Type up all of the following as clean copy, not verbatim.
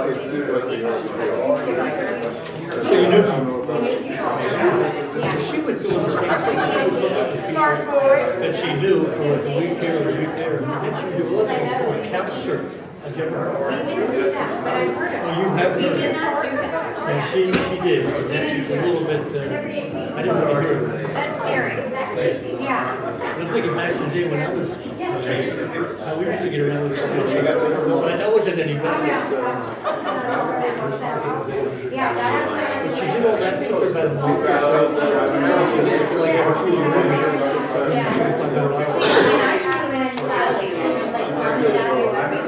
She would do the same thing. She would look at the people that she knew for like a week here or a week there, and then she would do also a couch surf. Have you ever heard of We didn't do that, but I've heard of it. Oh, you have We heard did of not do that. And she did. And that was a little bit, I didn't want to hear it. That's daring. Yeah. I'm thinking back to the day when I was, we used to get around with something. But that wasn't any better. Yeah, But she did all that took about a week or so. Like a full year.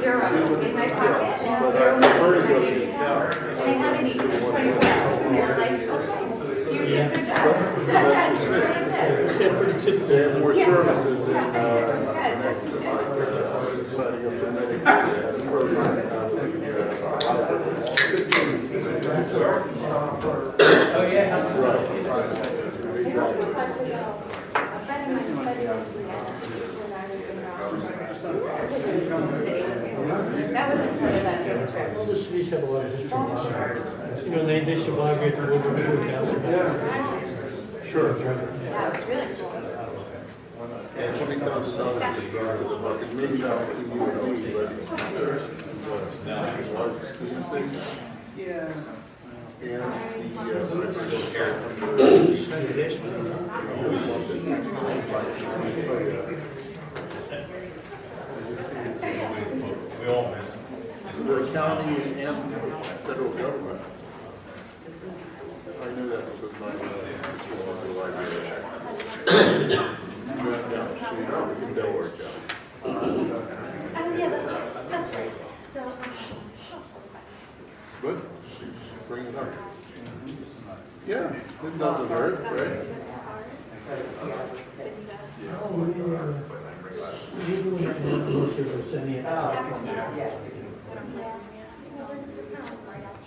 Durham in my pocket. And I haven't eaten for 24 hours. And they're like, okay, you did a good job. It's pretty typical. They have more services in setting up genetic program. Oh, yeah. That wasn't part of that field trip. Well, the cities have a lot of history. You know, they survived after World War II. Sure. Yeah, it was really cool. $20,000 is going to the bucket, maybe not to you, but large scheme of things. Yeah. And We all miss them. the county and federal government. I knew that because my sister was the library. She's in Delaware County. Oh, yeah, that's right. So, Good. Bring it up. Yeah, it doesn't hurt, right?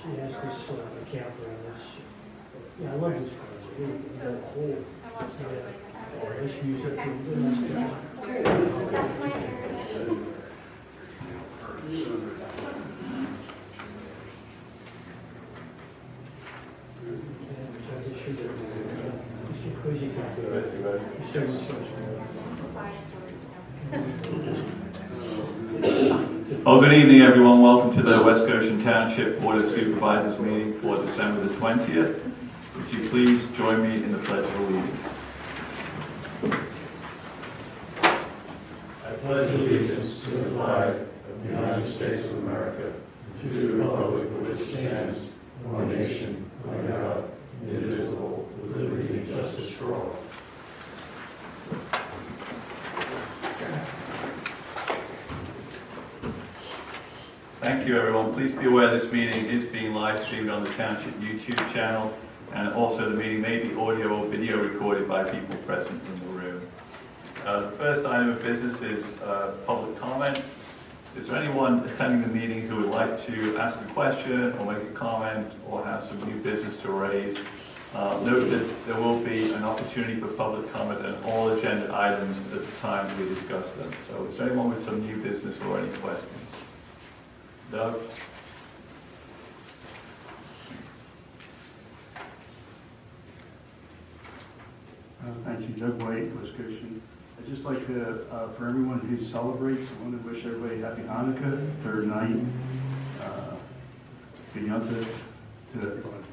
She has this camper and this. Yeah, I love this one. It's really cool. Yeah. Just use it to do this stuff. that's my answer. Oh, good evening, everyone. Welcome to the West Goshen Township Board of Supervisors meeting for December the 20th. Would you please join me in the Pledge of Allegiance? I pledge allegiance to the flag of the United States of America, to the republic for which it stands, one nation, under God, indivisible, with liberty and justice for all. Thank you, everyone. Please be aware this meeting is being live streamed on the Township YouTube channel, and also the meeting may be audio or video recorded by people present in the room. The first item of business is public comment. Is there anyone attending the meeting who would like to ask a question or make a comment or have some new business to raise? Note that there will be an opportunity for public comment on all agenda items at the time we discuss them. So is there anyone with some new business or any questions? Doug? Thank you, Doug White, West Goshen. I'd just like to, for everyone who celebrates, I want to wish everybody happy Hanukkah, third night. B'yanta to everyone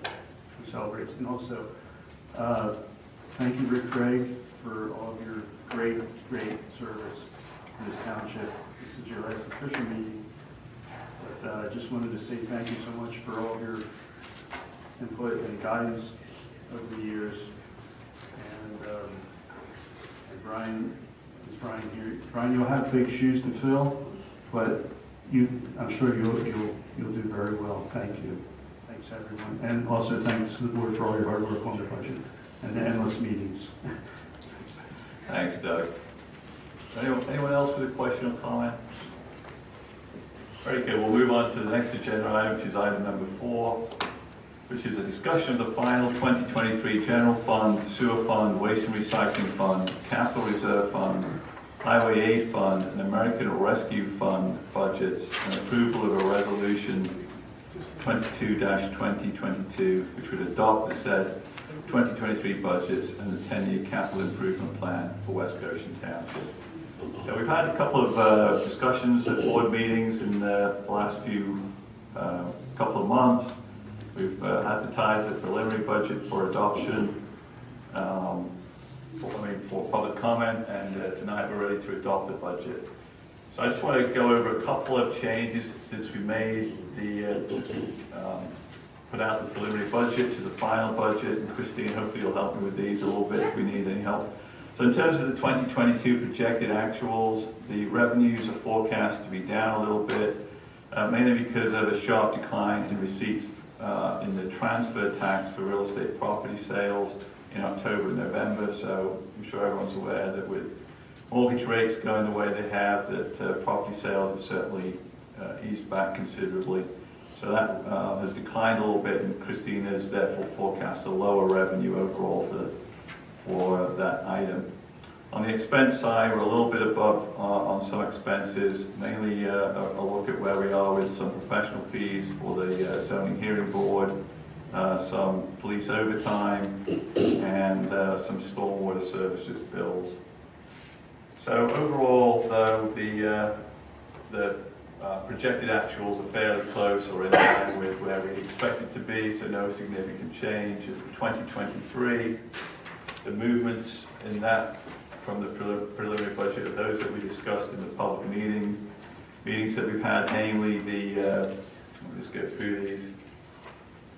who celebrates. And also, thank you, Rick Craig, for all of your great service in this township. This is your last official meeting. But I just wanted to say thank you so much for all of your input and guidance over the years. And Brian, is Brian here? Brian, you'll have big shoes to fill, but I'm sure you'll do very well. Thank you. Thanks, everyone. And also thanks to the board for all your hard work on the budget and the endless meetings. Thanks, Doug. Anyone else with a question or comment? Very good. We'll move on to the next agenda item, which is item number 4, which is a discussion of the final 2023 General Fund, Sewer Fund, Waste and Recycling Fund, Capital Reserve Fund, Highway Aid Fund, and American Rescue Fund budgets, and approval of a resolution 22-2022, which would adopt the said 2023 budgets and the 10-year capital improvement plan for West Goshen Township. So we've had a couple of discussions at board meetings in the last couple of months. We've advertised the preliminary budget for adoption, for public comment, and tonight we're ready to adopt the budget. So I just want to go over a couple of changes since we made put out the preliminary budget to the final budget, and Christine, hopefully you'll help me with these a little bit if we need any help. So in terms of the 2022 projected actuals, the revenues are forecast to be down a little bit, mainly because of a sharp decline in receipts in the transfer tax for real estate property sales in October and November. So I'm sure everyone's aware that with mortgage rates going the way they have, that property sales have certainly eased back considerably. So that has declined a little bit, and Christine has therefore forecast a lower revenue overall for that item. On the expense side, we're a little bit above on some expenses, mainly a look at where we are with some professional fees for the zoning hearing board, some police overtime, and some stormwater services bills. So overall, though, the projected actuals are fairly close or in line with where we expected to be, so no significant change. In 2023, the movements in that from the preliminary budget are those that we discussed in the public meetings that we've had, namely let me just go through these,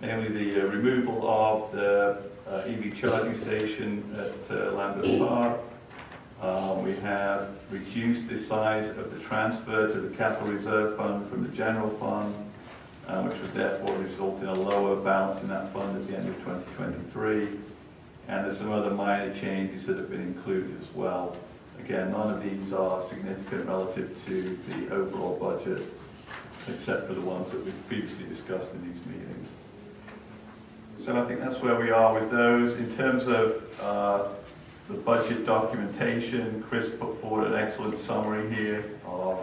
namely the removal of the EV charging station at Lambert Park. We have reduced the size of the transfer to the capital reserve fund from the general fund, which would therefore result in a lower balance in that fund at the end of 2023. And there's some other minor changes that have been included as well. Again, none of these are significant relative to the overall budget, except for the ones that we've previously discussed in these meetings. So I think that's where we are with those. In terms of the budget documentation, Chris put forward an excellent summary here of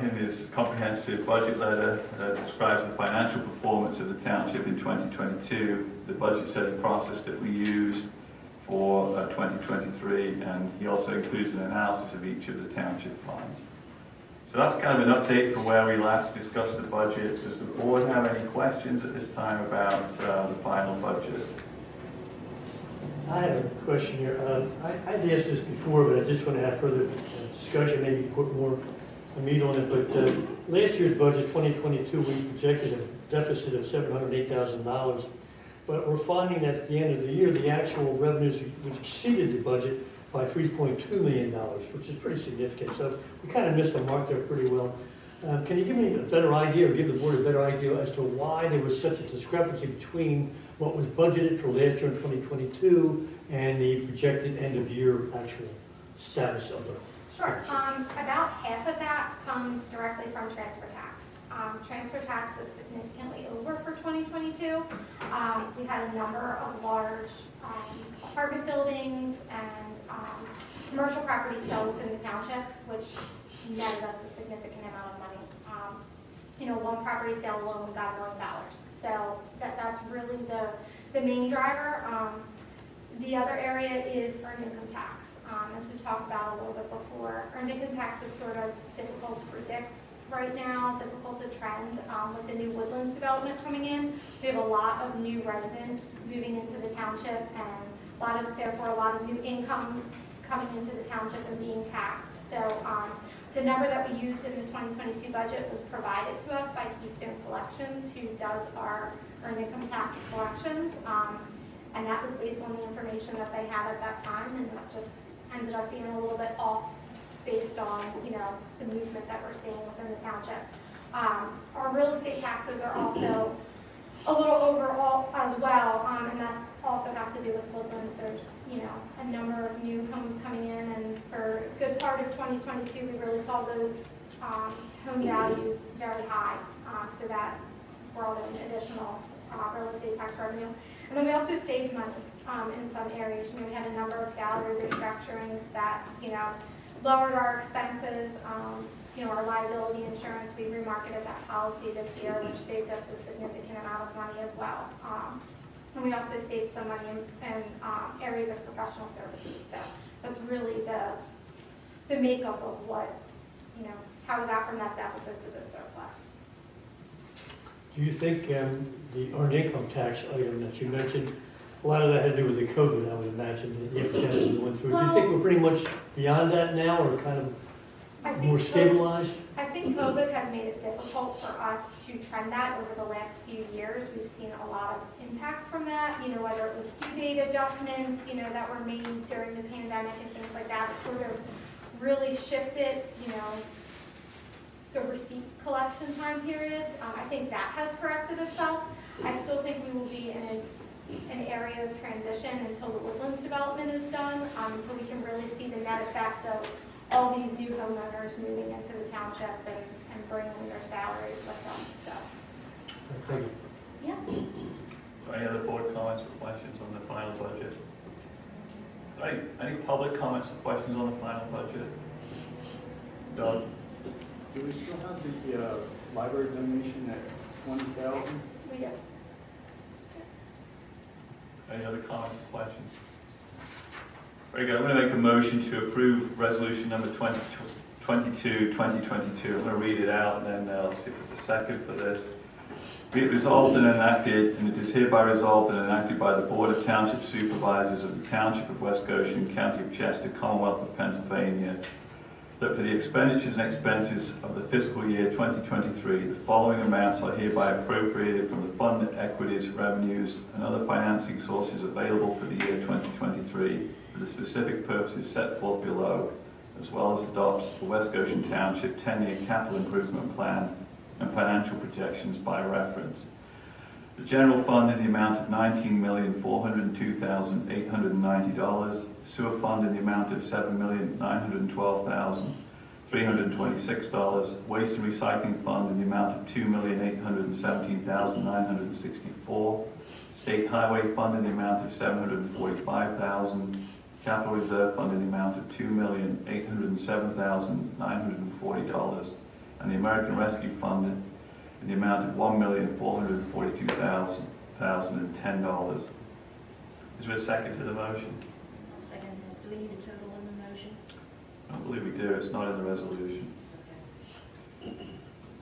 in his comprehensive budget letter that describes the financial performance of the township in 2022, the budget setting process that we used for 2023, and he also includes an analysis of each of the township funds. So that's kind of an update from where we last discussed the budget. Does the board have any questions at this time about the final budget? I have a question here. I'd asked this before, but I just want to have further discussion, maybe put more meat on it. But last year's budget, 2022, we projected a deficit of $708,000. But we're finding that at the end of the year, the actual revenues which exceeded the budget by $3.2 million, which is pretty significant. So we kind of missed the mark there pretty well. Can you give me a better idea, or give the board a better idea as to why there was such a discrepancy between what was budgeted for last year in 2022 and the projected end-of-year actual status of the... Sure. About half of that comes directly from transfer tax. Transfer tax is significantly over for 2022. We had a number of large apartment buildings and commercial properties sold within the township, which netted us a significant amount of money. One property sale alone got $1 million. So that's really the main driver. The other area is earned income tax. As we've talked about a little bit before, earned income tax is sort of difficult to predict right now, difficult to trend with the new Woodlands development coming in. We have a lot of new residents moving into the township, and therefore a lot of new incomes coming into the township and being taxed. So the number that we used in the 2022 budget was provided to us by Keystone Collections, who does our earned income tax collections, and that was based on the information that they had at that time, and it just ended up being a little bit off based on the movement that we're seeing within the township. Our real estate taxes are also a little overall as well, and that also has to do with Woodlands. There's a number of new homes coming in, and for a good part of 2022 we really saw those home values very high, so that brought in additional real estate tax revenue. And then we also saved money in some areas. We had a number of salary restructurings that lowered our expenses. our liability insurance, we remarketed that policy this year, which saved us a significant amount of money as well. And we also saved some money in areas of professional services. So that's really the makeup of what, how we got from that deficit to the surplus. Do you think the earned income tax item that you mentioned, a lot of that had to do with the COVID, I would imagine, that you guys went through. Do you think we're pretty much beyond that now, or kind of more stabilized? I think COVID has made it difficult for us to trend that over the last few years. We've seen a lot of impacts from that, whether it was due date adjustments, that were made during the pandemic and things like that. It sort of really shifted, the receipt collection time periods. I think that has corrected itself. I still think we will be in an area of transition until the Woodlands development is done, so we can really see the net effect of all these new homeowners moving into the township and bringing their salaries with them. So, Thank you. yeah. Any other board comments or questions on the final budget? Any public comments or questions on the final budget? Doug? Do we still have the library donation at $20,000? Yes, we do. Any other comments or questions? Very good. I'm going to make a motion to approve resolution number 22, 2022. I'm going to read it out and then I'll see if there's a second for this. Be it resolved and enacted, and it is hereby resolved and enacted by the Board of Township Supervisors of the Township of West Goshen, County of Chester, Commonwealth of Pennsylvania, that for the expenditures and expenses of the fiscal year 2023, the following amounts are hereby appropriated from the fund equities, revenues, and other financing sources available for the year 2023 for the specific purposes set forth below, as well as adopts the West Goshen Township 10-year capital improvement plan and financial projections by reference. The general fund in the amount of $19,402,890, sewer fund in the amount of $7,912,326, waste and recycling fund in the amount of $2,817,964, state highway fund in the amount of $745,000, capital reserve fund in the amount of $2,807,940, and the American Rescue Fund in the amount of $1,442,010. Is there a second to the motion? Second. Do we need a total in the motion? I don't believe we do. It's not in the resolution.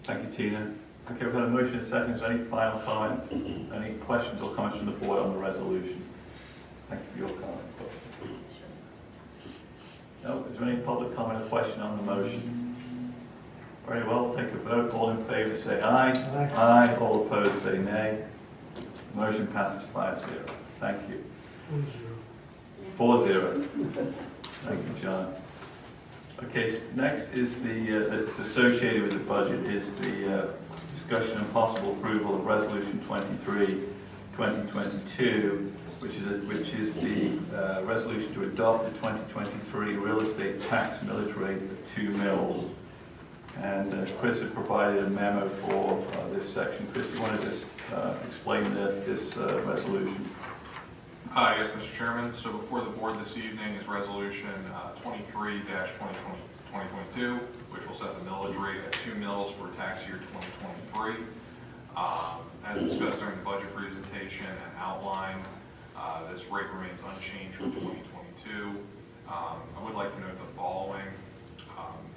Thank you, Tina. Okay, we've had a motion and a second. Is there any final comment? Any questions or comments from the board on the resolution? Thank you for your comment. No? Is there any public comment or question on the motion? Very well, we'll take a vote. All in favour say aye. Aye. Aye. All opposed say nay. The motion passes 5-0. Thank you. 4-0. Thank you, John. Okay, so next is that's associated with the budget is the discussion and possible approval of Resolution 23, 2022, which is the resolution to adopt the 2023 real estate tax millage rate of 2 mils. And Chris has provided a memo for this section. Chris, do you want to just explain this resolution? Yes, Mr. Chairman. So before the board this evening is Resolution 23-2022, which will set the millage rate at 2 mils for tax year 2023. As discussed during the budget presentation and outline, this rate remains unchanged for 2022. I would like to note the following.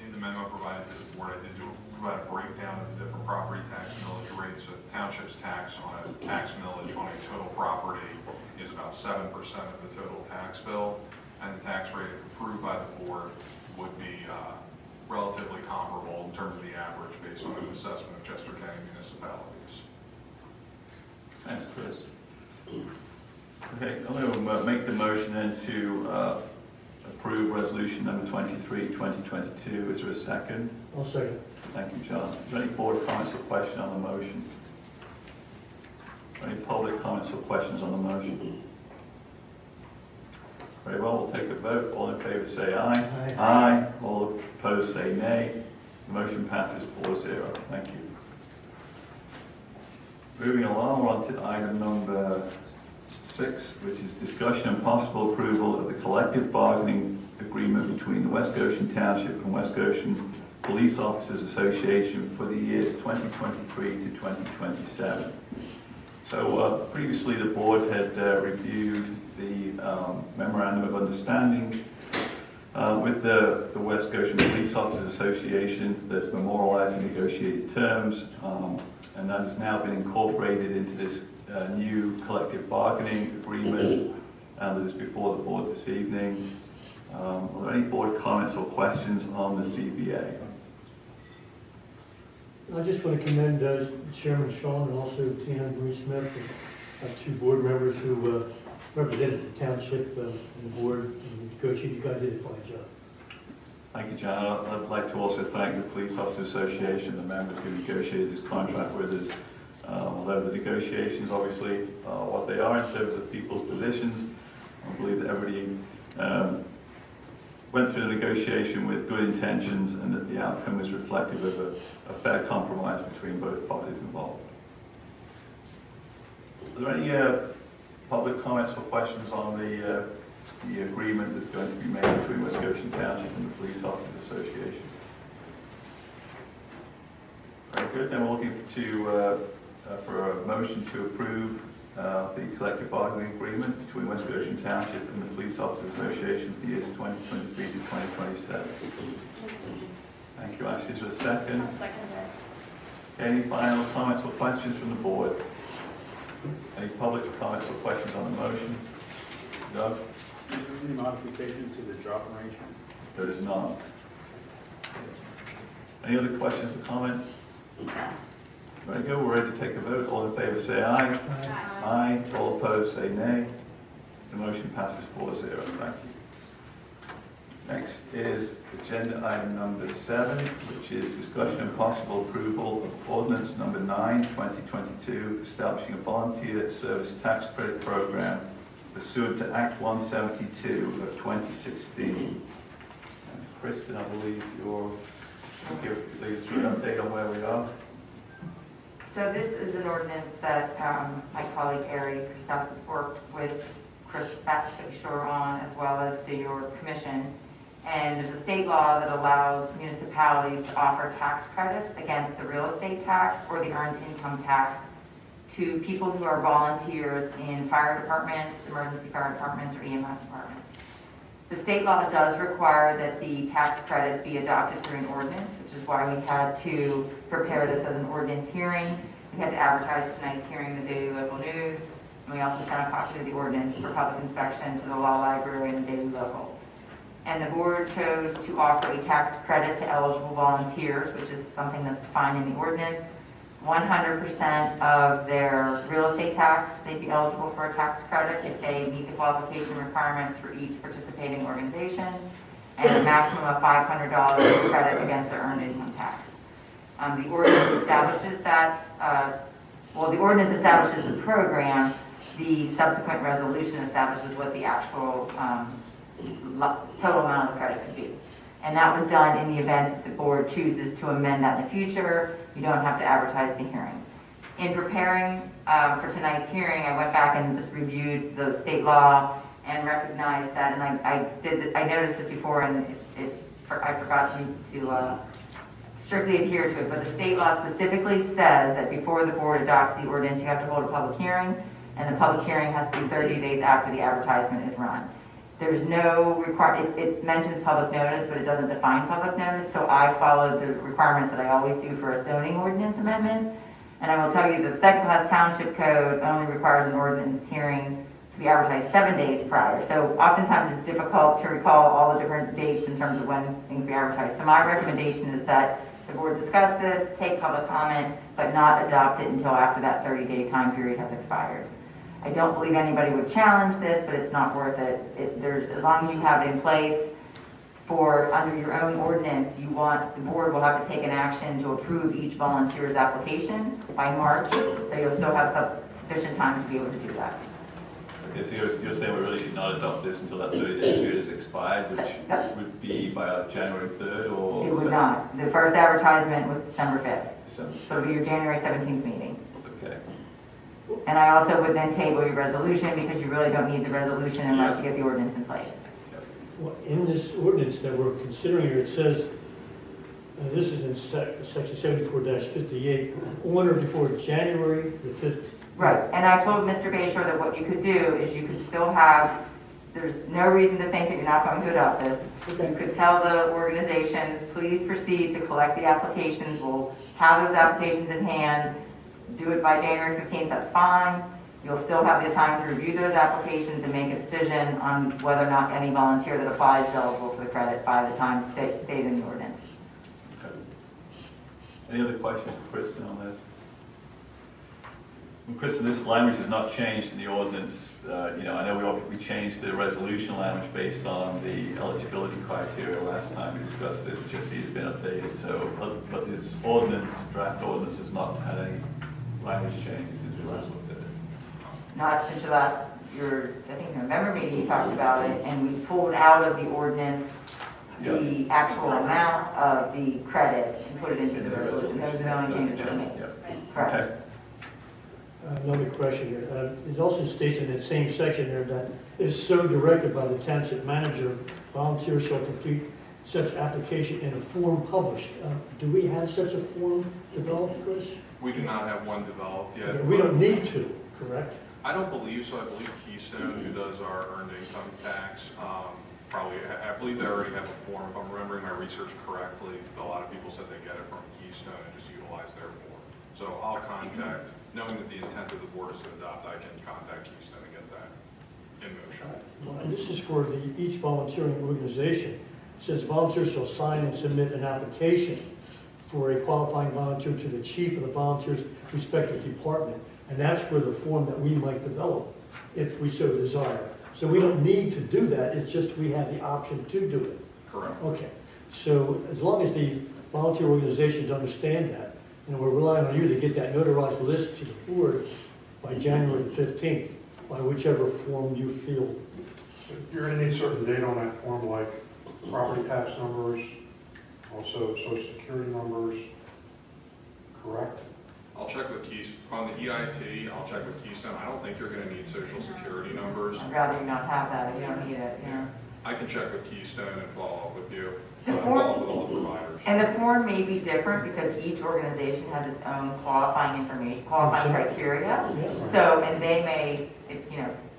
In the memo provided to the board, I did provide a breakdown of the different property tax millage rates. So the township's tax on a tax millage on a total property is about 7% of the total tax bill, and the tax rate approved by the board would be relatively comparable in terms of the average based on an assessment of Chester County municipalities. Thanks, Chris. Okay, I'm going to make the motion then to approve resolution number 23, 2022. Is there a second? I'll second. Thank you, John. Is there any board comments or questions on the motion? Any public comments or questions on the motion? Very well, we'll take a vote. All in favor say aye. Aye. Aye. All opposed say nay. The motion passes 4-0. Thank you. Moving along, we're on to item number 6, which is discussion and possible approval of the collective bargaining agreement between the West Goshen Township and West Goshen Police Officers Association for the years 2023 to 2027. So previously the board had reviewed the Memorandum of Understanding with the West Goshen Police Officers Association that memorialized the negotiated terms, and that has now been incorporated into this new collective bargaining agreement that is before the board this evening. Are there any board comments or questions on the CBA? I just want to commend Chairman Shaw and also Tina Marie Smith, two board members who represented the township and the board and negotiated. You guys did a fine job. Thank you, John. I'd like to also thank the Police Officers Association, the members who negotiated this contract with us. Although the negotiations obviously are what they are in terms of people's positions, I believe that everybody went through the negotiation with good intentions and that the outcome is reflective of a fair compromise between both parties involved. Are there any public comments or questions on the agreement that's going to be made between West Goshen Township and the Police Officers Association? Very good. Then we're looking for a motion to approve the collective bargaining agreement between West Goshen Township and the Police Officers Association for the years 2023 to 2027. Thank you, Ashley. Is there a second? I'll second that. Any final comments or questions from the board? Any public comments or questions on the motion? Doug? Is there any modification to the job arrangement? There is none. Any other questions or comments? Very good. We're ready to take a vote. All in favor say aye. Aye. All opposed say nay. The motion passes 4-0. Thank you. Next is agenda item number 7, which is discussion and possible approval of ordinance number 9, 2022, establishing a volunteer service tax credit program pursuant to Act 172 of 2016. And Kristen, I believe you'll give us an update on where we are. So this is an ordinance that my colleague Ari Christos has worked with Chris Batshore on, as well as your commission. And there's a state law that allows municipalities to offer tax credits against the real estate tax or the earned income tax to people who are volunteers in fire departments, emergency fire departments, or EMS departments. The state law does require that the tax credit be adopted through an ordinance, which is why we had to prepare this as an ordinance hearing. We had to advertise tonight's hearing in the Daily Local News, and we also sent a copy of the ordinance for public inspection to the law library and the Daily Local. And the board chose to offer a tax credit to eligible volunteers, which is something that's defined in the ordinance. 100% of their real estate tax, they'd be eligible for a tax credit if they meet the qualification requirements for each participating organization, and a maximum of $500 credit against their earned income tax. The ordinance establishes that, the ordinance establishes the program. The subsequent resolution establishes what the actual total amount of the credit could be. And that was done in the event that the board chooses to amend that in the future. You don't have to advertise the hearing. In preparing for tonight's hearing, I went back and just reviewed the state law and recognized that, and I noticed this before, and I forgot to strictly adhere to it, but the state law specifically says that before the board adopts the ordinance, you have to hold a public hearing, and the public hearing has to be 30 days after the advertisement is run. There's no requirement, it mentions public notice, but it doesn't define public notice, so I followed the requirements that I always do for a zoning ordinance amendment. And I will tell you the Second Class Township Code only requires an ordinance hearing to be advertised 7 days prior. So oftentimes it's difficult to recall all the different dates in terms of when things be advertised. So my recommendation is that the board discuss this, take public comment, but not adopt it until after that 30-day time period has expired. I don't believe anybody would challenge this, but it's not worth it. As long as you have it in place for under your own ordinance, the board will have to take an action to approve each volunteer's application by March, so you'll still have sufficient time to be able to do that. Okay, so you're saying we really should not adopt this until that 30-day period is expired, which would be by January 3rd or? It would not. The first advertisement was December 5th. December 5th. So it would be your January 17th meeting. Okay. And I also would then table your resolution because you really don't need the resolution unless you get the ordinance in place. Well, in this ordinance that we're considering here, it says This is in section 74-58, on or before January the 15th. Right, and I told Mr. Bayshore that what you could do is you could still have, there's no reason to think that you're not going to adopt this. You could tell the organizations, please proceed to collect the applications. We'll have those applications in hand. Do it by January 15th, that's fine. You'll still have the time to review those applications and make a decision on whether or not any volunteer that applies is eligible for the credit by the time stated in the ordinance. Okay. Any other questions for Kristen on this? Well, Kristen, this language has not changed in the ordinance. I know we changed the resolution language based on the eligibility criteria last time we discussed this. It just has been updated. So, but this ordinance, draft ordinance, has not had any language changes since we last looked at it. Not since I think in the November meeting you talked about it, and we pulled out of the ordinance the actual amount of the credit and put it into the resolution. Those are the only changes that were made. Correct. Okay. Another question here. It also states in that same section there that is so directed by the township manager, volunteers shall complete such application in a form published. Do we have such a form developed, Chris? We do not have one developed yet. We don't need to, correct? I don't believe so. I believe Keystone, who does our earned income tax, I believe they already have a form. If I'm remembering my research correctly, a lot of people said they get it from Keystone and just utilize their form. So I'll contact, knowing that the intent of the board is to adopt, I can contact Keystone and get that in motion. Well, and this is for each volunteering organization. It says volunteers shall sign and submit an application for a qualifying volunteer to the chief of the volunteer's respective department. And that's for the form that we might develop if we so desire. So we don't need to do that, it's just we have the option to do it. Correct. Okay, so as long as the volunteer organizations understand that, and we're relying on you to get that notarized list to the board by January 15th, by whichever form you feel. You're going to need certain data on that form, like property tax numbers, also social security numbers, correct? I'll check with Keystone. On the EIT, I'll check with Keystone. I don't think you're going to need social security numbers. I'd rather you not have that if you don't need it, I can check with Keystone and follow up with you. The Follow up with all the providers. And the form may be different because each organization has its own qualifying information, qualifying criteria. Yeah. So, and they may,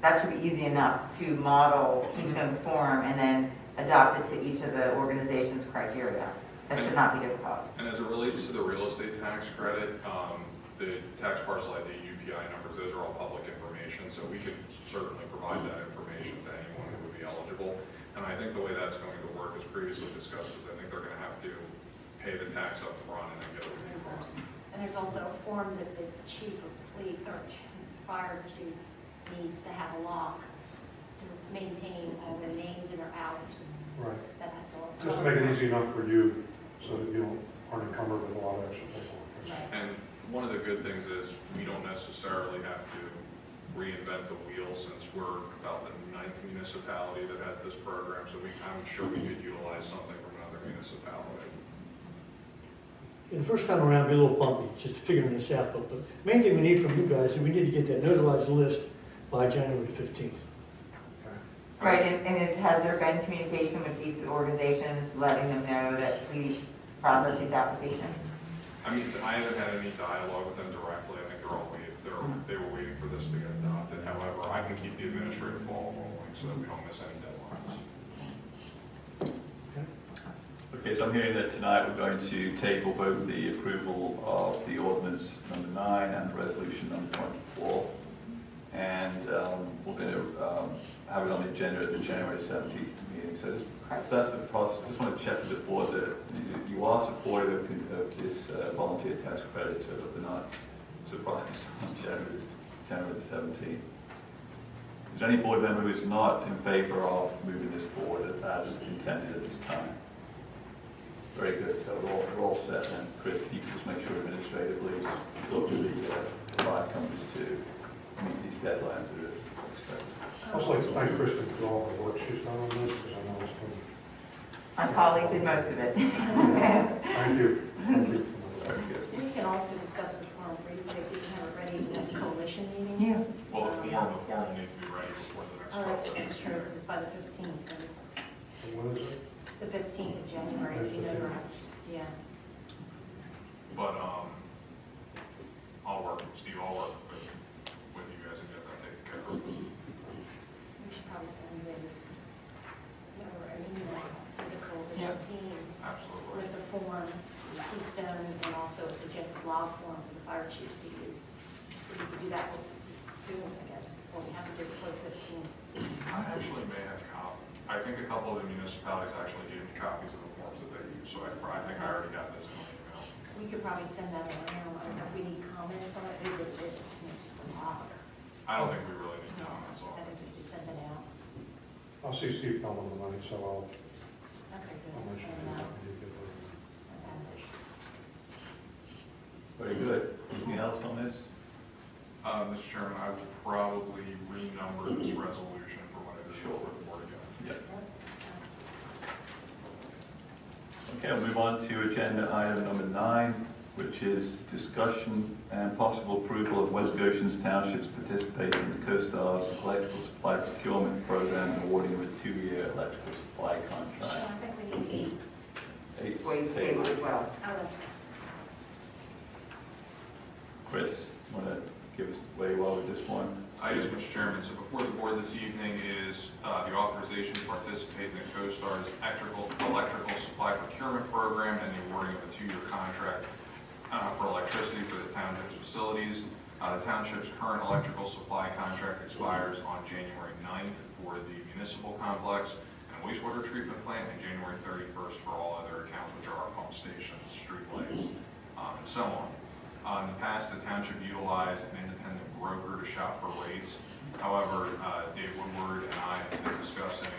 that should be easy enough to model Keystone's form and then adopt it to each of the organization's criteria. That should not be difficult. And as it relates to the real estate tax credit, the tax parcel ID, UPI numbers, those are all public information, so we could certainly provide that information to anyone who would be eligible. And I think the way that's going to work, as previously discussed, is I think they're going to have to pay the tax up front and then get a refund. And there's also a form that the chief of police or fire chief needs to have a log to maintain all the names and their hours. Right. That has to. Just to make it easy enough for you so that you aren't encumbered with a lot of extra paperwork. And one of the good things is we don't necessarily have to reinvent the wheel since we're about the 9th municipality that has this program, so I'm sure we could utilize something from another municipality. The first time around, it'll be a little bumpy, just figuring this out, but the main thing we need from you guys is we need to get that notarized list by January 15th. Right, and has there been communication with these organizations letting them know that please process these applications? I mean, I haven't had any dialogue with them directly. I think they were waiting for this to get adopted. However, I can keep the administrative ball rolling so that we don't miss any deadlines. Okay, so I'm hearing that tonight we're going to table both the approval of the ordinance number 9 and the resolution number 24. And we're going to have it on the agenda at the January 17th meeting. So that's the process. I just want to check with the board that you are supportive of this volunteer tax credit so that they're not surprised on January the 17th. Is there any board member who is not in favor of moving this forward as intended at this time? Very good. So we're all set then. Chris, you can just make sure administratively talk to the fire companies to meet these deadlines that are expected. I'd also like to thank Kristen for all the work she's done on this, because I know it's been... My colleague did most of it. Thank you. Thank you. Very good. We can also discuss the form for you, if you can have it ready for the next coalition meeting. Yeah. Well, the form will need to be ready before the next. Oh, that's true, because it's by the 15th. When is it? The 15th of January, as we notarized. Yeah. But I'll work with you guys and get that taken care of. We should probably send in, an email to the coalition team Absolutely. with the form, Keystone, and also a suggested log form for the fire chiefs to use. So we could do that soon, I guess, before we have to do it for 15. I actually may have I think a couple of the municipalities actually gave me copies of the forms that they use, so I think I already got those in my email. We could probably send that around. I don't know if we need comments on it. It is what it is. It's just a log. I don't think we really need comments on I it. think we just send it out. I'll see Steve Bell on the money, so I'll Okay, good. mention And, it. Very good. Anything else on this? Mr. Chairman, I will probably renumber this resolution for when it is before the board again. Yep. Okay, we'll move on to agenda item number 9, which is discussion and possible approval of West Goshen Township's participation in the CoStar's electrical supply procurement program and awarding of a 2-year electrical supply So contract. I think we need to, Wait, table as well. oh, that's right. Chris, want to give us where you are with this one? Yes, Mr. Chairman. So before the board this evening is the authorization to participate in the CoStar's electrical supply procurement program and the awarding of a 2-year contract for electricity for the township's facilities. The township's current electrical supply contract expires on January 9th for the municipal complex and wastewater treatment plant, and January 31st for all other accounts, which are our pump stations, street lights, and so on. In the past, the township utilized an independent broker to shop for rates. However, Dave Woodward and I have been discussing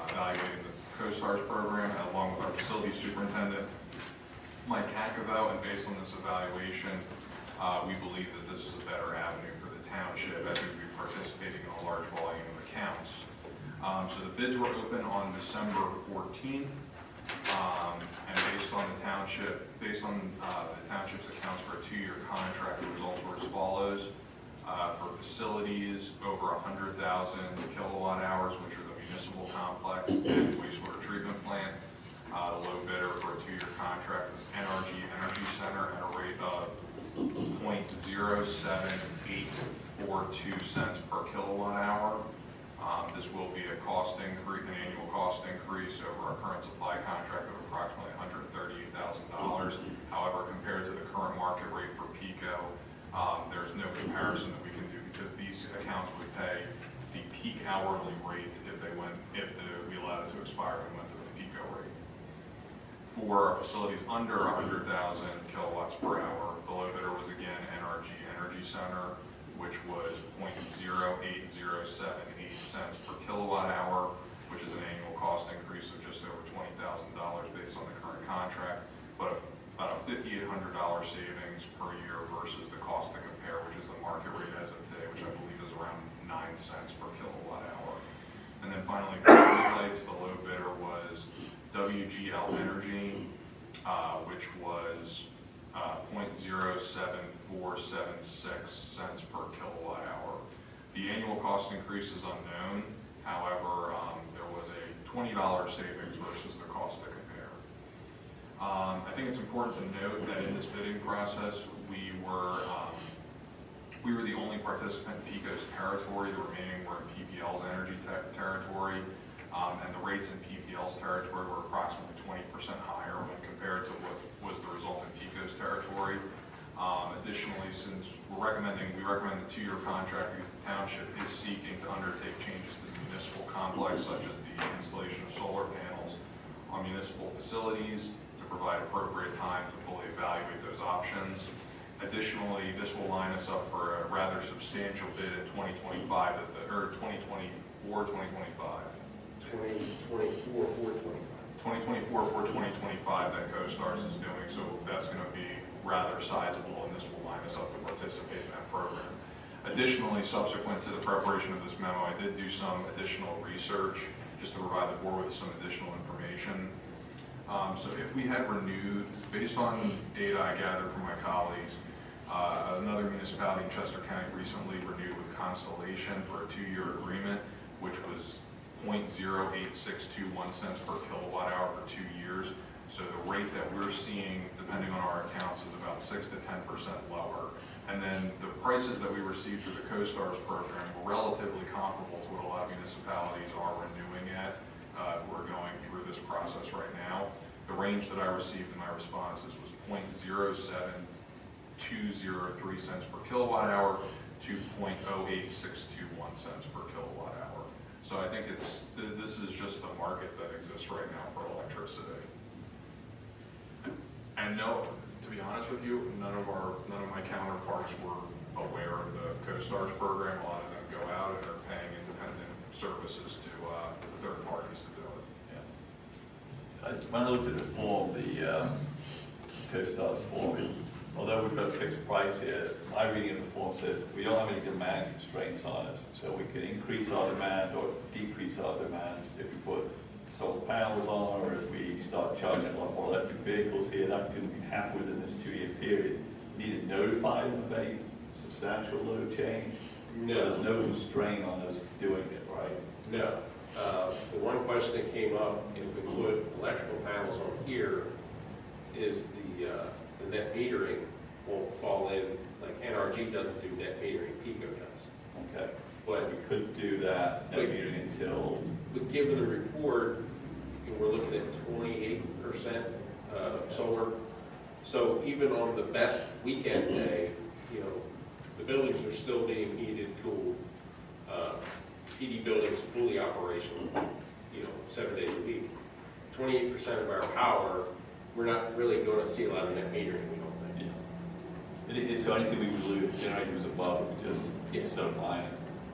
evaluating the CoStar's program along with our facilities superintendent, Mike Hackavo, and based on this evaluation, we believe that this is a better avenue for the township as we would be participating in a large volume of accounts. So the bids were open on December 14th. And based on the township's accounts for a 2-year contract, the results were as follows. For facilities over 100,000 kilowatt hours, which are the municipal complex and wastewater treatment plant, the low bidder for a 2-year contract was NRG Energy Center at a rate of 0.07842 cents per kilowatt hour. This will be an annual cost increase over our current supply contract of approximately $138,000. However, compared to the current market rate for PECO, there's no comparison that we can do because these accounts would pay the peak hourly rate if we allowed it to expire and went to the PECO rate. For our facilities under 100,000 kilowatts per hour, the low bidder was again NRG Energy Center, which was 0.08078 cents per kilowatt hour, which is an annual cost increase of just over $20,000 based on the current contract, but about a $5,800 savings per year versus the cost to compare, which is the market rate as of today, which I believe is around 9 cents per kilowatt hour. And then finally, for lights, the low bidder was WGL Energy, which was 0.07476 cents per kilowatt hour. The annual cost increase is unknown. However, there was a $20 savings versus the cost to compare. I think it's important to note that in this bidding process, we were the only participant in PECO's territory. The remaining were in PPL's energy territory, and the rates in PPL's territory were approximately 20% higher when compared to what was the result in PECO's territory. Additionally, since we recommend the 2-year contract because the township is seeking to undertake changes to the municipal complex, such as the installation of solar panels on municipal facilities to provide appropriate time to fully evaluate those options. Additionally, this will line us up for a rather substantial bid in 2025, 2024 for 2025 that CoStars is doing, so that's going to be rather sizable, and this will line us up to participate in that program. Additionally, subsequent to the preparation of this memo, I did do some additional research just to provide the board with some additional information. So if we had renewed, based on data I gathered from my colleagues, another municipality in Chester County recently renewed with Constellation for a 2-year agreement, which was 0.08621 cents per kilowatt hour for 2 years. So the rate that we're seeing, depending on our accounts, is about 6 to 10% lower. And then the prices that we received through the CoStars program were relatively comparable to what a lot of municipalities are renewing at. We're going through this process right now. The range that I received in my responses was 0.07203 cents per kilowatt hour to 0.08621 cents per kilowatt hour. So I think this is just the market that exists right now for electricity. And no, to be honest with you, none of my counterparts were aware of the CoStars program. A lot of them go out and are paying independent services to third parties to do it. When I looked at the form, the CoStars form, although we've got a fixed price here, my reading of the form says we don't have any demand constraints on us. So we can increase our demand or decrease our demands if we put solar panels on, or if we start charging a lot more electric vehicles here. That can happen within this 2-year period. You need to notify them of any substantial load change. No. There's no constraint on us doing it, right? No. The one question that came up, if we put electrical panels on here, is the net metering won't fall in, like NRG doesn't do net metering, PECO does. Okay. But We couldn't do that net metering until, but given the report, we're looking at 28% solar. So even on the best weekend day, the buildings are still being heated, cooled. PD buildings fully operational, 7 days a week. 28% of our power, we're not really going to see a lot of net metering, we don't think. so anything we would lose, generators above, we just so line it.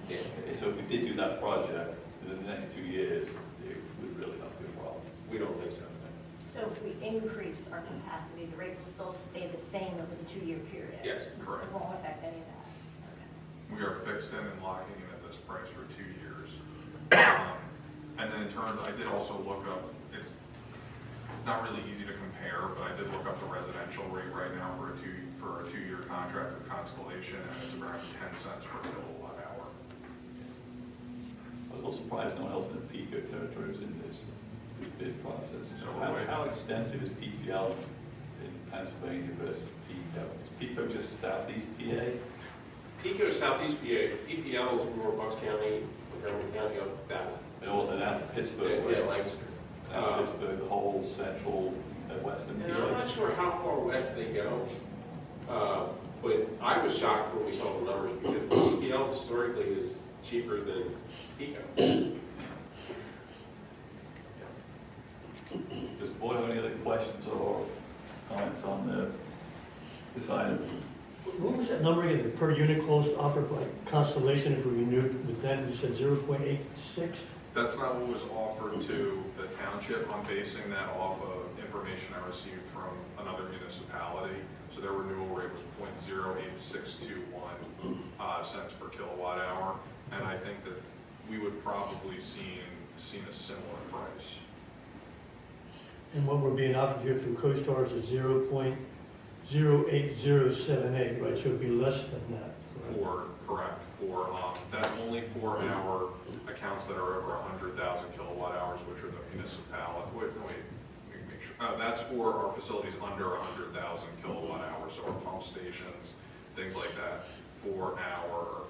Yeah. So if we did do that project in the next 2 years, it would really not be a problem. We don't think so. So if we increase our capacity, the rate will still stay the same over the 2-year period? Yes, correct. It won't affect any of that? We are fixed in and locking in at this price for 2 years. And then in terms, I did also look up, it's not really easy to compare, but I did look up the residential rate right now for a 2-year contract with Constellation, and it's around 10 cents per kilowatt hour. I was also surprised no one else in the PECO territory was in this bid process. So how extensive is PPL in Pennsylvania versus PECO? Is PECO just southeast PA? PECO is southeast PA, PPL is more Bucks County, Montgomery County, up that. And out of Pittsburgh, Yeah, Lancaster. out of Pittsburgh, the whole central western And I'm PA. not sure how far west they go, but I was shocked when we saw the numbers because PPL historically is cheaper than PECO. Does the board have any other questions or comments on this item? What was that number again, the per unit cost offered by Constellation if we renewed with them? You said 0.86? That's not what was offered to the township. I'm basing that off of information I received from another municipality. So their renewal rate was 0.08621 cents per kilowatt hour. And I think that we would probably seen a similar price. And what we're being offered here through CoStars is 0.08078, right? So it'd be less than that. Correct. That's only for our accounts that are over 100,000 kilowatt hours, which are the municipality. Wait, let me make sure. That's for our facilities under 100,000 kilowatt hours, so our pump stations, things like that. For our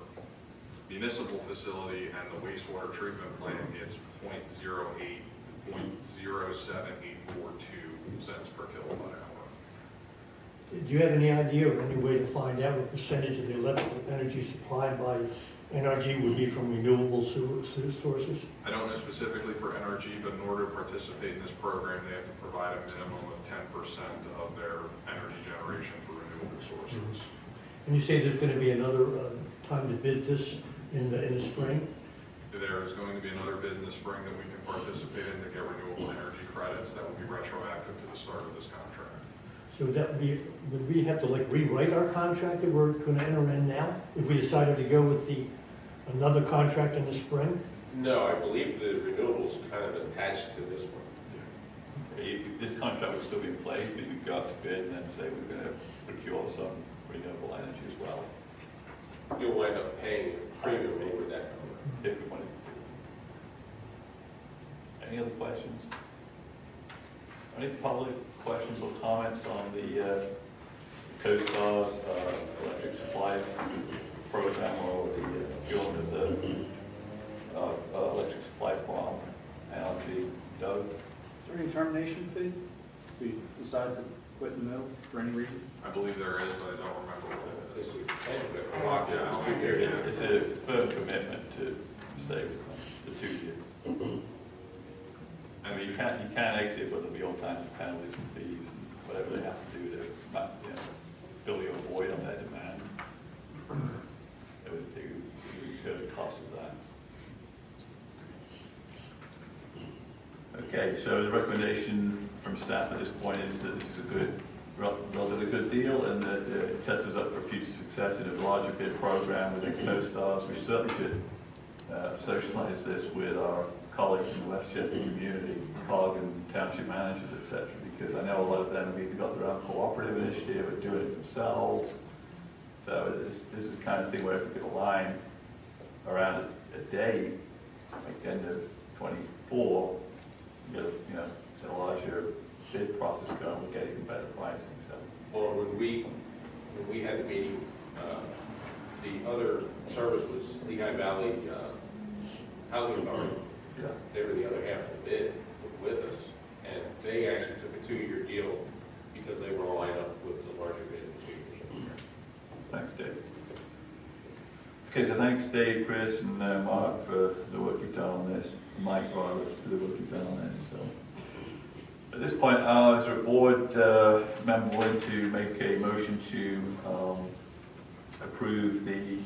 municipal facility and the wastewater treatment plant, it's 0.07842 cents per kilowatt hour. Do you have any idea or any way to find out what percentage of the electrical energy supplied by NRG would be from renewable sources? I don't know specifically for NRG, but in order to participate in this program, they have to provide a minimum of 10% of their energy generation for renewable sources. And you say there's going to be another time to bid this in the spring? There is going to be another bid in the spring that we can participate in to get renewable energy credits that will be retroactive to the start of this contract. So would we have to rewrite our contract that we're going to enter in now if we decided to go with another contract in the spring? No, I believe the renewables kind of attached to this one. This contract would still be in place, but we go out to bid and then say we're going to procure some renewable energy as well. You'll wind up paying a premium over that number. If we wanted to. Any other questions? Any public questions or comments on the CoStar's electric supply program or the procurement of the electric supply farm? Allergy, Doug? Is there any termination fee? If we decide to quit in the middle for any reason? I believe there is, but I don't remember what it is. Yeah, I don't think there is. It's a firm commitment to stay with them, the 2 years. I mean, you can't exit, but there'll be all kinds of penalties and fees and whatever they have to do to, fill your void on their demand. They would incur the cost of that. Okay, so the recommendation from staff at this point is that this is a good, relatively good deal, and that it sets us up for future success in a larger bid program within CoStars. We certainly should socialize this with our colleagues in the Westchester community, COG and township managers, etc., because I know a lot of them have either got their own cooperative initiative or doing it themselves. So this is the kind of thing where if we could align around a day, like the end of 24, get a larger bid process going, we're getting better pricing. So. Well, when we had the meeting, the other service was Lehigh Valley Housing Authority. Yeah. They were the other half of the bid with us, and they actually took a 2-year deal because they were all lined up with the larger bid in 2 years. Thanks, Dave. Okay, so thanks, Dave, Chris, and Mark for the work you've done on this. Mike, rather, for the work you've done on this. So, at this point, is there a board member willing to make a motion to approve the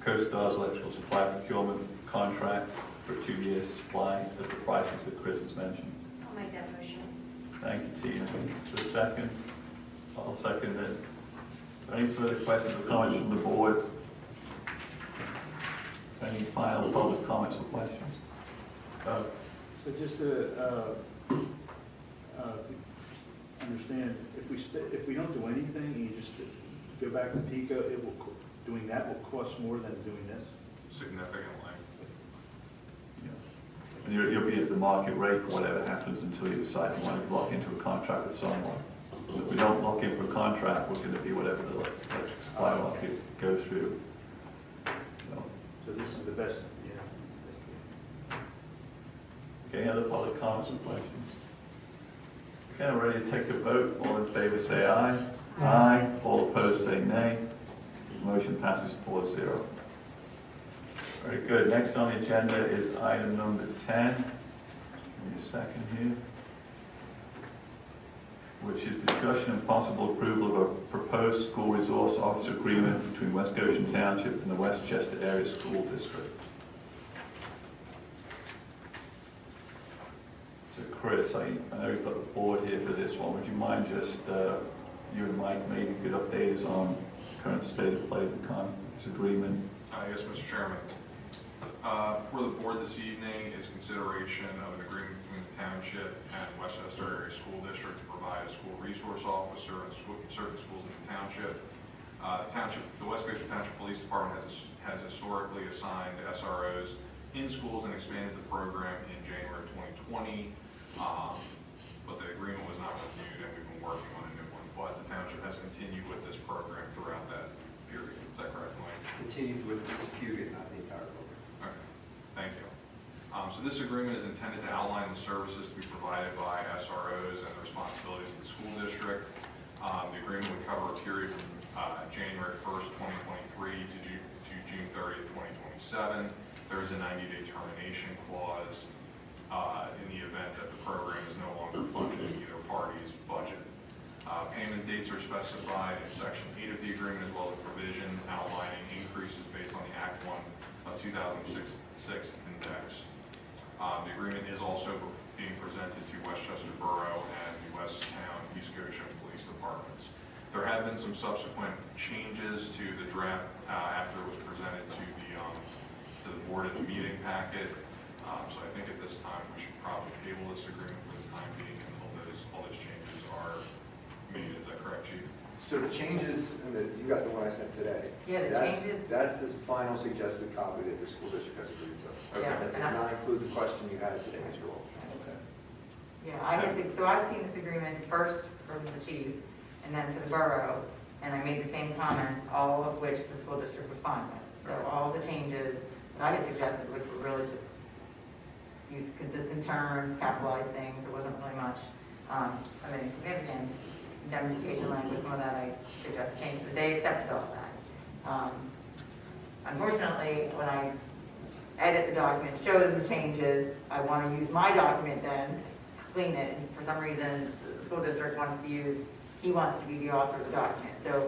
CoStar's electrical supply procurement contract for 2 years supply at the prices that Chris has mentioned? I'll make that motion. Thank you, Tina. For a second? I'll second it. Any further questions or comments from the board? Any final public comments or questions? So just to understand, if we don't do anything and you just go back to PICO, doing that will cost more than doing this? Significantly. And you'll be at the market rate for whatever happens until you decide you want to lock into a contract with someone. If we don't lock in for a contract, we're going to be whatever the electric supply market goes through. So this is the best, Okay, other public comments and questions? Okay, we're ready to take a vote. All in favor say aye. Aye. All opposed say nay. Motion passes 4-0. Very good. Next on the agenda is item number 10. Give me a second here. Which is discussion and possible approval of a proposed school resource officer agreement between West Goshen Township and the Westchester Area School District. So Chris, I know you've got the board here for this one. Would you mind just, you and Mike maybe could update us on current state of play of this agreement? Yes, Mr. Chairman. For the board this evening is consideration of an agreement between the Township and Westchester Area School District to provide a school resource officer in certain schools in the Township. The West Goshen Township Police Department has historically assigned SROs in schools and expanded the program in January 2020, but the agreement was not renewed and we've been working on a new one. But the Township has continued with this program throughout that period. Is that correct, Mike? Continued with this period, not the entire program. Okay, thank you. So this agreement is intended to outline the services to be provided by SROs and the responsibilities of the school district. The agreement would cover a period from January 1st, 2023 to June 30th, 2027. There is a 90-day termination clause in the event that the program is no longer funded in either party's budget. Payment dates are specified in Section 8 of the agreement, as well as a provision outlining increases based on the Act 1 of 2006 index. The agreement is also being presented to Westchester Borough and the Westtown East Goshen Police Departments. There have been some subsequent changes to the draft after it was presented to the board in the meeting packet. So I think at this time we should probably table this agreement for the time being until all those changes are made. Is that correct, Chief? So the changes, you got the one I sent today. Yeah, the changes. That's the final suggested copy that the school district has agreed to. Okay. Yeah. That does not include the question you had today, Mr. Walsh. Okay. Yeah, so I've seen this agreement first from the chief and then for the borough, and I made the same comments, all of which the school district was fine with. So all the changes that I had suggested, which were really just use consistent terms, capitalize things, there wasn't really much of any significance. Indemnification language, some of that I suggest change, but they accepted all that. Unfortunately, when I edit the document, show them the changes, I want to use my document then, clean it, and for some reason, the school district wants he wants to be the author of the document. So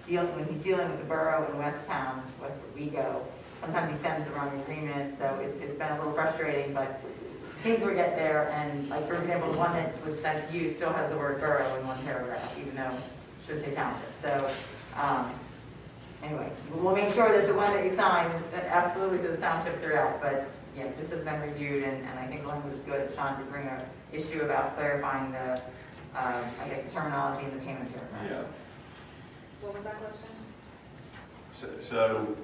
when he's dealing with the borough in Westtown, where we go, sometimes he sends the wrong agreement, so it's been a little frustrating, but things will get there, and like, for example, the one that was sent to you still has the word borough in one paragraph, even though it should say township. So, anyway, we'll make sure that the one that you sign absolutely says township throughout, but yeah, this has been reviewed, and I think the language is good. Sean did bring an issue about clarifying the, I guess, the terminology in the payment term. Yeah. What was that question? So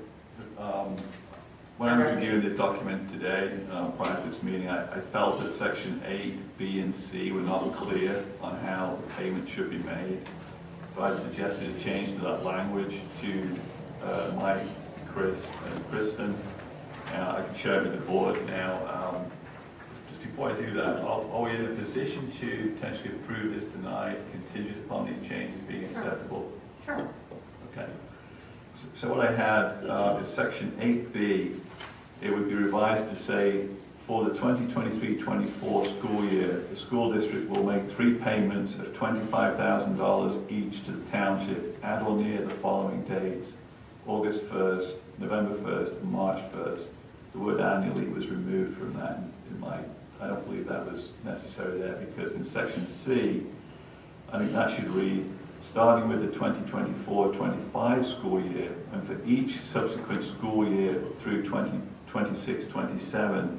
when I was reviewing the document today, prior to this meeting, I felt that section 8, B, and C were not clear on how the payment should be made. So I've suggested a change to that language to Mike, Chris, and Kristen. I can share it with the board now. Just before I do that, are we in a position to potentially approve this tonight, contingent upon these changes being acceptable? Sure. Okay. So what I had is section 8B. It would be revised to say, for the 2023-24 school year, the school district will make 3 payments of $25,000 each to the township at or near the following dates: August 1st, November 1st, and March 1st. The word annually was removed from that I don't believe that was necessary there, because in section C, I think that should read, starting with the 2024-25 school year, and for each subsequent school year through 2026-27,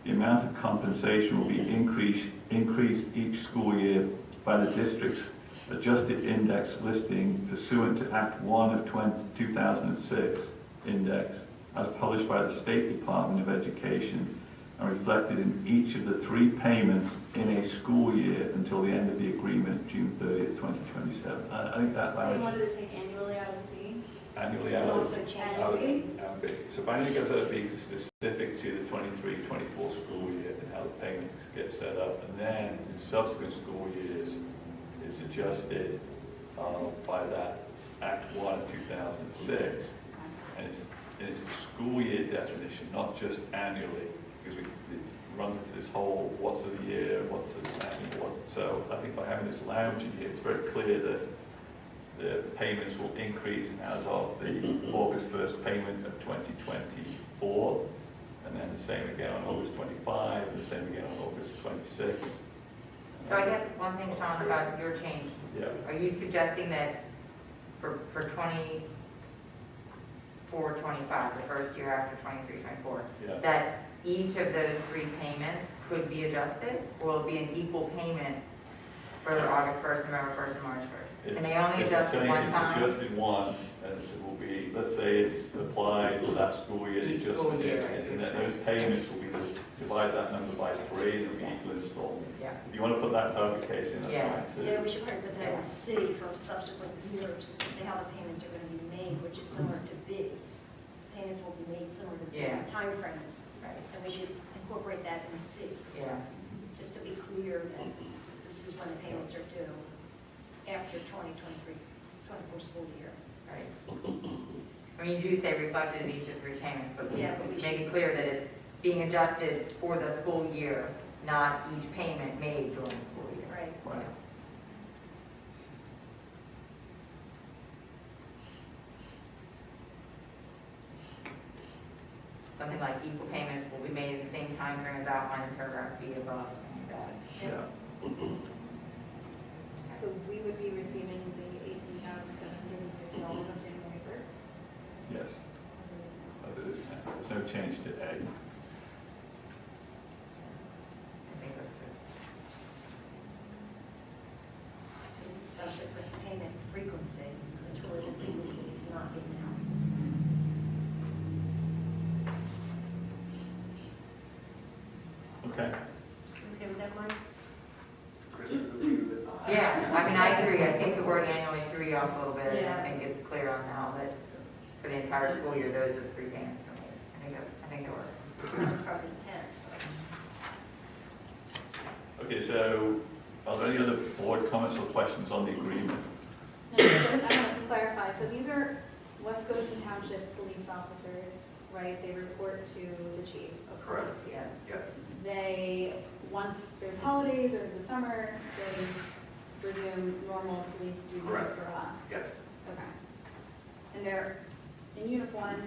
the amount of compensation will be increased each school year by the district's adjusted index listing pursuant to Act 1 of 2006 index, as published by the State Department of Education and reflected in each of the 3 payments in a school year until the end of the agreement, June 30th, 2027. I think that So you wanted to take annually out of C? annually And out of also change out of- C? out of it. So if I only go to the be specific to the 23-24 school year and how the payments get set up, and then in subsequent school years, it's adjusted by that Act 1 of 2006, and it's the school year definition, not just annually, because it runs into this whole what's a year, what's an annual, what. So I think by having this language in here, it's very clear that the payments will increase as of the August 1st payment of 2024, and then the same again on August 25, and the same again on August 26. So I guess one thing, Sean, about your change, Yeah. are you suggesting that for 24-25, the first year after 23-24, Yeah. that each of those 3 payments could be adjusted, or will it be an equal payment for August 1st, November 1st, and March 1st? And they only adjust it one time? It's adjusted once, and it will be, let's say it's applied for that school year, Each just school year, and then those payments will be, divide that number by 3, and it'll be equal installments. Yeah. If you want to put that clarification, that's Yeah. fine too. Yeah, we should probably put that in C for subsequent years, how the payments are going to be made, which is similar to B. Payments will be made similar to B Yeah. timeframes, Right. and we should incorporate that in C, Yeah. just to be clear that this is when the payments are due after 2023-24 school year. Right. I mean, you do say reflected in each of the 3 payments, but we Yeah, but we make should- it clear that it's being adjusted for the school year, not each payment made during the school year. Right. Right. Something like equal payments will be made in the same time frame as outlined in paragraph B above, something like that. Yeah. So we would be receiving the $18,750 on January 1st? Yes. As it is now. There's no change to A. I think that's good. Subsequent payment frequency, because it's really the frequency is not being now. Okay. Okay with that, Mike? you off a little bit. Yeah. I think it's clear on now that for the entire school year, those are the 3 payments for me. I think it works. That was probably 10. Okay, so are there any other board comments or questions on the agreement? No, just, I want to clarify, so these are West Goshen Township police officers, right? They report to the chief of police here. Yes. They, once there's holidays or the summer, they resume normal police duty Correct. for us? Yes. Okay. And they're in uniform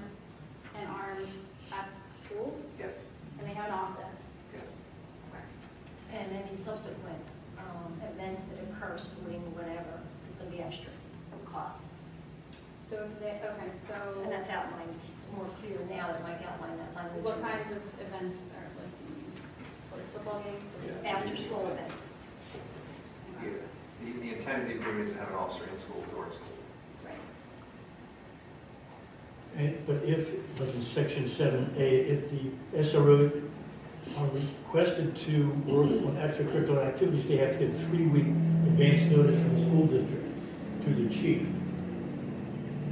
and armed at schools? Yes. And they have an office? Yes. Okay. And any subsequent events that occur, schooling, whatever, is going to be extra cost. So if they, okay, so. And that's outlined more clear now that Mike outlined that language. What kinds of events are, like, do you mean? Like football games? After school events. Yeah. The intent of the agreement is to have an officer in school during school. Right. But if, like in section 7A, if the SRO are requested to work on extracurricular activities, they have to get a 3-week advance notice from the school district to the chief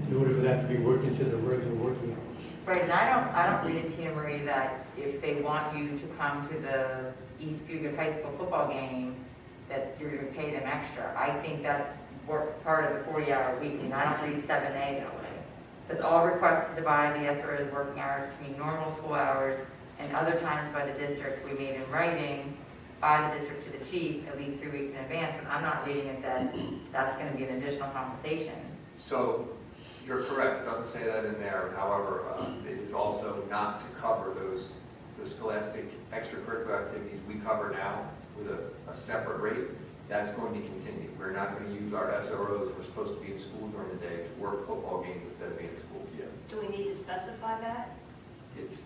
in order for that to be worked into the regular working hours. Right, and I don't read it, Tia Marie, that if they want you to come to the East Fugit High School football game, that you're going to pay them extra. I think that's part of the 40-hour week, and I don't read 7A that way. It's all requests to divide the SRO's working hours between normal school hours and other times by the district we made in writing by the district to the chief at least 3 weeks in advance, but I'm not reading it that that's going to be an additional compensation. So you're correct, it doesn't say that in there. However, it is also not to cover those scholastic extracurricular activities we cover now with a separate rate. That's going to continue. We're not going to use our SROs, we're supposed to be in school during the day, to work football games instead of being in school. Yeah. Do we need to specify that?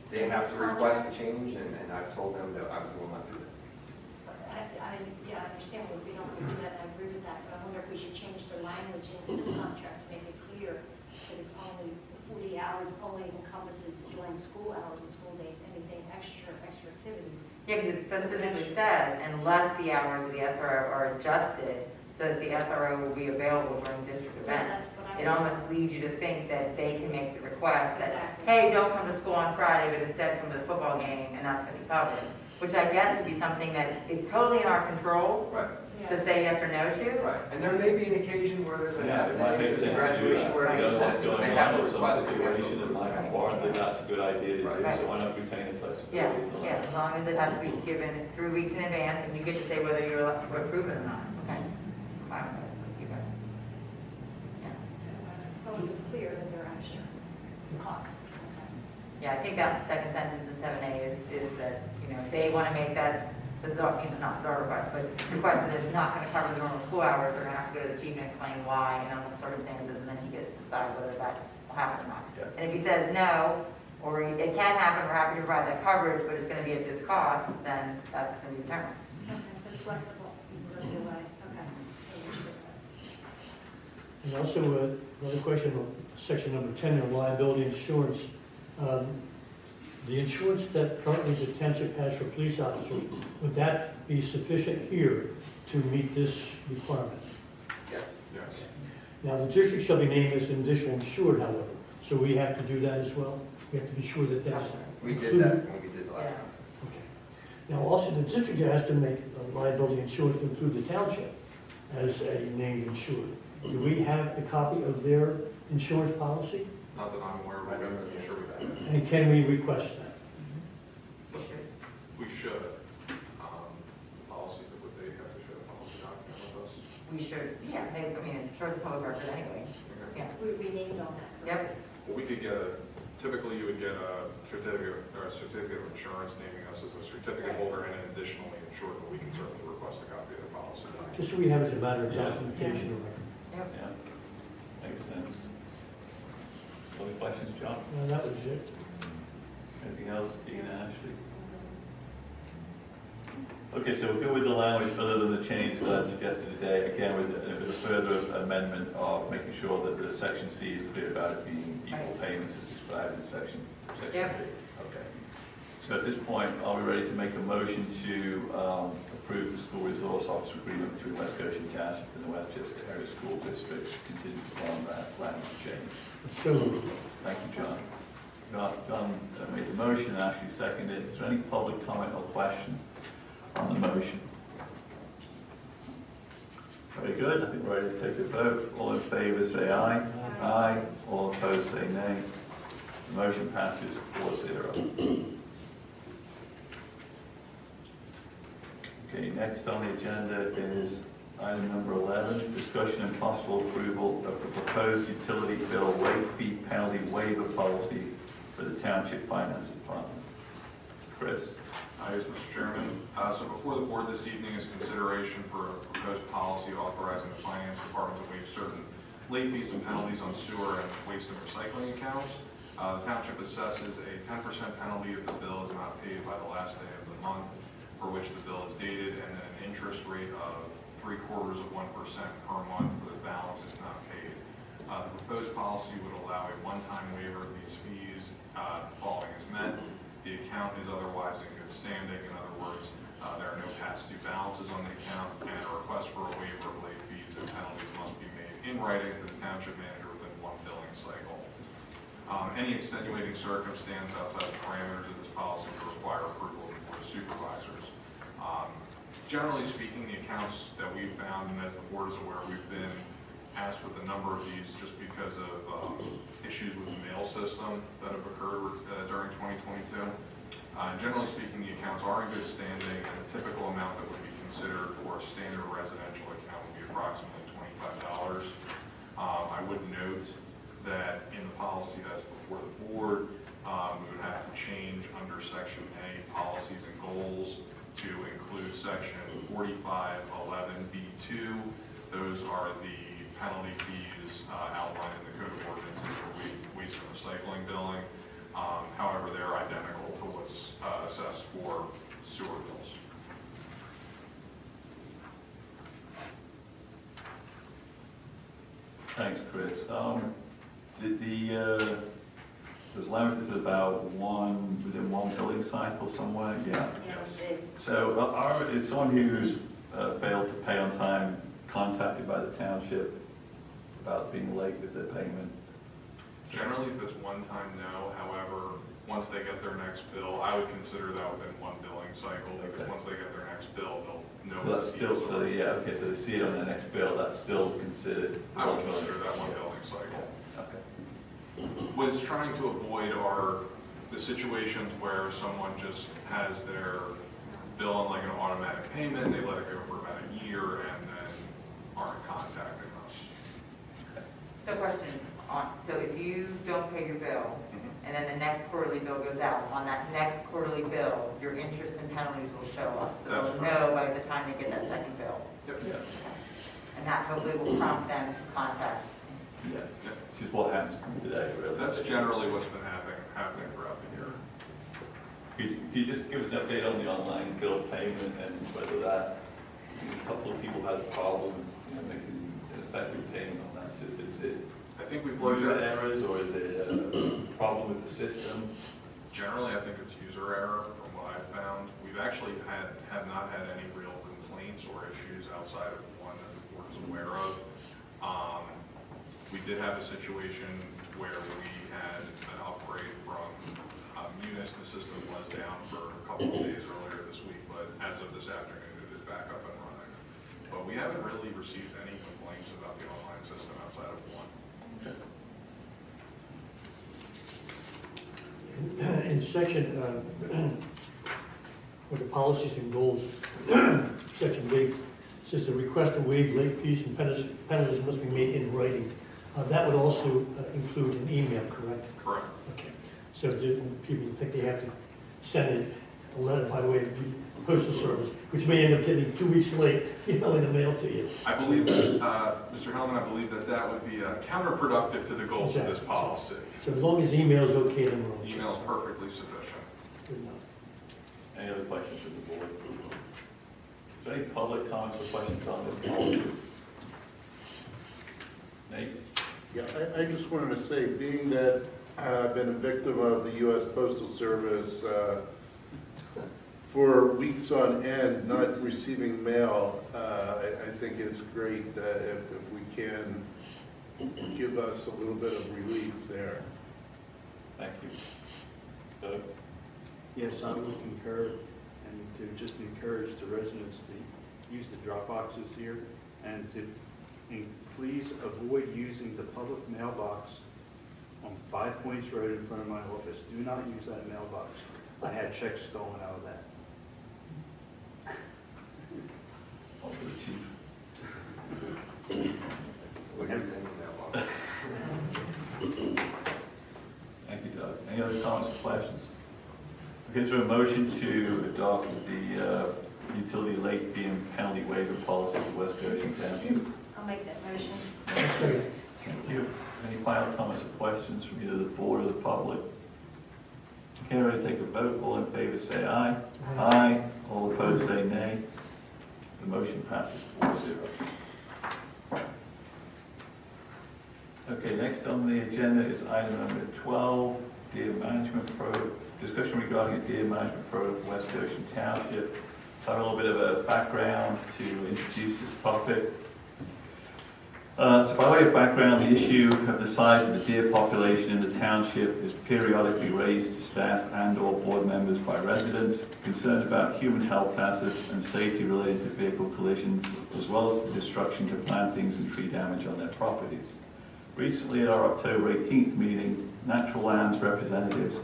They have to request a change, and I've told them that I will not do that. I understand what we don't do that, I agree with that, but I wonder if we should change the language in this contract to make it clear that it's only, 40 hours only encompasses during school hours and school days, anything extra activities. Yeah, because it specifically says, unless the hours of the SRO are adjusted so that the SRO will be available during district Yeah, events. that's what I. It almost leads you to think that they can make the request that, Exactly. hey, don't come to school on Friday, but instead come to the football game, and that's going to be covered. Which I guess would be something that is totally in our control Right. to say yes or no to. Right. And there may be an occasion where there's Yeah, it might make sense to do graduation that. where You it know makes what's sense, but going they have on to with some request it. situation that might warrant that that's a good idea to do, Right. so why not retain the flexibility? Yeah, as long as it has to be given 3 weeks in advance, and you get to say whether you're allowed to approve it or not. Okay. Fine with it. Keep it. Yeah. As long as it's clear that they're extra cost. Yeah, I think that second sentence in 7A is that, you know, they want to make that, not bizarre request, but request that it's not going to cover the normal school hours, they're going to have to go to the chief and explain why and on what circumstances, and then he gets to decide whether that will happen or not. Yeah. And if he says no, or it can happen, we're happy to provide that coverage, but it's going to be at this cost, then that's going to be determined. Okay, so it's flexible, either way, okay. And also, another question on section number 10, on liability insurance. The insurance that currently the township has for police officers, would that be sufficient here to meet this requirement? Yes. Yes. Now, the district shall be named as an additional insured, however, so we have to do that as well? We have to be sure that that's We did included? that when we did the last time. Okay. Now, also, the district has to make liability insurance to include the township as a named insured. Do we have a copy of their insurance policy? Not that I'm aware of, I'm sure we have. And can we request that? We should. Policy, would they have to share a policy document with us? We should, yeah, I mean, it's sure the public record anyway. Yeah. We renamed all that. Yep. Well, we could typically you would get a certificate of insurance naming us as a certificate holder and an additionally insured, but we can certainly request a copy of the policy. Just so we have it as a matter of Yeah. documentation. or record. Yep. Yeah, makes sense. Other questions, John? No, that was it. Anything else, Dean and Ashley? Okay, so we'll go with the language other than the changes that I suggested today, again with a further amendment of making sure that the section C is clear about it being equal payments as described in section Yep. B. Okay. So at this point, are we ready to make a motion to approve the school resource officer agreement between West Goshen Township and the Westchester Area School District contingent upon that language change? So moved. Thank you, John. John made the motion and Ashley seconded it. Is there any public comment or question on the motion? Very good. I think we're ready to take a vote. All in favor say aye. Aye. All opposed say nay. The motion passes 4-0. Okay, next on the agenda is item number 11, discussion and possible approval of the proposed utility bill late fee penalty waiver policy for the Township Finance Department. Chris? Yes, Mr. Chairman. So before the board this evening is consideration for a proposed policy authorizing the Finance Department to waive certain late fees and penalties on sewer and waste and recycling accounts. The Township assesses a 10% penalty if the bill is not paid by the last day of the month for which the bill is dated, and then an interest rate of 0.75% per month for the balance is not paid. The proposed policy would allow a one-time waiver of these fees if the following is met. The account is otherwise in good standing. In other words, there are no past due balances on the account, and a request for a waiver of late fees and penalties must be made in writing to the Township Manager within one billing cycle. Any extenuating circumstance outside the parameters of this policy would require approval of the Board of Supervisors. Generally speaking, the accounts that we've found, and as the board is aware, we've been asked with a number of these just because of issues with the mail system that have occurred during 2022. Generally speaking, the accounts are in good standing, and the typical amount that would be considered for a standard residential account would be approximately $25. I would note that in the policy that's before the board, we would have to change under Section A, policies and goals, to include Section 4511B2. Those are the penalty fees outlined in the Code of Ordinances for waste and recycling billing. However, they're identical to what's assessed for sewer bills. Thanks, Chris. There's language that's about within one billing cycle somewhere? Yeah. Yes. So is someone who's failed to pay on time contacted by the township about being late with their payment? Generally, if it's one time, no. However, once they get their next bill, I would consider that within one billing cycle, because Okay. once they get their next bill, they'll know. So that's still, so they see it on the next bill, that's still considered? I would consider that one billing cycle. Okay. What it's trying to avoid are the situations where someone just has their bill on like an automatic payment, they let it go for about a year, and then aren't contacting us. So question, so if you don't pay your bill, and then the next quarterly bill goes out, on that next quarterly bill, your interest and penalties will show up. So That's they'll correct. know by the time they get that second bill. Yep. Yeah. And that hopefully will prompt them to contact. Yes. Which is what happens today, really. That's generally what's been happening throughout the year. Could you just give us an update on the online bill payment and whether that, a couple of people had a problem, making an effective payment on that system? Is it I think we've looked user at, errors or is it a problem with the system? generally, I think it's user error from what I've found. We've actually have not had any real complaints or issues outside of one that the board is aware of. We did have a situation where we had an upgrade from Munis. The system was down for a couple of days earlier this week, but as of this afternoon, it is back up and running. But we haven't really received any complaints about the online system outside of one. In section, with the policies and goals, section B, says the request to waive late fees and penalties must be made in writing. That would also include an email, correct? Correct. Okay. So people think they have to send a letter, by the way, to the postal service, which may end up getting 2 weeks late, in the mail to you. I believe that, Mr. Hellman, I believe that would be counterproductive to the goals of this Exactly. policy. So as long as the email is okay, then we're okay. Email is perfectly sufficient. Good enough. Any other questions from the board? Is there any public comments or questions on this policy? Nate? Yeah, I just wanted to say, being that I've been a victim of the U.S. Postal Service for weeks on end, not receiving mail, I think it's great if we can give us a little bit of relief there. Thank you. Doug? Yes, I would concur, and to just encourage the residents to use the drop boxes here, and please avoid using the public mailbox on 5 Points Road in front of my office. Do not use that mailbox. I had checks stolen out of that. Over to the chief. Thank you, Doug. Any other comments or questions? Okay, is there a motion to adopt the utility late fee and penalty waiver policy for West Goshen Township? I'll make that motion. Thank you. Any final comments or questions from either the board or the public? Okay, ready to take a vote. All in favor say aye. Aye. All opposed say nay. The motion passes 4-0. Okay, next on the agenda is item number 12, deer management program. Discussion regarding a deer management program for West Goshen Township. So I have a little bit of a background to introduce this topic. So by way of background, the issue of the size of the deer population in the township is periodically raised to staff and/or board members by residents concerned about human health hazards and safety related to vehicle collisions, as well as the destruction to plantings and tree damage on their properties. Recently, at our October 18th meeting, Natural Lands representatives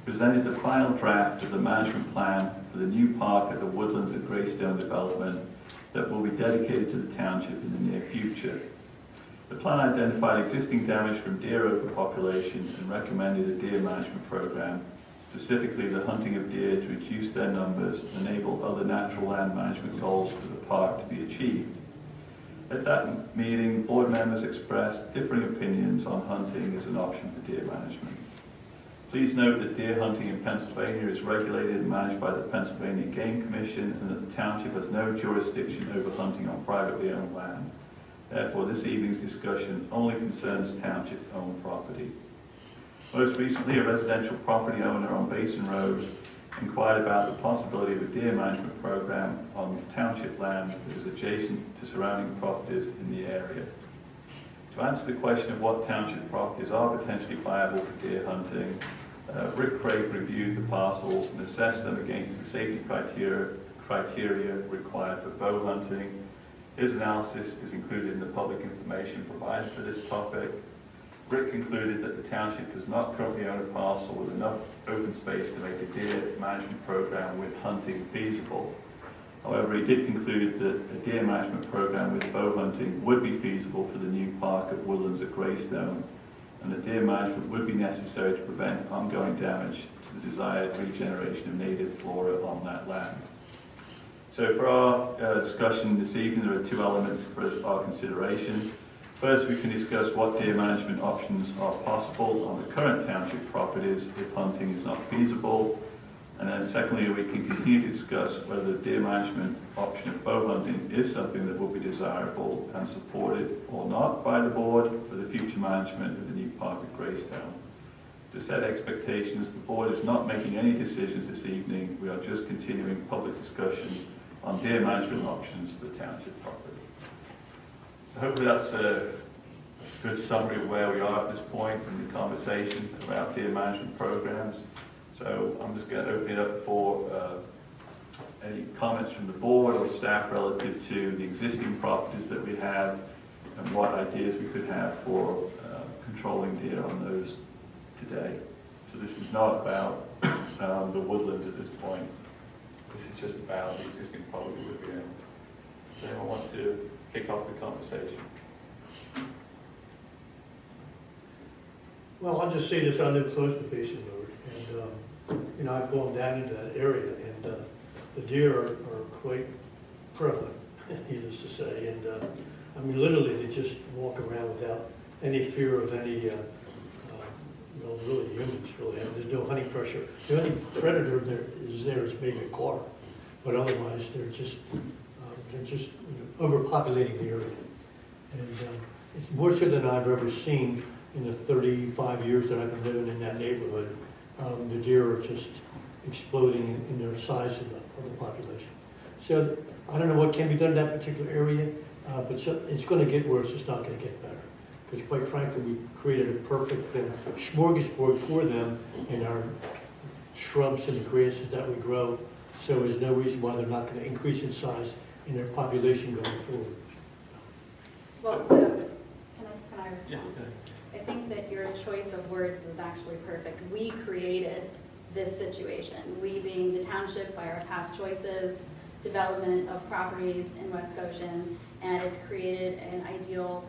presented the final draft of the management plan for the new park at the Woodlands at Greystone development that will be dedicated to the township in the near future. The plan identified existing damage from deer overpopulation and recommended a deer management program, specifically the hunting of deer to reduce their numbers and enable other natural land management goals for the park to be achieved. At that meeting, board members expressed differing opinions on hunting as an option for deer management. Please note that deer hunting in Pennsylvania is regulated and managed by the Pennsylvania Game Commission and that the township has no jurisdiction over hunting on privately owned land. Therefore, this evening's discussion only concerns township-owned property. Most recently, a residential property owner on Basin Road inquired about the possibility of a deer management program on township land that is adjacent to surrounding properties in the area. To answer the question of what township properties are potentially viable for deer hunting, Rick Craig reviewed the parcels and assessed them against the safety criteria required for bow hunting. His analysis is included in the public information provided for this topic. Rick concluded that the township does not currently own a parcel with enough open space to make a deer management program with hunting feasible. However, he did conclude that a deer management program with bow hunting would be feasible for the new park at Woodlands at Greystone, and that deer management would be necessary to prevent ongoing damage to the desired regeneration of native flora on that land. So for our discussion this evening, there are two elements for our consideration. First, we can discuss what deer management options are possible on the current township properties if hunting is not feasible. And then secondly, we can continue to discuss whether the deer management option of bow hunting is something that will be desirable and supported or not by the board for the future management of the new park at Greystone. To set expectations, the board is not making any decisions this evening. We are just continuing public discussion on deer management options for the township property. So hopefully that's a good summary of where we are at this point in the conversation about deer management programs. So I'm just going to open it up for any comments from the board or staff relative to the existing properties that we have and what ideas we could have for controlling deer on those today. So this is not about the Woodlands at this point. This is just about the existing properties that we own. Does anyone want to kick off the conversation? Well, I'll just say this, I live close to Basin Road, and I've gone down into that area, and the deer are quite prevalent, needless to say, and I mean, literally, they just walk around without any fear of any, really humans, really. There's no hunting pressure. The only predator there is maybe a car, but otherwise, they're just overpopulating the area, and it's more so than I've ever seen in the 35 years that I've been living in that neighborhood. The deer are just exploding in their size of the population. So I don't know what can be done in that particular area, but it's going to get worse. It's not going to get better. Because quite frankly, we created a perfect smorgasbord for them in our shrubs and the grasses that we grow. So there's no reason why they're not going to increase in size in their population going forward. Well, so, can I respond? Yeah. I think that your choice of words was actually perfect. We created this situation. We being the township by our past choices, development of properties in West Goshen, and it's created an ideal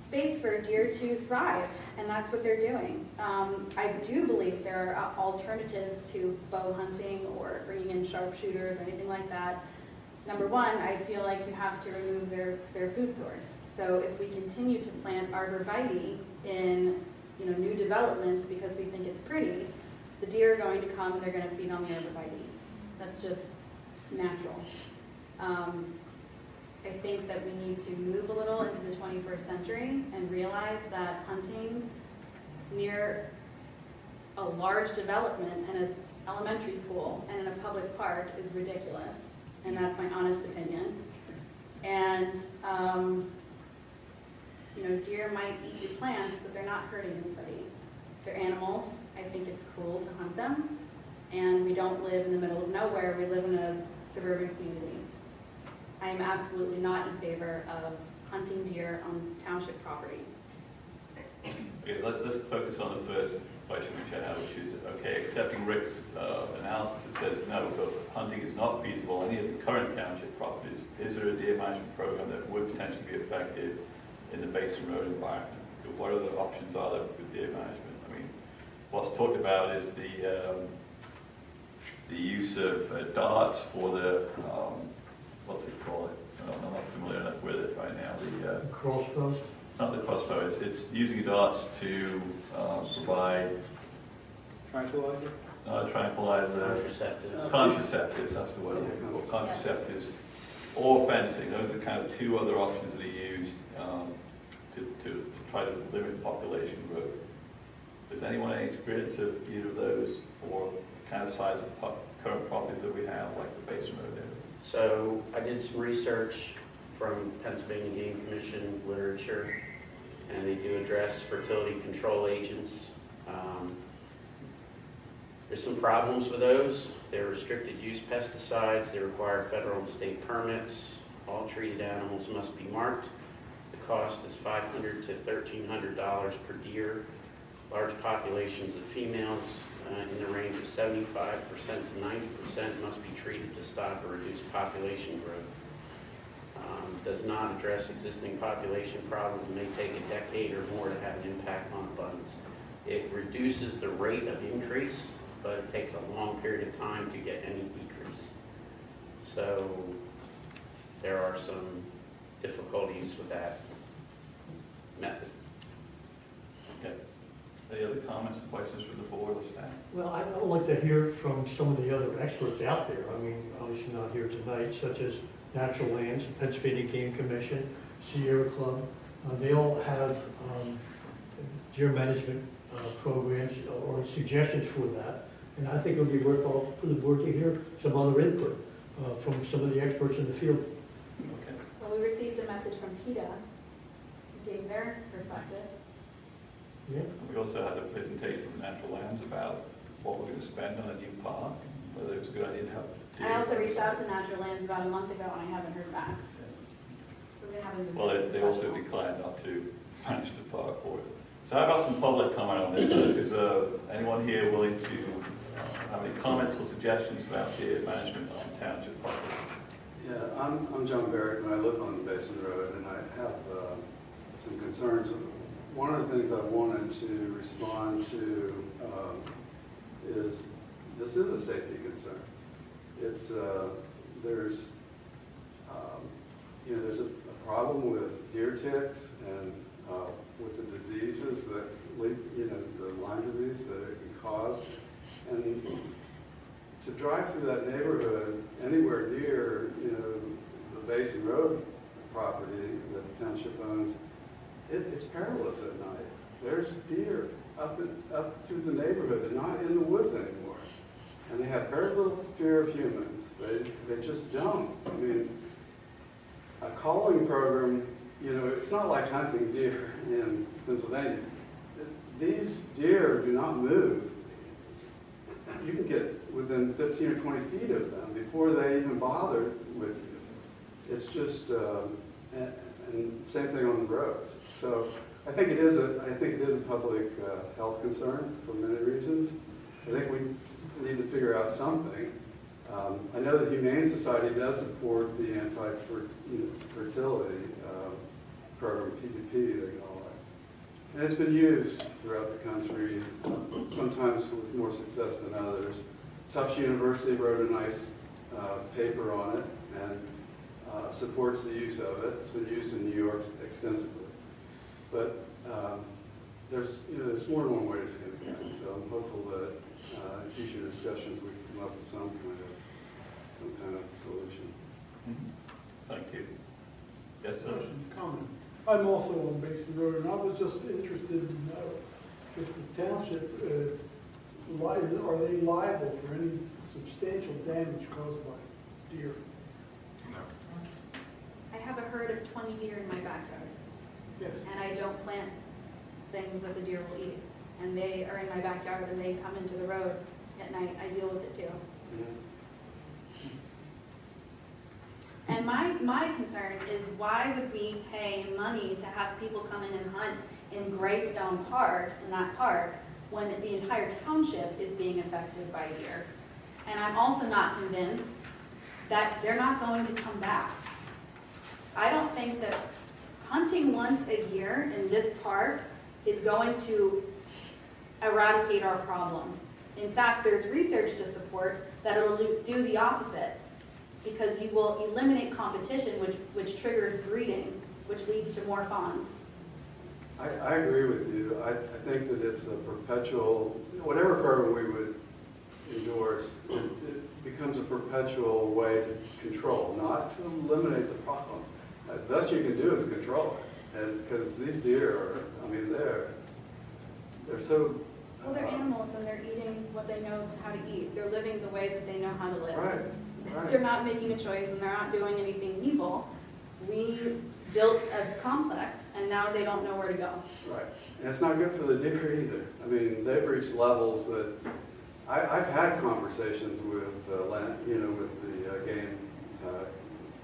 space for deer to thrive, and that's what they're doing. I do believe there are alternatives to bow hunting or bringing in sharpshooters or anything like that. Number one, I feel like you have to remove their food source. So if we continue to plant arborvitae in new developments because we think it's pretty, the deer are going to come and they're going to feed on the arborvitae. That's just natural. I think that we need to move a little into the 21st century and realize that hunting near a large development and an elementary school and in a public park is ridiculous. And that's my honest opinion. And, deer might eat your plants, but they're not hurting anybody. They're animals. I think it's cruel to hunt them. And we don't live in the middle of nowhere. We live in a suburban community. I am absolutely not in favor of hunting deer on township property. Okay, let's focus on the first question which I have, which is, okay, accepting Rick's analysis that says no, but hunting is not feasible on any of the current township properties. Is there a deer management program that would potentially be effective in the Basin Road environment? What other options are there for deer management? I mean, what's talked about is the use of darts for the, what's it called? I'm not familiar enough with it right now. The crossbow? Not the crossbow, it's using darts to provide Tranquilizer? Tranquilizer. Contraceptives, that's the word I'm looking for. Contraceptives or fencing. Those are kind of two other options that are used to try to limit population growth. Does anyone have any experience of either of those or the kind of size of current properties that we have, like the Basin Road area? So I did some research from Pennsylvania Game Commission literature, and they do address fertility control agents. There's some problems with those. They're restricted use pesticides. They require federal and state permits. All treated animals must be marked. The cost is $500 to $1,300 per deer. Large populations of females in the range of 75% to 90% must be treated to stop or reduce population growth. Does not address existing population problems and may take a decade or more to have an impact on abundance. It reduces the rate of increase, but it takes a long period of time to get any decrease. So there are some difficulties with that method. Okay. Any other comments or questions from the board or staff? Well, I would like to hear from some of the other experts out there. I mean, obviously not here tonight, such as Natural Lands, Pennsylvania Game Commission, Sierra Club. They all have deer management programs or suggestions for that. And I think it would be worthwhile for the board to hear some other input from some of the experts in the field. Okay. Well, we received a message from PETA, who gave their perspective. Yeah. We also had a presentation from Natural Lands about what we're going to spend on a new park, whether it was a good idea to have deer. I also reached out to Natural Lands about a month ago, and I haven't heard back. So they haven't been. Well, they also declined not to manage the park for us. So how about some public comment on this? Is anyone here willing to have any comments or suggestions about deer management on township property? Yeah, I'm John Barrett, and I live on Basin Road, and I have some concerns. One of the things I wanted to respond to is this is a safety concern. It's there's there's a problem with deer ticks and with the diseases that the Lyme disease that it can cause, and to drive through that neighborhood anywhere near the Basin Road property that the township owns, it's perilous at night. There's deer up through the neighborhood and not in the woods anymore. and they have very little fear of humans. They just don't. I mean, a calling program, you know, it's not like hunting deer in Pennsylvania. These deer do not move. You can get within 15 or 20 feet of them before they even bother with you. It's just, and same thing on the roads. So I think it is a public health concern for many reasons. I think we need to figure out something. I know the Humane Society does support the anti-fertility program, PCP they call it. And it's been used throughout the country, sometimes with more success than others. Tufts University wrote a nice paper on it and supports the use of it. It's been used in New York extensively. But there's more than one way to skin a cat. So I'm hopeful that in future discussions we can come up with some kind of solution. Thank you. Yes, sir. Comment. I'm also on Basin Road, and I was just interested to know if the township, are they liable for any substantial damage caused by deer? No. I have a herd of 20 deer in my backyard. Yes. And I don't plant things that the deer will eat. And they are in my backyard and they come into the road at night. I deal with it too. Yeah. And my concern is why would we pay money to have people come in and hunt in Greystone Park, in that park, when the entire township is being affected by deer? And I'm also not convinced that they're not going to come back. I don't think that hunting once a year in this park is going to eradicate our problem. In fact, there's research to support that it'll do the opposite, because you will eliminate competition, which triggers breeding, which leads to more fawns. I agree with you. I think that it's a perpetual, whatever program we would endorse, it becomes a perpetual way to control, not to eliminate the problem. The best you can do is control it. And because these deer are, I mean, they're so... Well, they're animals and they're eating what they know how to eat. They're living the way that they know how to live. Right. Right. They're not making a choice and they're not doing anything evil. We built a complex and now they don't know where to go. Right. And it's not good for the deer either. I mean, they've reached levels that I've had conversations with with the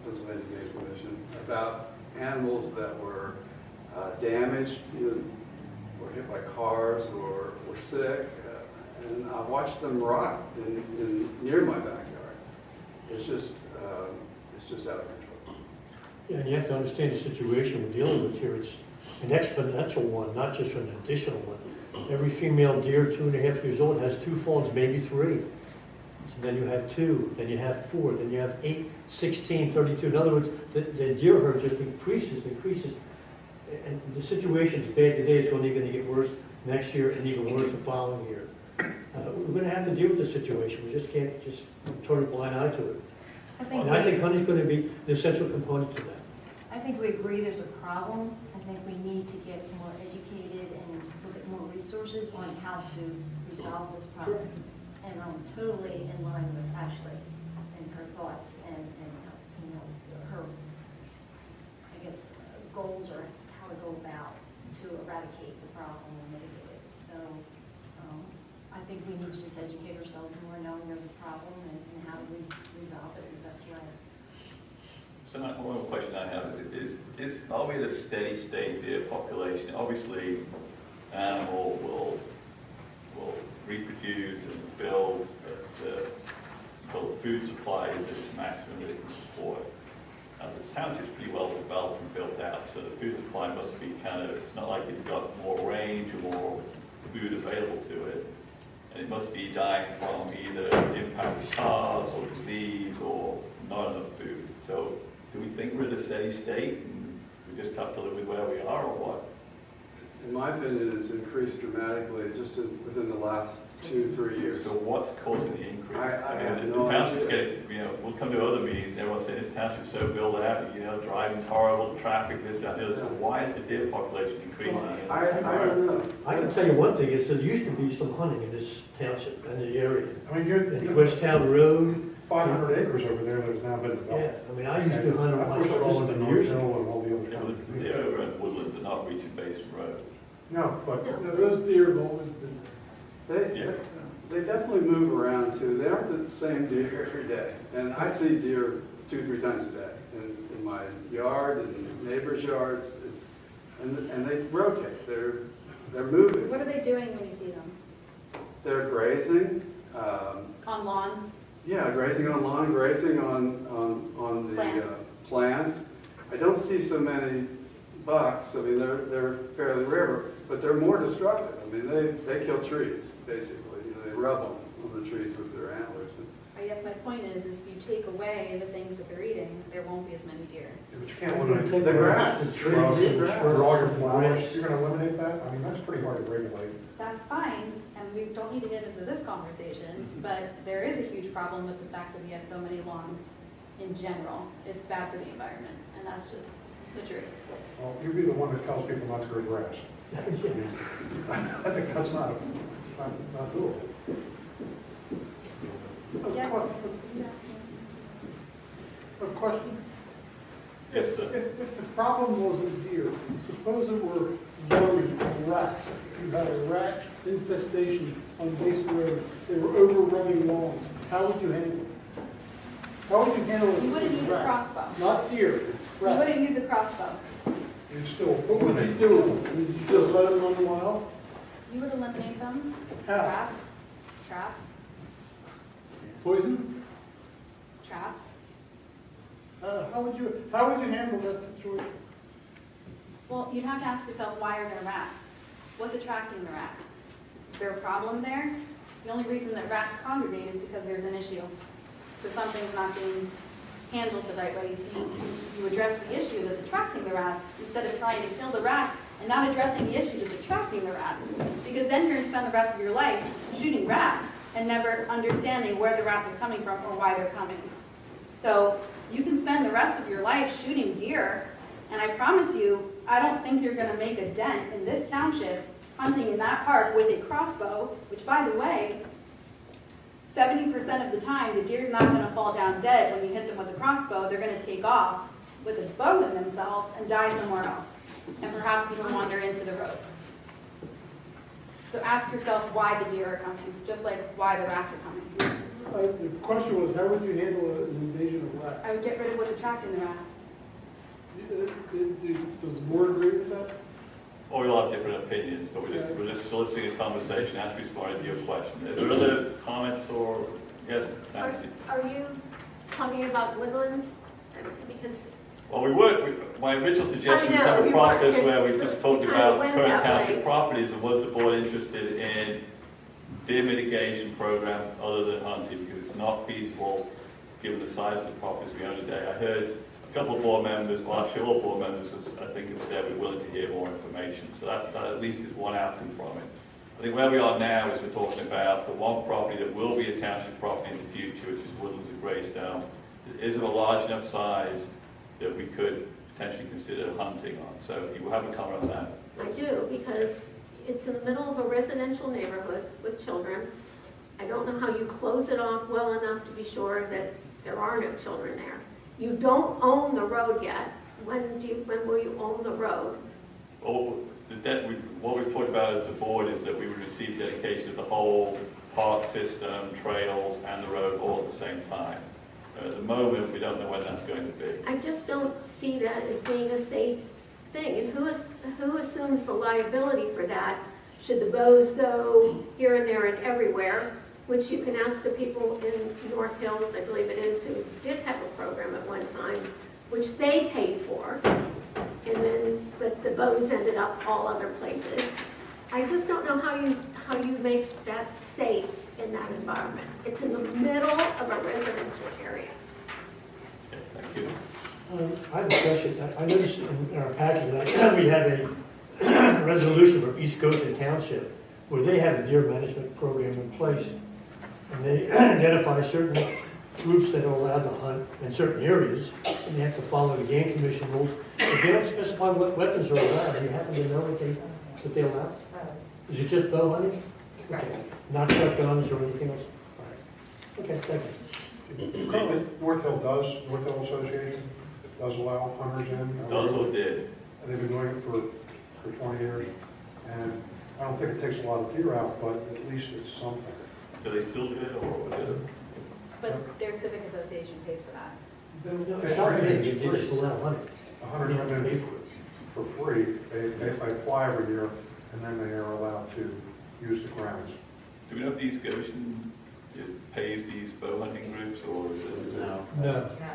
Pennsylvania Game Commission about animals that were damaged, or hit by cars, or were sick, and I watched them rot near my backyard. It's just out of control. Yeah, and you have to understand the situation we're dealing with here. It's an exponential one, not just an additional one. Every female deer 2.5 years old has 2 fawns, maybe 3. So then you have 2, then you have 4, then you have 8, 16, 32. In other words, the deer herd just increases. And the situation is bad today. It's only going to get worse next year and even worse the following year. We're going to have to deal with the situation. We just can't just turn a blind eye to it. And I think honey's going to be an essential component to that. I think we agree there's a problem. I think we need to get more educated and look at more resources on how to resolve this problem. And I'm totally in line with Ashley and her thoughts and her, I guess, goals or how to go about to eradicate the problem and mitigate it. So I think we need to just educate ourselves more, knowing there's a problem and how do we resolve it in the best way. So one question I have is are we at a steady state deer population? Obviously, animal will reproduce and build until the food supply is its maximum that it can support. Now, the township's pretty well developed and built out, so the food supply must be it's not like it's got more range or more food available to it. And it must be dying from either impact of cars or disease or not enough food. So do we think we're at a steady state and we just have to live with where we are, or what? in my opinion, it's increased dramatically just within the last 2-3 years. So what's causing the increase? I have mean, no the township's idea. getting, we'll come to other meetings and everyone's saying this township's so built out, driving's horrible, traffic, this, that, and the other. So why is the deer population increasing? I don't know. I can tell you one thing, is there used to be some hunting in this township and the area. I mean, you're, At West Town Road. 500 acres over there that has now been Yeah, developed. I mean, I used to hunt them Of course, myself all just of the many years North Hill ago. and all the other towns. The deer over in Woodlands are not reaching Basin Road. No, but Those deer have always been Yeah. They definitely move around too. They aren't the same deer every day. And I see deer 2-3 times a day in my yard and neighbors' yards. And they rotate. They're moving. What are they doing when you see them? They're grazing. On lawns? Yeah, grazing on lawn, grazing on the Plants. plants. I don't see so many bucks. I mean, they're fairly rare, but they're more destructive. I mean, they kill trees, basically. They rub them on the trees with their antlers. I guess my point is, if you take away the things that they're eating, there won't be as many deer. but you can't eliminate The grass. the shrubs and Grass. all your flowers. You're going to eliminate that? I mean, that's pretty hard to regulate. That's fine, and we don't need to get into this conversation, but there is a huge problem with the fact that we have so many lawns in general. It's bad for the environment, and that's just the truth. Well, you'd be the one that tells people not to grow grass. I think that's not doable. Yes. A question? Yes, sir. If the problem wasn't deer, suppose it were vermin or rats. You had a rat infestation on Basin Road. They were overrunning lawns. How would you handle it? How would you handle it? You wouldn't with use a rats? crossbow. Not deer, You rats. wouldn't use a crossbow. You'd still. What would you do? Would you just let them run wild? You would eliminate them. How? Traps. Poison? Traps. How would you handle that situation? Well, you'd have to ask yourself, why are there rats? What's attracting the rats? Is there a problem there? The only reason that rats congregate is because there's an issue. So something's not being handled the right way. So you address the issue that's attracting the rats instead of trying to kill the rats and not addressing the issue that's attracting the rats. Because then you're going to spend the rest of your life shooting rats and never understanding where the rats are coming from or why they're coming. So you can spend the rest of your life shooting deer, and I promise you, I don't think you're going to make a dent in this township hunting in that park with a crossbow, which, by the way, 70% of the time, the deer's not going to fall down dead when you hit them with a crossbow. They're going to take off with a bow in themselves and die somewhere else, and perhaps even wander into the road. So ask yourself why the deer are coming, just like why the rats are coming. The question was, how would you handle an invasion of rats? I would get rid of what's attracting the rats. Does the board agree with that? Or we'll have different opinions, but we're just soliciting a conversation as responding to your question. Are there other comments or, yes, Nancy? Are you talking about Woodlands? Because Well, my original suggestion was I know, have a you process weren't- where we just talked kind of about went current that township way. properties and was the board interested in deer mitigation programs other than hunting, because it's not feasible given the size of the properties we own today. I heard a couple of board members, well, actually all board members, I think have said we're willing to hear more information. So that at least is one outcome from it. I think where we are now is we're talking about the one property that will be a township property in the future, which is Woodlands of Greystone. It is of a large enough size that we could potentially consider hunting on. So if you have a comment on that. I do, because it's in the middle of a residential neighborhood with children. I don't know how you close it off well enough to be sure that there are no children there. You don't own the road yet. When will you own the road? Well, what we've talked about as a board is that we would receive dedication of the whole park system, trails, and the road all at the same time. At the moment, we don't know when that's going to be. I just don't see that as being a safe thing. And who assumes the liability for that? Should the bows go here and there and everywhere, which you can ask the people in North Hills, I believe it is, who did have a program at one time, which they paid for, but the bows ended up all other places. I just don't know how you make that safe in that environment. It's in the middle of a residential area. Okay, thank you. I have a question. I noticed in our package, we have resolution from East Goshen Township where they have a deer management program in place. And they identify certain groups that are allowed to hunt in certain areas, and they have to follow the game commission rules. But they don't specify what weapons are allowed. Do you happen to know what they allow? Is it just bow hunting? Okay. Not shotguns or anything else? All right. Okay, thank you. Currently, North Hill Association does allow hunters in. Does or did? And they've been doing it for 20 years. And I don't think it takes a lot of deer out, but at least it's something. Do they still do it, or what do they do? But their civic association pays for that. No, it's not big. They just allow hunting. The hunters come in for free. They apply every year, and then they are allowed to use the grounds. Do we know if East Goshen pays these bow hunting groups, or is it? No.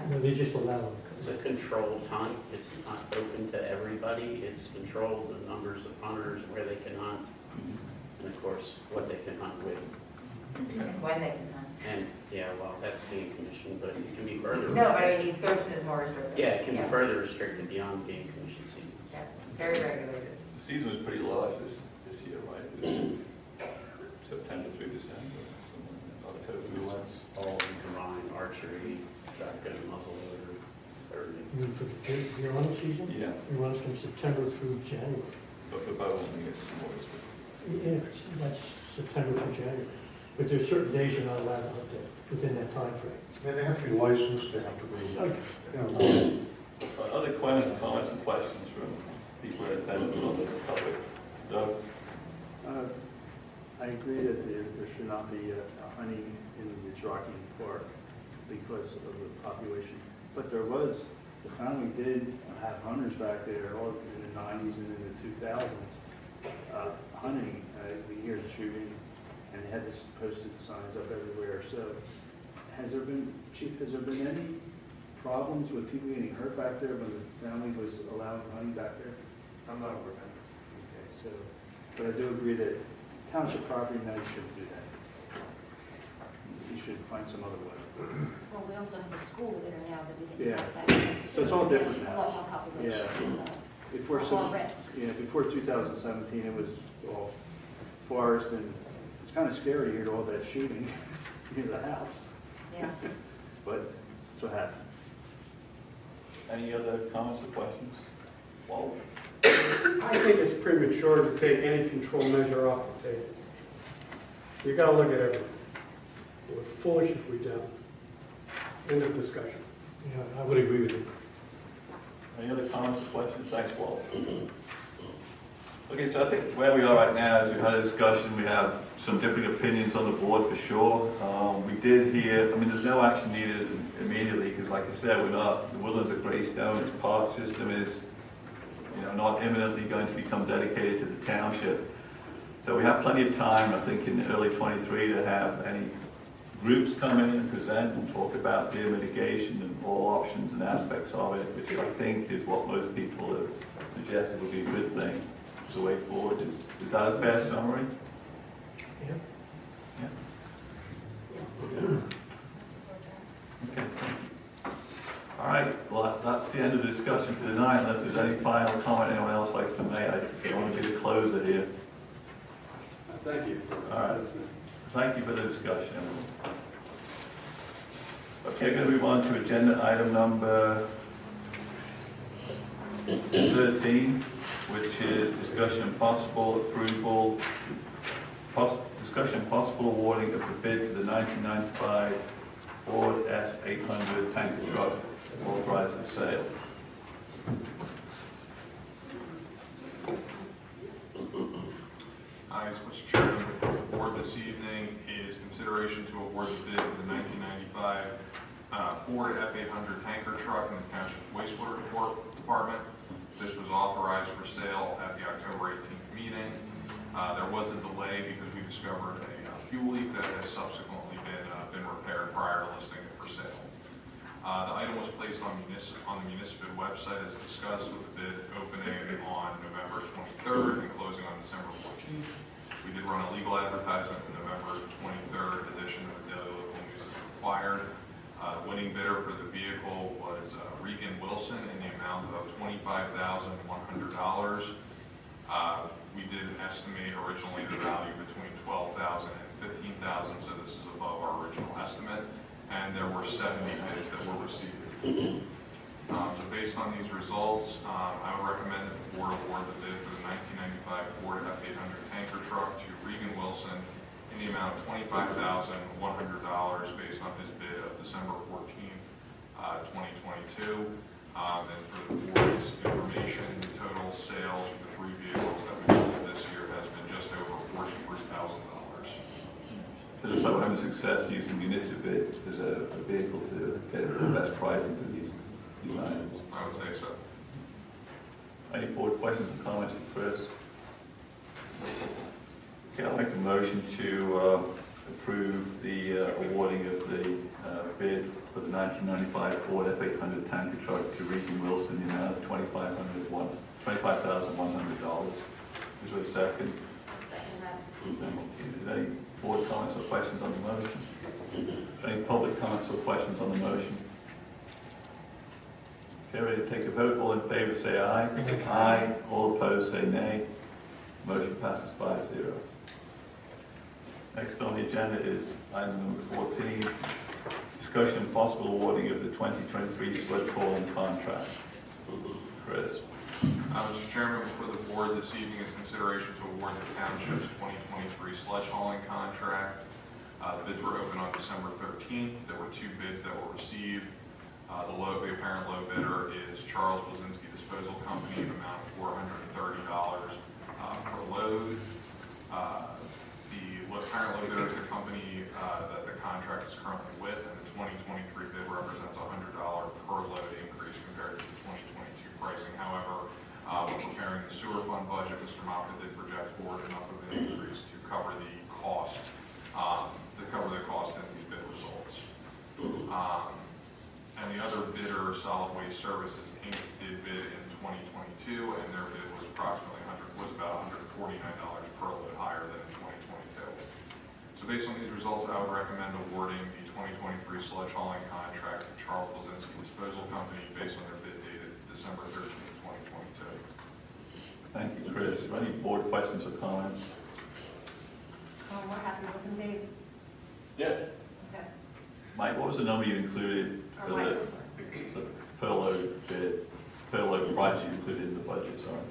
No, they just allow them. It's a controlled hunt. It's not open to everybody. It's controlled, the numbers of hunters, where they can hunt, and of course, what they can hunt with. When they can hunt. And, yeah, well, that's game commission, but it can be further. No, but I mean, East Goshen is more restricted. Yeah, it can be further restricted beyond game commission season. Yeah, very regulated. The season was pretty large this year, right? It was September through December, October. That's all combined, archery, shotgun, muzzleloader, everything. You mean for the deer hunting season? Yeah. It runs from September through January. But for bow hunting, it's more restricted. Yeah, that's September through January. But there's certain days you're not allowed to hunt there within that time frame. They have to be licensed, they have to be, Okay. Other comments and questions from people in attendance on this topic? Doug? I agree that there should not be hunting in the Jockey Park because of the population. But there was, the family did have hunters back there all in the 90s and in the 2000s hunting. We hear the shooting, and they had this posted signs up everywhere. So has there been, Chief, has there been any problems with people getting hurt back there when the family was allowing hunting back there? I'm not aware of that. Okay, so, but I do agree that township property now you shouldn't do that. You should find some other way. Well, we also have a school there now that we didn't Yeah. have back then. So it's all different A now. lot more population, so Before more risk. Yeah, before 2017, it was all forest, and it's kind of scary to hear all that shooting near the house. Yes. But that's what happened. Any other comments or questions? Walt? I think it's premature to take any control measure off the table. You gotta look at everything. We're foolish if we don't. End of discussion. Yeah, I would agree with you. Any other comments or questions? Thanks, Walt. Okay, so I think where we are right now is we've had a discussion, we have some different opinions on the board for sure. We did hear, I mean, there's no action needed immediately because like I said, we're not, the Woodlands of Greystone, its park system is, you know, not imminently going to become dedicated to the township. So we have plenty of time, I think, in early 23 to have any groups come in and present and talk about deer mitigation and all options and aspects of it, which I think is what most people have suggested would be a good thing. It's the way forward. Is that a fair summary? Yeah. Yeah. Yes. Okay. All right. Well, that's the end of the discussion for tonight. Unless there's any final comment anyone else likes to make, I don't want to be the closer here. Thank you. All right. Thank you for the discussion. Okay, going to move on to agenda item number 13, which is discussion and possible approval, discussion and possible awarding of the bid for the 1995 Ford F-800 tanker truck authorized for sale. Mr. Chairman, the board this evening is consideration to award the bid for the 1995 Ford F-800 tanker truck in the Township Wastewater Department. This was authorized for sale at the October 18th meeting. There was a delay because we discovered a fuel leak that has subsequently been repaired prior to listing it for sale. The item was placed on the municipal website as discussed, with the bid opening on November 23rd and closing on December 14th. We did run a legal advertisement in the November 23rd edition of the Daily Local News as required. The winning bidder for the vehicle was Regan Wilson in the amount of $25,100. We did estimate originally the value between $12,000 and $15,000, so this is above our original estimate, and there were 70 bids that were received. So based on these results, I would recommend that the board award the bid for the 1995 Ford F800 tanker truck to Regan Wilson in the amount of $25,100 based on his bid of December 14th, 2022. And for the board's information, the total sales for the 3 vehicles that we sold this year has been just over $43,000. So it's like we're having success using municipal bid as a vehicle to get the best pricing for these items. I would say so. Any board questions or comments for Chris? Okay, I'll make a motion to approve the awarding of the bid for the 1995 Ford F800 tanker truck to Regan Wilson in the amount of $25,100. Is there a second? I'll second that. Is there any board comments or questions on the motion? Any public comments or questions on the motion? Okay, ready to take a vote. All in favor say aye. Aye. All opposed say nay. Motion passes 5-0. Next on the agenda is item number 14, discussion and possible awarding of the 2023 sludge hauling contract. Chris. Mr. Chairman, before the board this evening is consideration to award the township's 2023 sludge hauling contract. The bids were opened on December 13th. There were 2 bids that were received. The apparent low bidder is Charles Blazinski Disposal Company, an amount of $430 per load. The apparent low bidder is the company that the contract is currently with, and the 2023 bid represents a $100 per load increase compared to the 2022 pricing. However, when preparing the sewer fund budget, Mr. Moffitt did project forward enough of an increase to cover the cost, in these bid results. And the other bidder, Solid Waste Services Inc., did bid in 2022, and their bid was about $149 per load higher than in 2022. So based on these results, I would recommend awarding the 2023 sludge hauling contract to Charles Blazinski Disposal Company based on their bid dated December 13th, 2022. Thank you, Chris. Are any board questions or comments? We're happy with them, Dave. Yeah. Okay. Mike, what was the number you included for the per load bid, per load price you included in the budget? Sorry.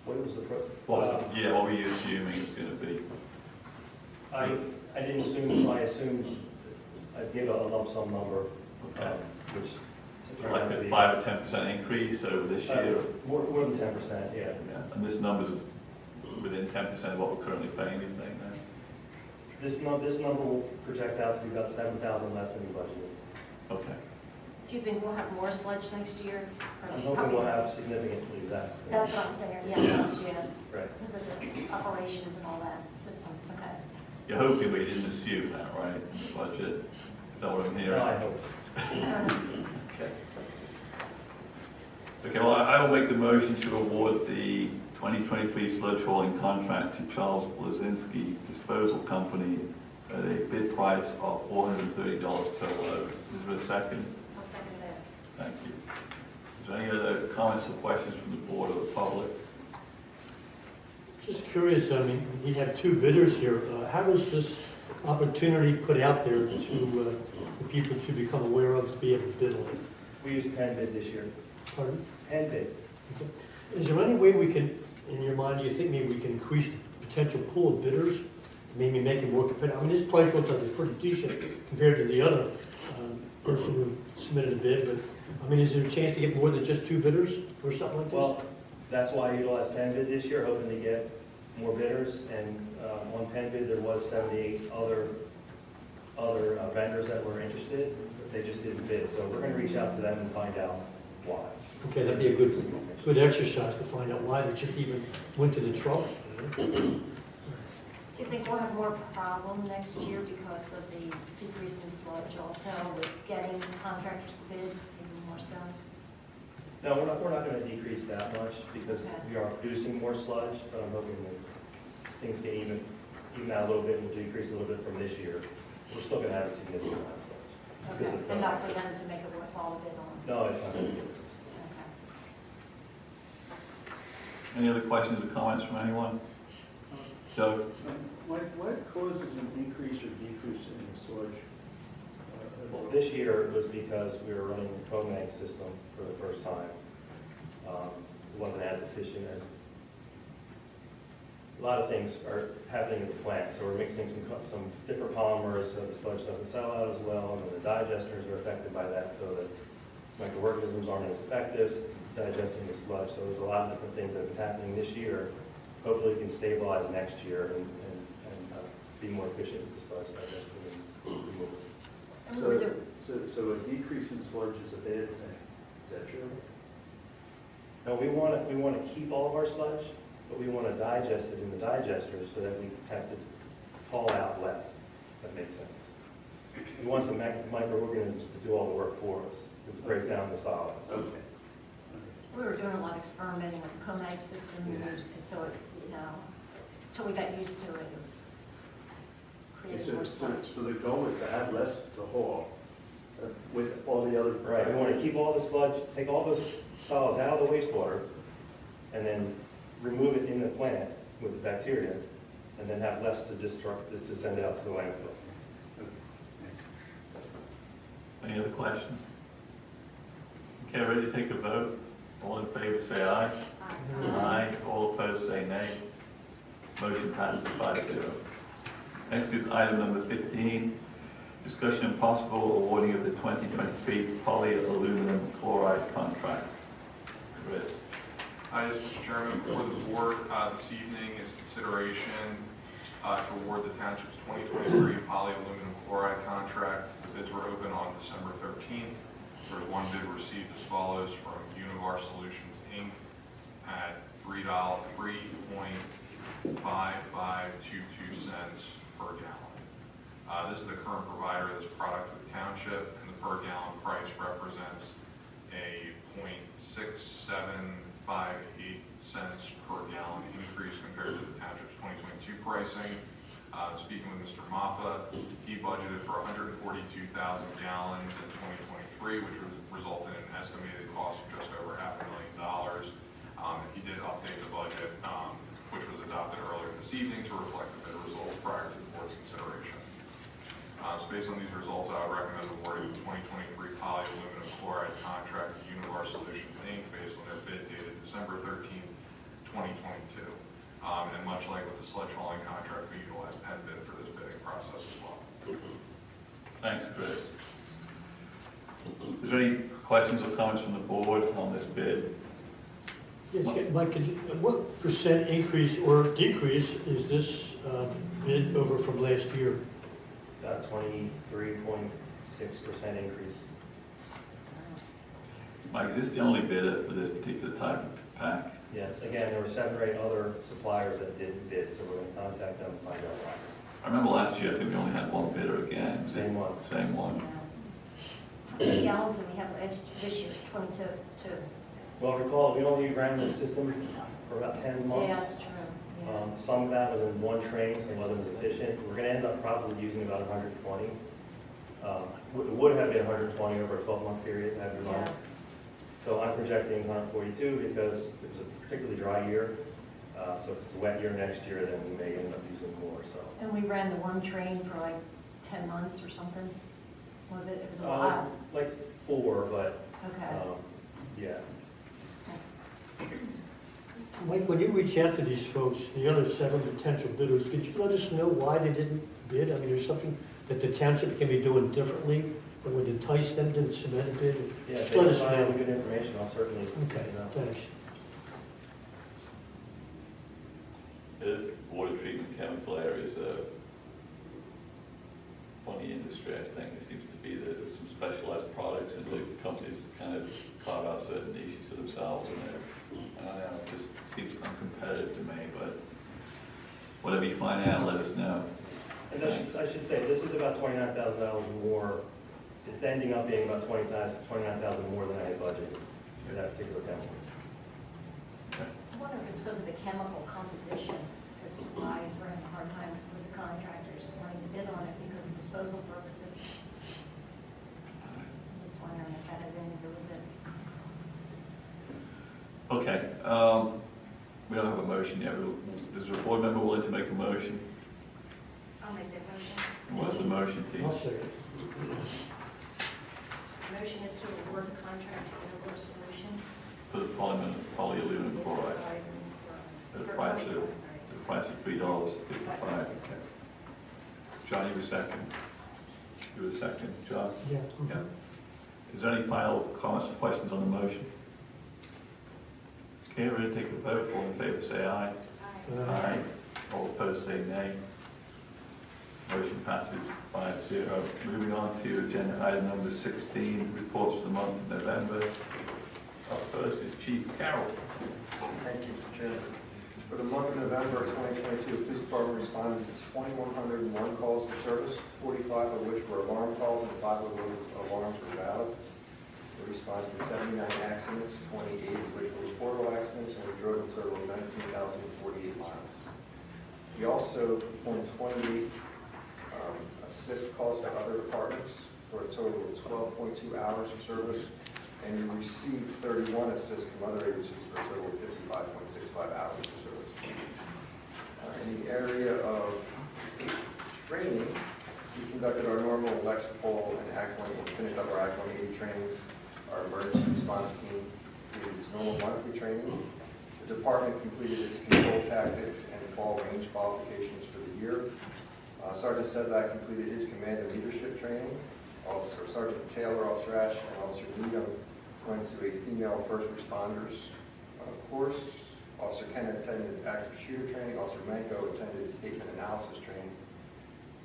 What was the What were you assuming it was going to be? I didn't assume, I assumed I'd give a lump sum number, Okay. which Like a 5 or 10% increase over this year? more than 10%, yeah. Yeah. And this number's within 10% of what we're currently paying, you think, then? This number will project out to be about 7,000 less than we budgeted. Okay. Do you think we'll have more sludge next year? Or I'm hoping we'll have significantly less. That's what I'm thinking, yeah, last year, Right. because of the operations and all that system, okay. You're hoping we didn't assume that, right, in the budget? Is that what I'm hearing? No, I hope. Okay. Okay, well, I will make the motion to award the 2023 sludge hauling contract to Charles Blazinski Disposal Company at a bid price of $430 per load. Is there a second? I'll second that. Thank you. Is there any other comments or questions from the board or the public? Just curious, I mean, we have 2 bidders here. How was this opportunity put out there to for people to become aware of, to be able to bid on it? We used Penn Bid this year. Pardon? Penn Bid. Okay. Is there any way we can, in your mind, do you think maybe we can increase the potential pool of bidders, maybe make it more competitive? I mean, this price looks like it's pretty decent compared to the other person who submitted a bid, but, I mean, is there a chance to get more than just 2 bidders or something like this? Well, that's why I utilized Penn Bid this year, hoping to get more bidders, and on Penn Bid, there was 78 other vendors that were interested, but they just didn't bid, so we're going to reach out to them and find out why. Okay, that'd be a good exercise to find out why they just even went to the trouble. Do you think we'll have more problem next year because of the decrease in sludge also, with getting contractors to bid even more so? No, we're not going to decrease that much because we are producing more sludge, but I'm hoping that things can even out a little bit and decrease a little bit from this year. We're still going to have a significant amount of sludge. Okay, enough for them to make it worthwhile a bid on? No, it's not going to be. Any other questions or comments from anyone? Doug? What causes an increase or decrease in the sludge? Well, this year it was because we were running the Comag system for the first time. It wasn't as efficient as, a lot of things are happening at the plant. So we're mixing some different polymers so the sludge doesn't settle out as well, and then the digesters are affected by that, so that microorganisms aren't as effective digesting the sludge. So there's a lot of different things that have been happening this year. Hopefully we can stabilize next year and be more efficient with the sludge digestion and removal. So a decrease in sludge is a bad thing. Is that true? No, we want to keep all of our sludge, but we want to digest it in the digesters so that we have to haul out less. That makes sense. We want the microorganisms to do all the work for us, to break down the solids. Okay. We were doing a lot of experimenting with the Comag system, and so it, until we got used to it, it was creating more sludge. So the goal is to have less to haul with all the other. Right, we want to keep all the sludge, take all those solids out of the wastewater, and then remove it in the plant with the bacteria, and then have less to send out to the landfill. Any other questions? Okay, ready to take a vote? All in favor say aye. Aye. All opposed say nay. Motion passes 5-0. Next is item number 15, discussion and possible awarding of the 2023 polyaluminum chloride contract. Chris. Yes, Mr. Chairman, before the board this evening is consideration to award the township's 2023 polyaluminum chloride contract. The bids were open on December 13th. There was one bid received as follows from Univar Solutions, Inc. at $3.5522 per gallon. This is the current provider of this product to the township, and the per gallon price represents a 0.6758 cents per gallon increase compared to the township's 2022 pricing. Speaking with Mr. Maffa, he budgeted for 142,000 gallons in 2023, which would result in an estimated cost of just over $500,000. He did update the budget, which was adopted earlier this evening to reflect the bid results prior to the board's consideration. So based on these results, I would recommend awarding the 2023 polyaluminum chloride contract to Univar Solutions, Inc. based on their bid dated December 13th, 2022. And much like with the sludge hauling contract, we utilize Penn bid for this bidding process as well. Thanks, Chris. Is there any questions or comments from the board on this bid? Yes, Mike, what percent increase or decrease is this bid over from last year? About 23.6% increase. Mike, is this the only bidder for this particular type of pack? Yes, again, there were 7 or 8 other suppliers that didn't bid, so we're going to contact them and find out why. I remember last year, I think we only had one bidder again. Same one. Same one. How many gallons did we have this year? 22. Well, recall, we only ran the system for about 10 months. Yeah, that's true. Yeah. Some of that was in one train, so it wasn't as efficient. We're going to end up probably using about 120. It would have been 120 over a 12-month period had we run. Yeah. So I'm projecting 142 because it was a particularly dry year. So if it's a wet year next year, then we may end up using more. So. And we ran the one train for like 10 months or something? Was it? It was a while. Like 4, but Okay. yeah. Mike, when you reach out to these folks, the other 7 potential bidders, could you let us know why they didn't bid? I mean, there's something that the township can be doing differently that would entice them to submit a bid? Yeah, if Just let they us find know. good information, I'll certainly. Okay, thanks. This water treatment chemical area is a funny industry, I think. It seems to be that there's some specialized products and the companies kind of carve out certain niches for themselves. And I don't know, it just seems uncompetitive to me, but whatever you find out, let us know. And I should say, this is about $29,000 more. It's ending up being about $29,000 more than I had budgeted for that particular chemical. I wonder if it's because of the chemical composition as to why we're having a hard time with the contractors wanting to bid on it because of disposal purposes. I'm just wondering if that has anything to do with it. Okay, we motion yet. Is there a board member willing to make a motion? I'll make that motion. What's the motion, T? I'll second. The motion is to award the contract to Integral Solutions. For the polyaluminum chloride at a price of $3.55. Okay. John, you a second? You a second, John? Yeah. Yeah. Is there any final comments or questions on the motion? Okay, we're going to take a vote. All in favor, say aye. Aye. All opposed, say nay. Motion passes 5-0. Moving on to agenda item number 16, reports for the month of November. Up first is Chief Carroll. Thank you, Mr. Chairman. For the month of November 2022, the police department responded to 2,101 calls for service, 45 of which were alarm calls and 5 of those alarms were valid. We responded to 79 accidents, 28 of which were reportable accidents, and we drove a total of 19,048 miles. We also performed 28 assist calls to other departments for a total of 12.2 hours of service, and we received 31 assists from other agencies for a total of 55.65 hours of service. In the area of training, we conducted our normal Lexipol and Act 1, and finished up our Act 180 trainings. Our emergency response team did its normal monthly training. The department completed its control tactics and fall range qualifications for the year. Sergeant Sedlak completed his command and leadership training. Sergeant Taylor, Officer Ash, and Officer Needham went to a female first responders course. Officer Kenna attended active shooter training. Officer Manko attended statement analysis training.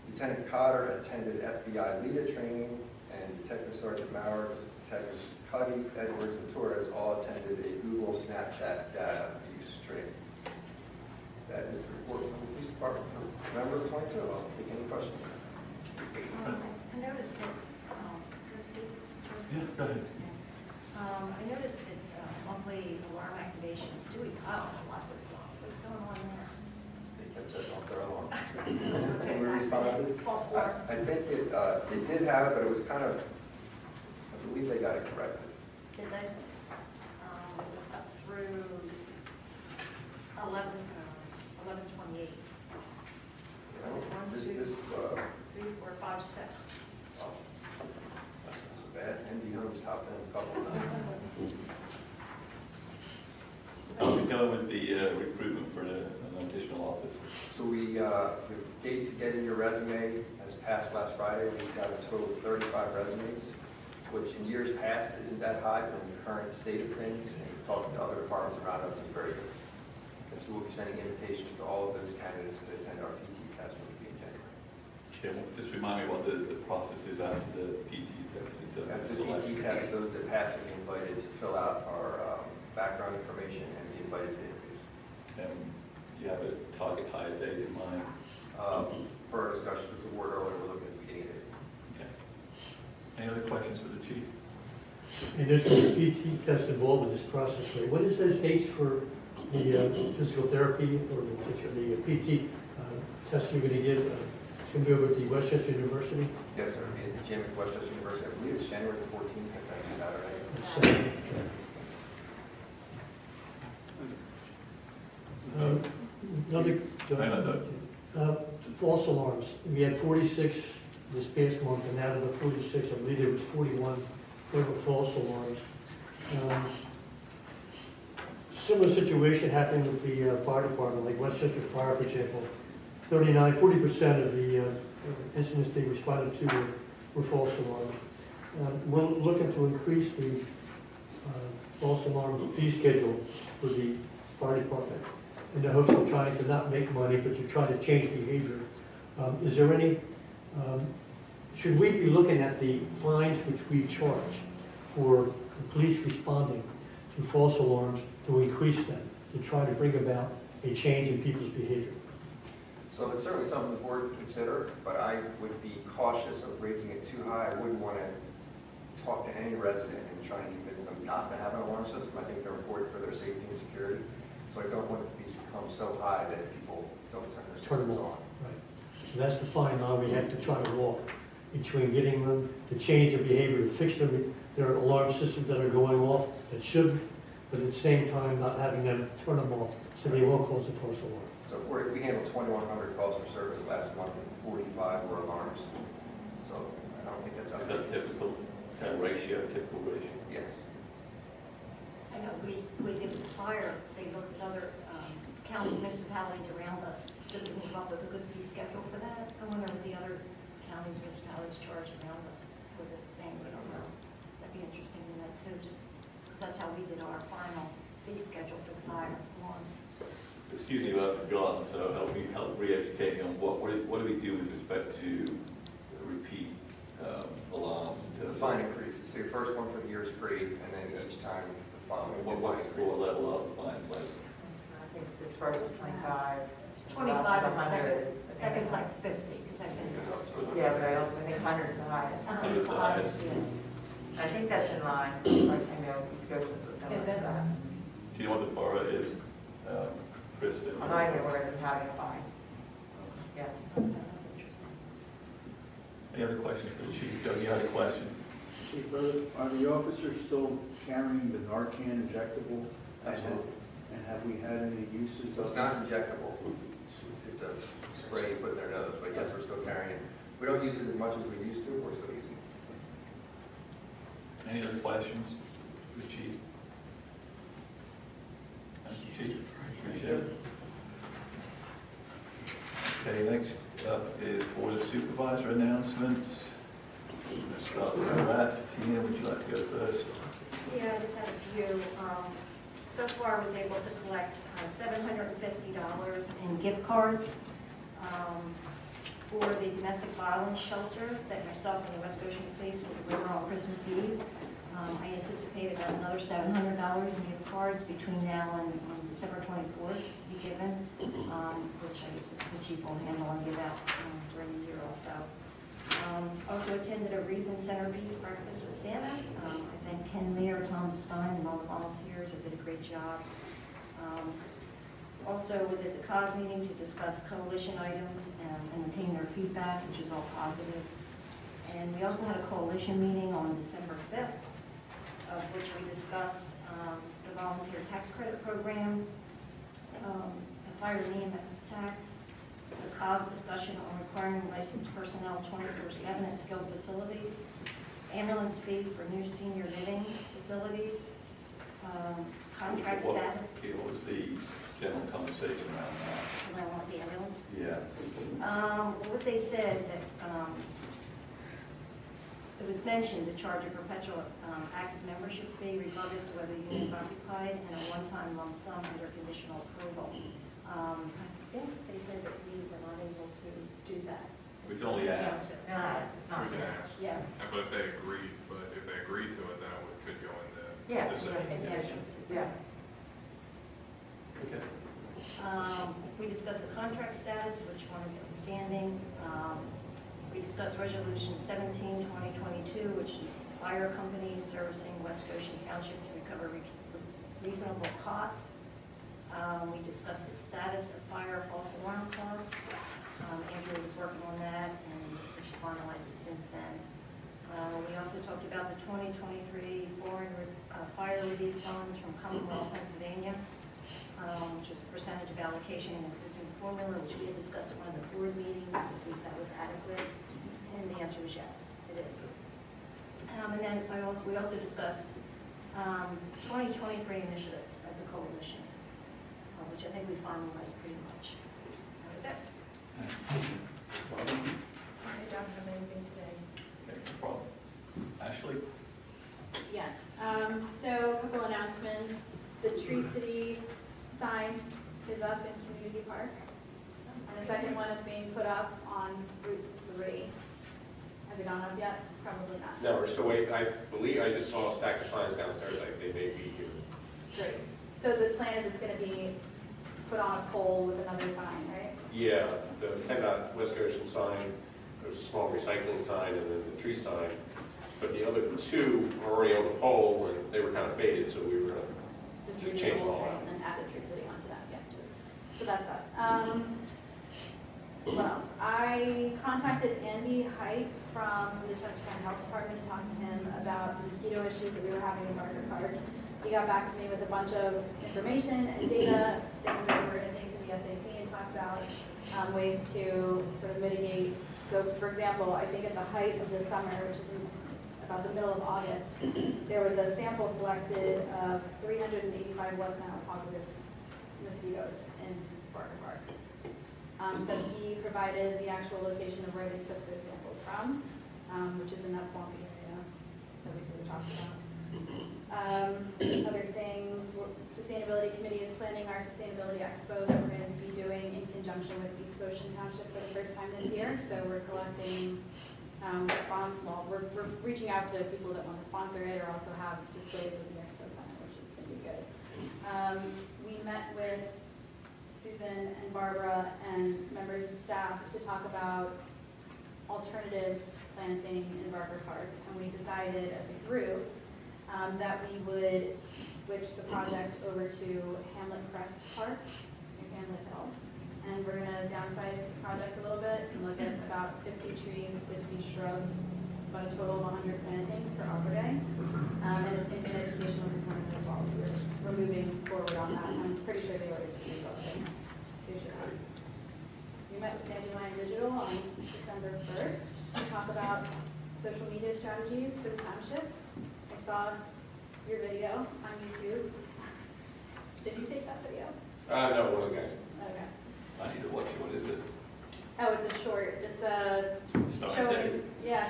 Lieutenant Cotter attended FBI LEDA training, and Detective Sergeant Maurer, Detectives Cuddy, Edwards, and Torres all attended a Google Snapchat data use training. That is the report from the police department for November 22. I'll take any questions. I noticed that, Christie? Yeah, go ahead. I noticed that monthly alarm activations, Dewey Kyle a lot this month. What's going on there? They kept setting off their alarm. Okay, We responded. false alarm. I think it did have it, but it was kind of, I believe they got it corrected. Did they? It was up through 11:28. This, 3, 4, 5, 6. oh, that's not so bad. Andy Holmes topped in a couple of times. How's it going with the recruitment for an additional officer? So the date to get in your resume has passed last Friday. We've got a total of 35 resumes, which in years past isn't that high from the current state of things. And we've talked to other departments around us, it's very good. And so we'll be sending invitations to all of those candidates to attend our PT test, which will be in January. Sure. Just remind me what the process is after the PT test. After the PT test, those that pass will be invited to fill out our background information and be invited to interviews. And you have a target hire date in mind? For our discussions with the board earlier, we're looking at the beginning of it. Okay. Any other questions for the chief? And there's a PT test involved with this process, right? What is those dates for the physical therapy or the PT test you're going to give? It's going to be over at the Westchester University? Yes, sir. It'll be at the gym at Westchester University. I believe it's January the 14th, if that's Saturday. False alarms. We had 46 this past month, and out of the 46, I believe there was 41 were false alarms. Similar situation happened with the fire department, like Westchester Fire, for example. 40% of the incidents they responded to were false alarms. We're looking to increase the false alarm fee schedule for the fire department in the hopes of trying to not make money, but to try to change behavior. Is there any, should we be looking at the fines which we charge for the police responding to false alarms to increase them, to try to bring about a change in people's behavior? So it's certainly something the board would consider, but I would be cautious of raising it too high. I wouldn't want to talk to any resident and try and convince them not to have an alarm system. I think they're important for their safety and security. So I don't want these to become so high that people don't turn their systems on. Right. So that's the fine line we have to try to walk between getting them to change their behavior, to fix their alarm systems that are going off that should but at the same time not having them turn them off, so they will cause a false alarm. So we handled 2,100 calls for service last month, and 45 were alarms. So I don't think that's Is that typical kind of ratio, typical ratio? Yes. I know, we did the fire, they looked at other county municipalities around us, so we can come up with a good fee schedule for that. I wonder what the other counties, municipalities charge around us for the same, we don't know. That'd be interesting to know too, just because that's how we did our final fee schedule for the fire alarms. Excuse me, but I've forgotten, so help re-educate me on what do we do with respect to repeat alarms? The fine increases. So your first one for the year is free, and then each time the following. What's the level of fines like? I think the first is 25. It's 25 and the second's like 50, because I've been. Yeah, but I also think 100 is the highest. 100 is the highest. I think that's in line, like, I know, discussions with them like that. Do you know what the borough is, Chris? I'm not even aware of them having a fine. Yeah. That's interesting. Any other questions for the chief? Doug, you had a question? Chief, are the officers still carrying the Narcan injectable? Absolutely. And have we had any uses of? It's not injectable. It's a spray you put in their nose, but yes, we're still carrying it. We don't use it as much as we used to, we're still using it. Any other questions for the chief? Thank you, Chief. Appreciate it. Okay, next up is Board of Supervisor announcements. Let's start with that. Tina, would you like to go first? Yeah, I just had a few. So far, I was able to collect $750 in gift cards for the domestic violence shelter that myself and the West Goshen Police will deliver on Christmas Eve. I anticipate about another $700 in gift cards between now and December 24th to be given, which I guess the chief will handle and give out during the year also. Also attended a Wreath and Centerpiece breakfast with Santa. I thank Ken Lear, Tom Stein, and all the volunteers who did a great job. Also was at the COG meeting to discuss coalition items and obtain their feedback, which is all positive. And we also had a coalition meeting on December 5th, of which we discussed the volunteer tax credit program, the fire and EMS tax, the COG discussion on requiring licensed personnel 24/7 at skilled facilities, ambulance fee for new senior living facilities, contract status. What was the general conversation around that? Around the ambulance? Yeah. What they said that it was mentioned to charge a perpetual active membership fee regardless of whether the unit is occupied and a one-time lump sum under conditional approval. I think they said that we were not able to do that. We can only ask. We can ask. Yeah. But if they agreed to it, then it could go in the Yeah. decision. Yeah. Okay. We discussed the contract status, which one is outstanding. We discussed Resolution 17/2022, which is fire companies servicing West Goshen Township to recover reasonable costs. We discussed the status of fire false alarm costs. Andrew was working on that, and we should finalize it since then. We also talked about the 2023 foreign fire relief funds from Commonwealth, Pennsylvania, which is a percentage of allocation in existing formula, which we had discussed at one of the board meetings to see if that was adequate. And the answer is yes, it is. And then we also discussed 2023 initiatives at the coalition, which I think we finalized pretty much. That was it. Sorry, I don't have anything today. Okay, no problem. Ashley? Yes, so a couple announcements. The Tree City sign is up in Community Park. And the second one is being put up on Route 3. Has it gone up yet? Probably not. No, we're still waiting. I believe I just saw a stack of signs downstairs. Like they may be here. Great. So the plan is it's going to be put on a pole with another sign, right? Yeah, the PennDOT West Goshen sign, there's a small recycling sign, and then the tree sign. But the other two were already on the pole, and they were kind of faded, so we were going to Just change remove them the all whole out. thing and add the Tree City onto that, yeah. So that's up. What else? I contacted Andy Height from the Chester County Health Department to talk to him about the mosquito issues that we were having in Barker Park. He got back to me with a bunch of information and data, things that we're going to take to the SAC and talk about ways to sort of mitigate. So, for example, I think at the height of the summer, which is in about the middle of August, there was a sample collected of 385 West Nile positive mosquitoes in Barker Park. So he provided the actual location of where they took those samples from, which is in that swampy area that we sort of talked about. Other things, Sustainability Committee is planning our Sustainability Expo that we're going to be doing in conjunction with East Goshen Township for the first time this year. So we're collecting, we're reaching out to people that want to sponsor it or also have displays at the Expo Center, which is going to be good. We met with Susan and Barbara and members of staff to talk about alternatives to planting in Barker Park, and we decided as a group that we would switch the project over to Hamlet Crest Park in Hamlet Hill. And we're going to downsize the project a little bit and look at about 50 trees, 50 shrubs, about a total of 100 plantings for Arbor Day. And it's going to be an educational component as well, so we're moving forward on that. I'm pretty sure they already did something. They should have. We met with Dandelion Digital on December 1st to talk about social media strategies for the township. I saw your video on YouTube. Did you take that video? No, one of the guys. Okay. I need to watch it. What is it? Oh, it's a short. It's a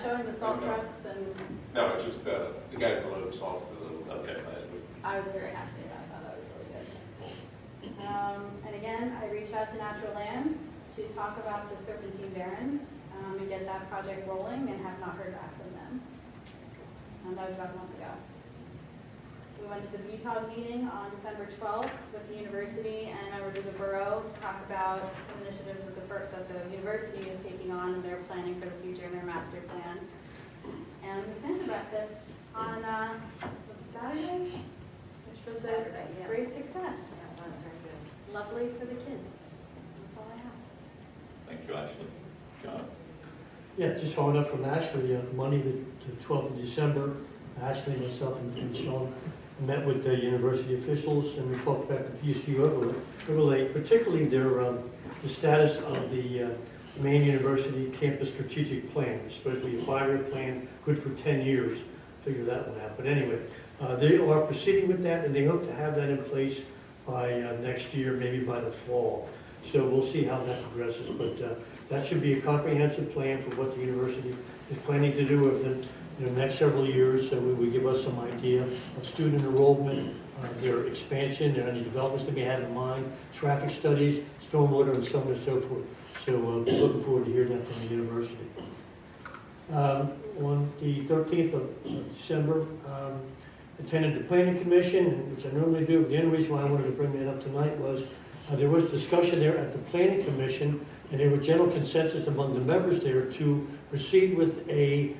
showing the salt trucks and. No, it's just the guys from Logan Salt for the last week. I was very happy about that. That was really good. And again, I reached out to Natural Lands to talk about the Serpentine Barrens and get that project rolling, and have not heard back from them. That was about a month ago. We went to the VTOG meeting on December 12th with the university and members of the borough to talk about some initiatives that the university is taking on and they're planning for the future in their master plan. And the Santa breakfast on was it Saturday, which was a great success. Lovely for the kids. That's all I have. Thank you, Ashley. John? Yeah, just following up from Ashley, Monday the 12th of December, Ashley, myself, and Sean met with the university officials, and we talked about the PSU overlay, particularly the status of the Maine University Campus Strategic Plan. It's supposed to be a 5-year plan, good for 10 years. Figure that one out. But anyway, they are proceeding with that, and they hope to have that in place by next year, maybe by the fall. So we'll see how that progresses. But that should be a comprehensive plan for what the university is planning to do over the next several years, so it will give us some idea of student enrollment, their expansion, there are any developments that we have in mind, traffic studies, stormwater, and so on and so forth. So looking forward to hearing that from the university. On the 13th of December, attended the Planning Commission, which I normally do. The only reason why I wanted to bring that up tonight was there was discussion there at the Planning Commission, and there was general consensus among the members there to proceed with a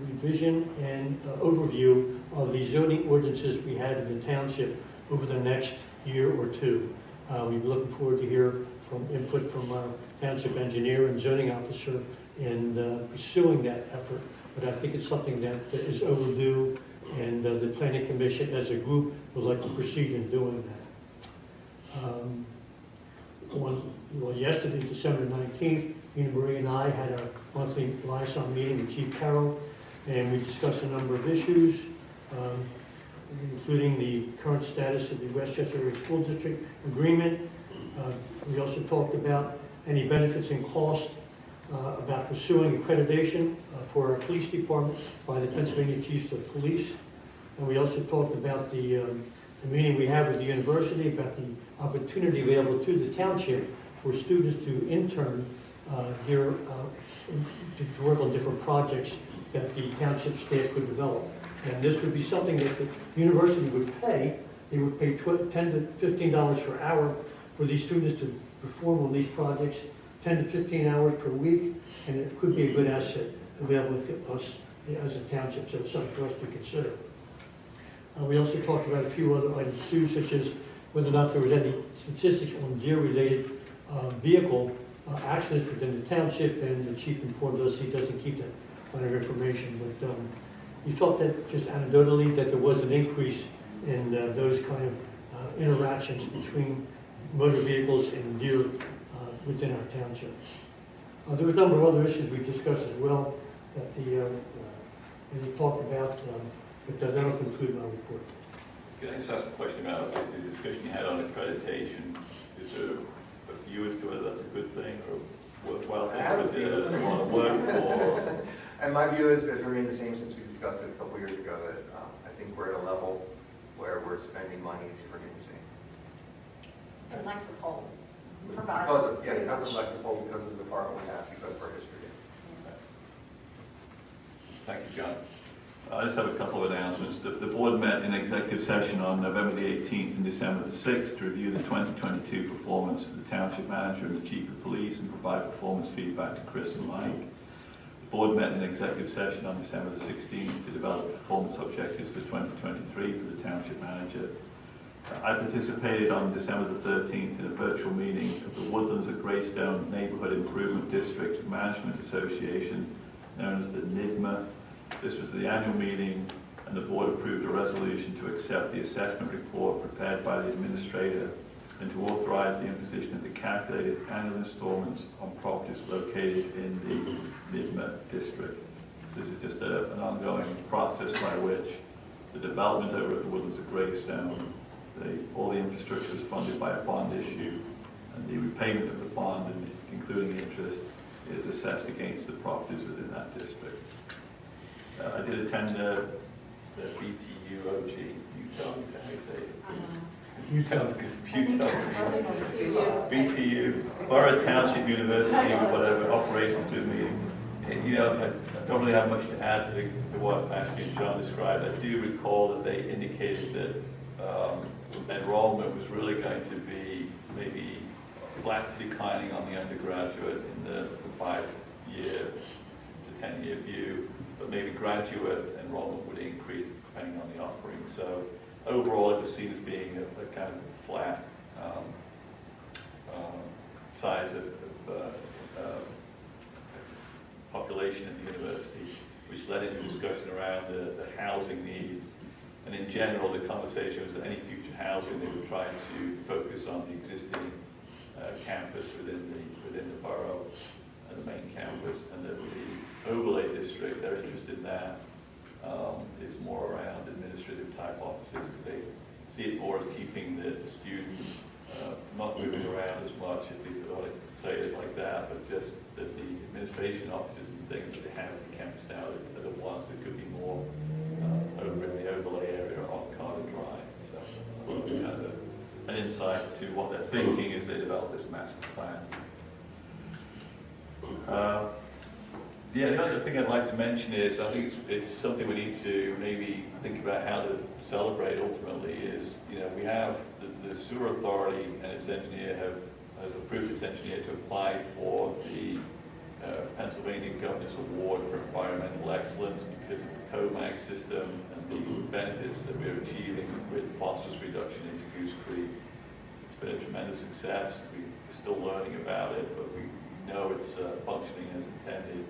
revision and overview of the zoning ordinances we had in the township over the next year or two. We're looking forward to hear from input from our township engineer and zoning officer in pursuing that effort. But I think it's something that is overdue, and the Planning Commission as a group would like to proceed in doing that. Yesterday, December 19th, Una Marie and I had our monthly liaison meeting with Chief Carroll, and we discussed a number of issues, including the current status of the Westchester Area School District agreement. We also talked about any benefits and costs about pursuing accreditation for our police department by the Pennsylvania Chiefs of Police. And we also talked about the meeting we have with the university about the opportunity available to the township for students to intern here to work on different projects that the township staff could develop. And this would be something that the university would pay. They would pay $10 to $15 per hour for these students to perform on these projects, 10 to 15 hours per week, and it could be a good asset available to us as a township, so it's something for us to consider. We also talked about a few other items too, such as whether or not there was any statistics on deer-related vehicle accidents within the township, and the chief informed us he doesn't keep that kind of information. But you felt that just anecdotally that there was an increase in those kind of interactions between motor vehicles and deer within our township. There was a number of other issues we discussed as well that they talked about, but that'll conclude my report. Can I just ask a question about the discussion you had on accreditation? Is there a view as to whether that's a good thing or worthwhile thing? Or is it a lot of work? Or... And my view has remained the same since we discussed it a couple years ago, that I think we're at a level where we're spending money to remain the same. And Lexipol provides. Because of Lexipol, because of the department we have, because of our history. Thank you, John. I just have a couple of announcements. The board met in executive session on November the 18th and December the 6th to review the 2022 performance of the township manager and the chief of police and provide performance feedback to Chris and Mike. The board met in executive session on December the 16th to develop performance objectives for 2023 for the township manager. I participated on December the 13th in a virtual meeting of the Woodlands at Greystone Neighborhood Improvement District Management Association, known as the NIDMA. This was the annual meeting, and the board approved a resolution to accept the assessment report prepared by the administrator and to authorize the imposition of the calculated annual installments on properties located in the NIDMA district. This is just an ongoing process by which the development over at the Woodlands of Greystone, all the infrastructure is funded by a bond issue, and the repayment of the bond, including interest, is assessed against the properties within that district. I did attend the BTUOG, Utah, is that how you say it? Sounds good, Utah. BTU, Borough Township University, whatever, operations group meeting. You know, I don't really have much to add to what Ashley and John described. I do recall that they indicated that enrollment was really going to be maybe flat to declining on the undergraduate in the 5-year to 10-year view, but maybe graduate enrollment would increase depending on the offering. So overall, it was seen as being a kind of flat size of population at the university, which led into discussion around the housing needs. And in general, the conversation was that any future housing, they were trying to focus on the existing campus within the borough and the main campus, and that the overlay district, their interest in that is more around administrative type offices. They see it more as keeping the students not moving around as much, if you want to say it like that, but just that the administration offices and things that they have at the campus now are the ones that could be more over in the overlay area on Carter Drive. So kind of an insight to what they're thinking as they develop this master plan. Yeah, the other thing I'd like to mention is I think it's something we need to maybe think about how to celebrate ultimately is, you know, we have the sewer authority and its engineer has approved its engineer to apply for the Pennsylvania Governor's Award for Environmental Excellence because of the COMAG system and the benefits that we're achieving with phosphorus reduction into Goose Creek. It's been a tremendous success. We're still learning about it, but we know it's functioning as intended,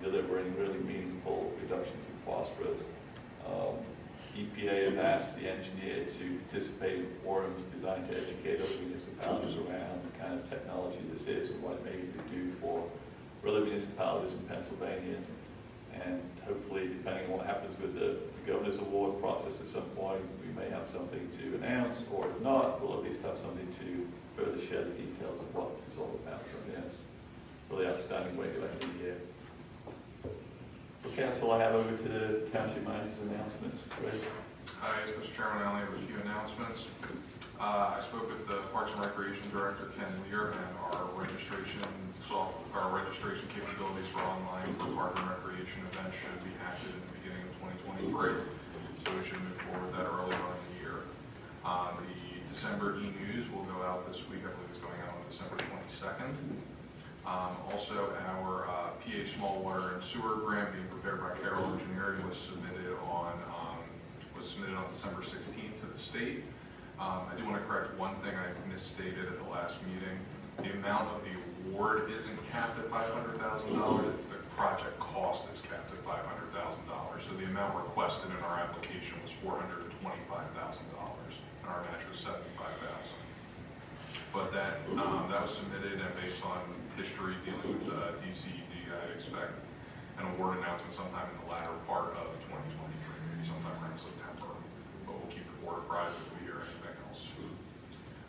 delivering really meaningful reductions in phosphorus. EPA has asked the engineer to participate in forums designed to educate other municipalities around the kind of technology this is and what it may do for other municipalities in Pennsylvania. And hopefully, depending on what happens with the Governor's Award process at some point, we may have something to announce, or if not, we'll at least have something to further share the details of what this is all about. So yes, really outstanding way to end the year. Okay, that's all I have over to the township manager's announcements. Chris? Yes, Mr. Chairman, I only have a few announcements. I spoke with the Parks and Recreation Director, Ken Lear, and our registration capabilities for online for Park and Recreation events should be active in the beginning of 2023. So we should move forward that early on in the year. The December e-news will go out this week. I believe it's going out on December 22nd. Also, our PA Small Water and Sewer Grant being prepared by Carroll Engineering was submitted on December 16th to the state. I do want to correct one thing I misstated at the last meeting. The amount of the award isn't capped at $500,000. It's the project cost is capped at $500,000. So the amount requested in our application was $425,000, and our match was $75,000. But that was submitted, and based on history dealing with DCED, I'd expect an award announcement sometime in the latter part of 2023, maybe sometime around September. But we'll keep the board apprised if we hear anything else.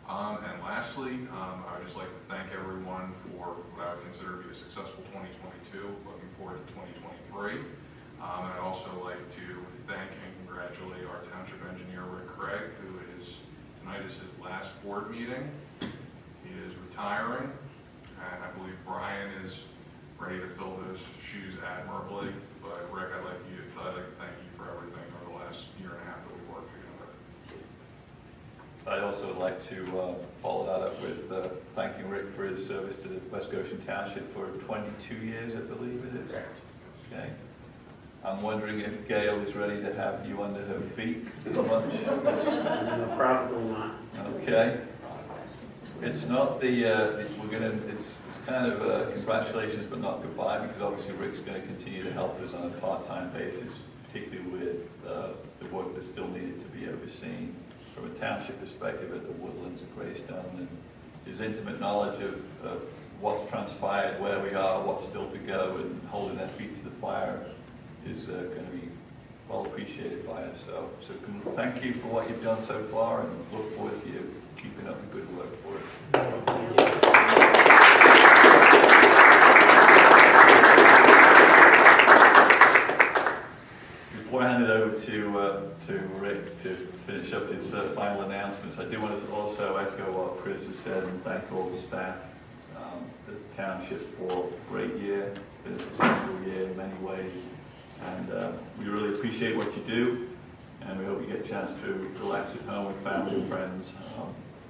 And lastly, I would just like to thank everyone for what I would consider to be a successful 2022. Looking forward to 2023. And I'd also like to thank and congratulate our township engineer, Rick Craig, who tonight is his last board meeting. He is retiring, and I believe Brian is ready to fill those shoes admirably. But Rick, I'd like to thank you for everything over the last year and a half that we worked together. I'd also like to follow that up with thanking Rick for his service to the West Goshen Township for 22 years, I believe it is. Correct. Okay. I'm wondering if Gail is ready to have you under her feet for lunch. No, probably not. Okay. It's not the, it's kind of congratulations but not goodbye, because obviously Rick's going to continue to help us on a part-time basis, particularly with the work that's still needed to be overseen from a township perspective at the Woodlands of Greystone, and his intimate knowledge of what's transpired, where we are, what's still to go, and holding their feet to the fire is going to be well appreciated by us. So thank you for what you've done so far, and look forward to you keeping up the good work for us. Before I hand it over to Rick to finish up his final announcements, I do want to also echo what Chris has said and thank all the staff at the township for a great year. It's been a successful year in many ways, and we really appreciate what you do, and we hope you get a chance to relax at home with family and friends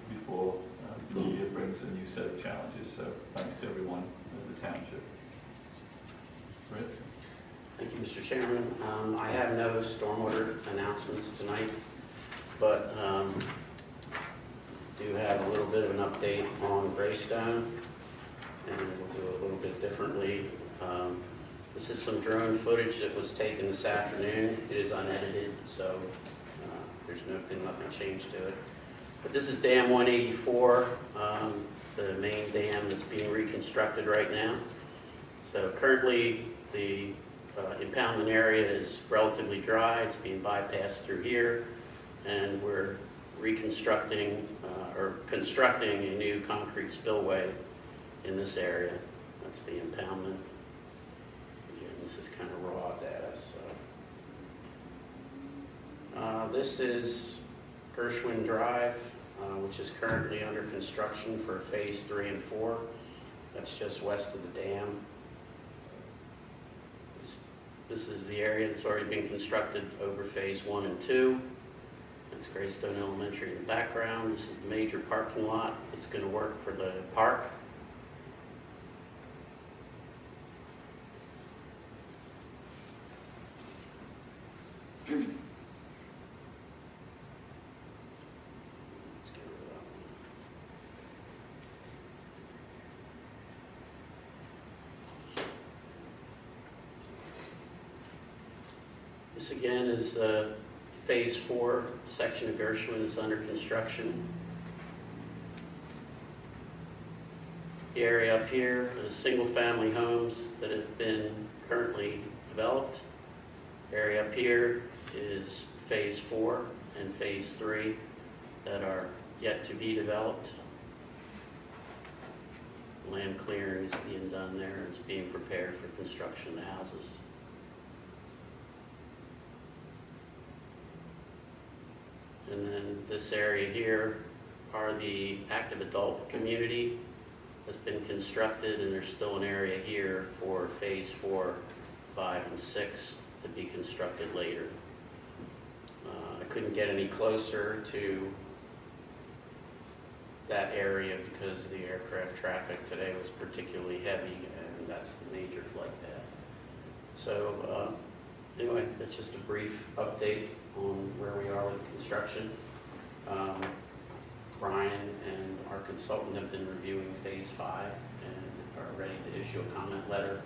before the new year brings a new set of challenges. So thanks to everyone at the township. Rick? Thank you, Mr. Chairman. I have no stormwater announcements tonight, but do have a little bit of an update on Greystone, and we'll do it a little bit differently. This is some drone footage that was taken this afternoon. It is unedited, so there's nothing changed to it. But this is Dam 184, the main dam that's being reconstructed right now. So currently the impoundment area is relatively dry. It's being bypassed through here, and we're reconstructing or constructing a new concrete spillway in this area. That's the impoundment. Again, this is kind of raw data. So this is Gershwin Drive, which is currently under construction for phase 3 and 4. That's just west of the dam. This is the area that's already been constructed over phase 1 and 2. That's Greystone Elementary in the background. This is the major parking lot that's going to work for the park. This again is phase 4 section of Gershwin that's under construction. The area up here is single-family homes that have been currently developed. The area up here is phase 4 and phase 3 that are yet to be developed. Land clearing is being done there. It's being prepared for construction of the houses. And then this area here are the active adult community that's been constructed, and there's still an area here for phase 4, 5, and 6 to be constructed later. I couldn't get any closer to that area because the aircraft traffic today was particularly heavy, and that's the major flight path. So anyway, that's just a brief update on where we are with construction. Brian and our consultant have been reviewing phase 5 and are ready to issue a comment letter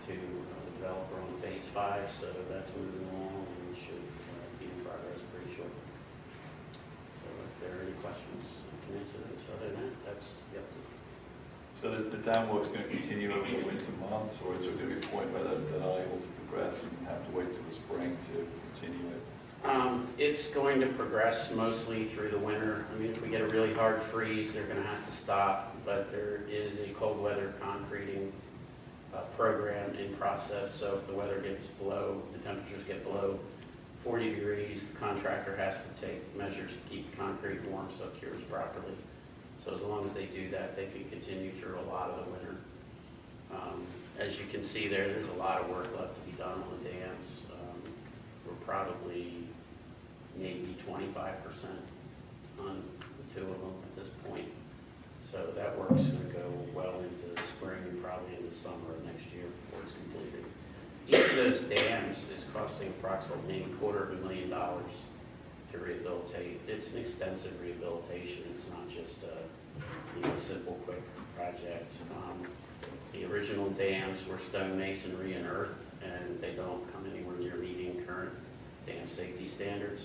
to the developer on phase 5, so that's moving along and should be in progress pretty shortly. So if there are any questions, I can answer those. Other than that, that's up to. So the dam work's going to continue over the winter months, or is there going to be a point where they're not able to progress and have to wait till the spring to continue it? It's going to progress mostly through the winter. I mean, if we get a really hard freeze, they're going to have to stop, but there is a cold weather concreting program in process, so if the weather gets below, the temperatures get below 40 degrees, the contractor has to take measures to keep the concrete warm so it cures properly. So as long as they do that, they can continue through a lot of the winter. As you can see there's a lot of work left to be done on the dams. We're probably maybe 25% on 2 of them at this point. So that work's going to go well into the spring and probably into the summer of next year before it's completed. Each of those dams is costing approximately $250,000 to rehabilitate. It's an extensive rehabilitation. It's not just a simple, quick project. The original dams were stone masonry and earth, and they don't come anywhere near meeting current dam safety standards.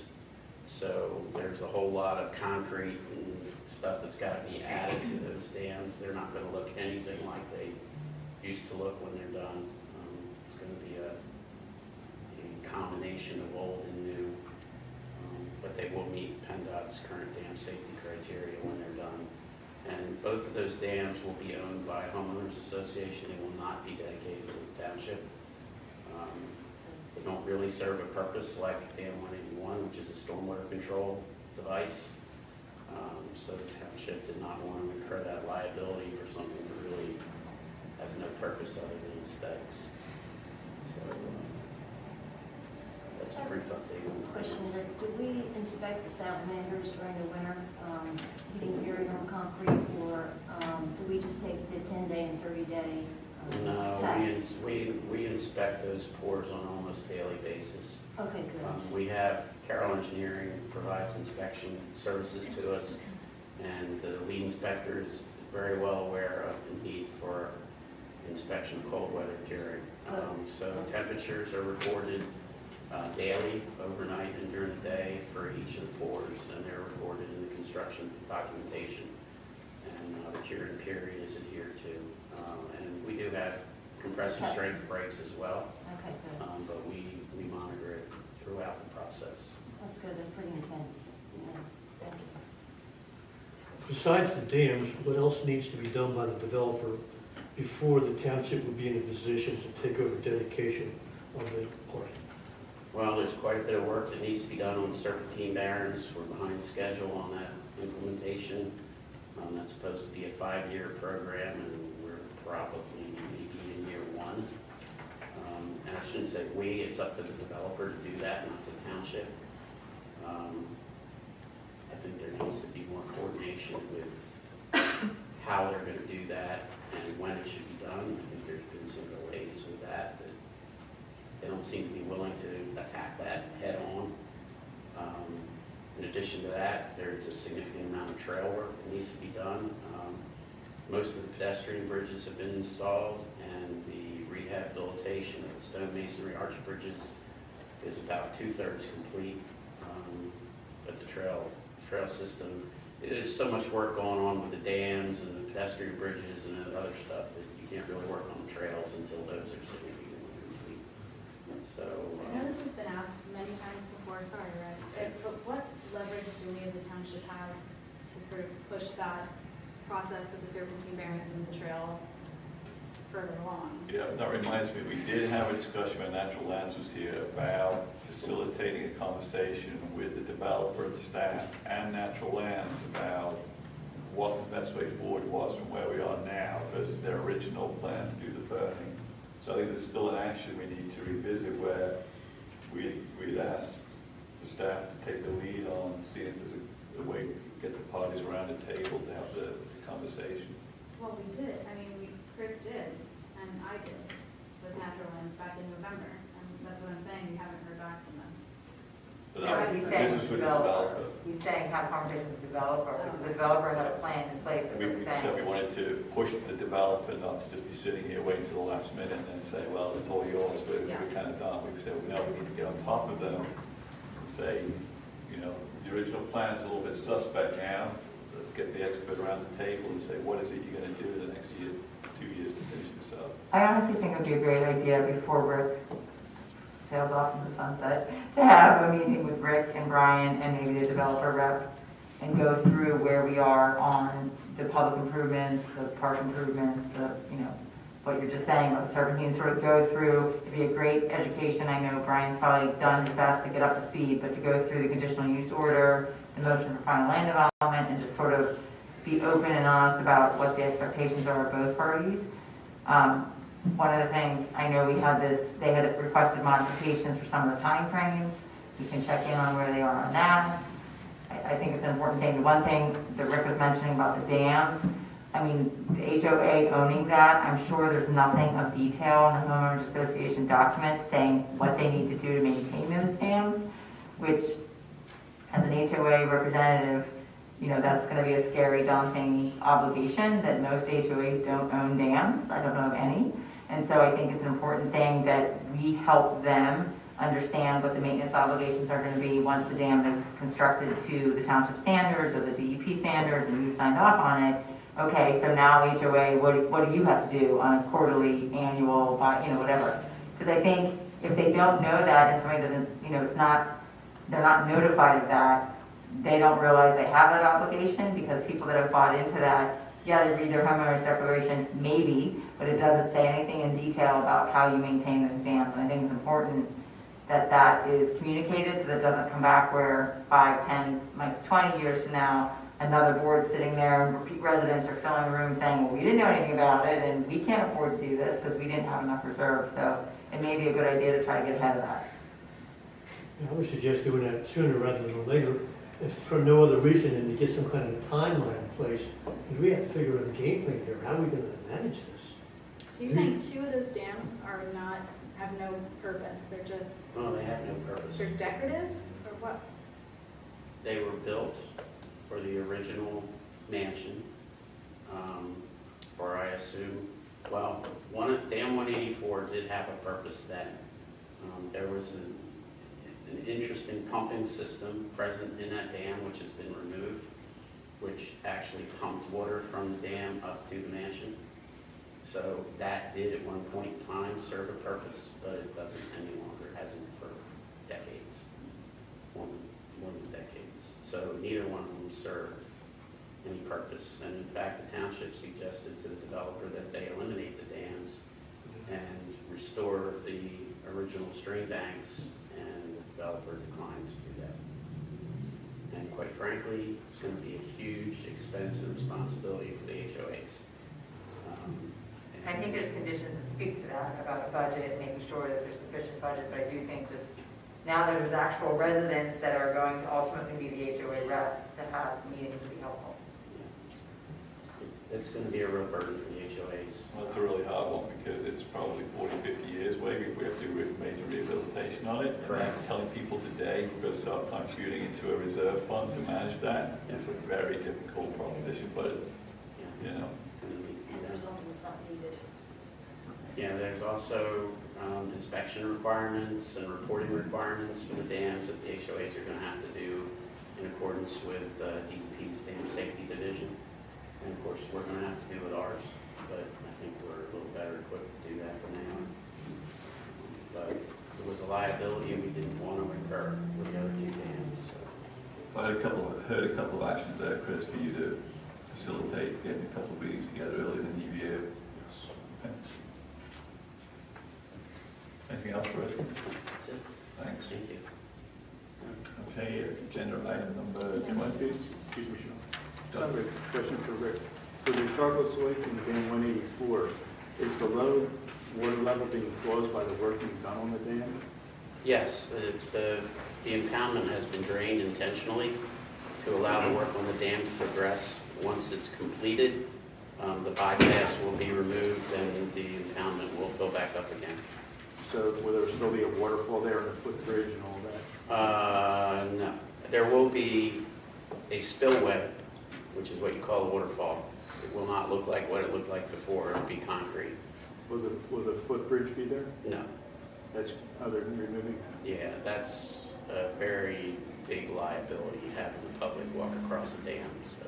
So there's a whole lot of concrete and stuff that's got to be added to those dams. They're not going to look anything like they used to look when they're done. It's going to be a combination of old and new, but they will meet PennDOT's current dam safety criteria when they're done. And both of those dams will be owned by a homeowners association and will not be dedicated to the township. They don't really serve a purpose like Dam 181, which is a stormwater control device. So the township did not want to incur that liability for something that really has no purpose other than aesthetics. So that's a brief update on the Question is, do we inspect the salamanders during the winter, heating period on concrete, or do we just take the 10-day and 30-day No, tests? we inspect those pores on an almost daily basis. Okay, good. We have Carroll Engineering provides inspection services to us, and the lead inspector is very well aware of the need for inspection of cold weather curing. So temperatures are recorded daily, overnight, and during the day for each of the pores, and they're recorded in the construction documentation. And the curing period is adhered to. And we do have compressor strength brakes as well. Okay, good. But we monitor it throughout the process. That's good. That's pretty intense. Yeah. Thank you. Besides the dams, what else needs to be done by the developer before the township would be in a position to take over dedication of the park? Well, there's quite a bit of work that needs to be done on the Serpentine Barrens. We're behind schedule on that implementation. That's supposed to be a 5-year program, and we're probably maybe in year 1. And I shouldn't say we, it's up to the developer to do that, not the township. I think there needs to be more coordination with how they're going to do that and when it should be done. I think there's been some delays with that they don't seem to be willing to attack that head on. In addition to that, there's a significant amount of trail work that needs to be done. Most of the pedestrian bridges have been installed, and the rehabilitation of the stone masonry arch bridges is about 2/3 complete. But the trail system, there's so much work going on with the dams and the pedestrian bridges and other stuff that you can't really work on the trails until those are significantly complete. So I know this has been asked many times before, sorry, Red, but what leverage do we as a township have to sort of push that process with the Serpentine Barrens and the trails further along? Yeah, that reminds me, we did have a discussion when Natural Lands was here about facilitating a conversation with the developer, the staff, and Natural Lands about what the best way forward was from where we are now versus their original plan to do the burning. So I think there's still an action we need to revisit where we'd ask the staff to take the lead on seeing if there's a way to get the parties around the table to have the conversation. Well, we did. I mean, Chris did, and I did, with Natural Lands back in November. And that's what I'm saying, we haven't heard back from them. But our business with the developer. He's saying have conversations with the developer, because the developer had a plan in place. We said we wanted to push the developer not to just be sitting here waiting till the last minute and then say, well, it's all yours, we're kind of done. We've said, no, we need to get on top of them and say, you know, the original plan is a little bit suspect now. Let's get the expert around the table and say, what is it you're going to do the next year, 2 years to finish this up? I honestly think it would be a great idea before Rick sails off into the sunset to have a meeting with Rick and Brian and maybe the developer rep and go through where we are on the public improvements, the park improvements, the, you know, what you're just saying about the serpentine, sort of go through. It'd be a great education. I know Brian's probably done his best to get up to speed, but to go through the conditional use order, the motion for final land development, and just sort of be open and honest about what the expectations are of both parties. One of the things, I know we had this, they had requested modifications for some of the time frames. We can check in on where they are on that. I think it's an important thing. The one thing that Rick was mentioning about the dams, I mean, the HOA owning that, I'm sure there's nothing of detail in the homeowners association document saying what they need to do to maintain those dams, which as an HOA representative, you know, that's going to be a scary, daunting obligation that most HOAs don't own dams. I don't know of any. And so I think it's an important thing that we help them understand what the maintenance obligations are going to be once the dam is constructed to the township standards or the DEP standards and you've signed off on it. Okay, so now HOA, what do you have to do on a quarterly, annual, you know, whatever? Because I think if they don't know that and somebody doesn't, you know, they're not notified of that, they don't realize they have that obligation because people that have bought into that, yeah, they read their homeowner's declaration, maybe, but it doesn't say anything in detail about how you maintain those dams. And I think it's important that that is communicated so that it doesn't come back where 5, 10, like 20 years from now, another board sitting there and repeat residents are filling the room saying, well, we didn't know anything about it and we can't afford to do this because we didn't have enough reserve. So it may be a good idea to try to get ahead of that. I would suggest doing that sooner rather than later, if for no other reason than to get some kind of timeline in place. Because we have to figure out a game plan here. How are we going to manage this? So you're saying 2 of those dams have no purpose? They're just... Well, they have no purpose. They're decorative or what? They were built for the original mansion, or I assume, well, Dam 184 did have a purpose then. There was an interesting pumping system present in that dam, which has been removed, which actually pumped water from the dam up to the mansion. So that did at one point in time serve a purpose, but it doesn't any longer, hasn't for decades, more than decades. So neither one of them served any purpose. And in fact, the township suggested to the developer that they eliminate the dams and restore the original stream banks, and the developer declined to do that. And quite frankly, it's going to be a huge expense and responsibility for the HOAs. I think there's conditions that speak to that about a budget, making sure that there's sufficient budget, but I do think just now that there's actual residents that are going to ultimately be the HOA reps to have meetings would be helpful. It's going to be a real burden for the HOAs. Well, it's a really hard one because it's probably 40, 50 years away if we have to do major rehabilitation on it. And telling people today we're going to start contributing into a reserve fund to manage that is a very difficult proposition, but you know. There's something that's not needed. Yeah, there's also inspection requirements and reporting requirements for the dams that the HOAs are going to have to do in accordance with DEP's Dam Safety Division. And of course, we're going to have to do with ours, but I think we're a little better equipped to do that than they are. But it was a liability we didn't want to incur with the other 2 dams. So I heard a couple of actions there, Chris, for you to facilitate getting a couple of meetings together early in the new year. Yes. Okay. Anything else for us? That's it. Thanks. Thank you. Okay, agenda item number 20. Excuse me, Sean. I have a question for Rick. For the Charcoal Lake in Dam 184, is the low water level being caused by the work being done on the dam? Yes, the impoundment has been drained intentionally to allow the work on the dam to progress. Once it's completed, the bypass will be removed and the impoundment will fill back up again. So will there still be a waterfall there in the footbridge and all that? No. There will be a spillway, which is what you call a waterfall. It will not look like what it looked like before. It'll be concrete. Will the footbridge be there? No. That's other than removing? Yeah, that's a very big liability, having the public walk across the dam. So,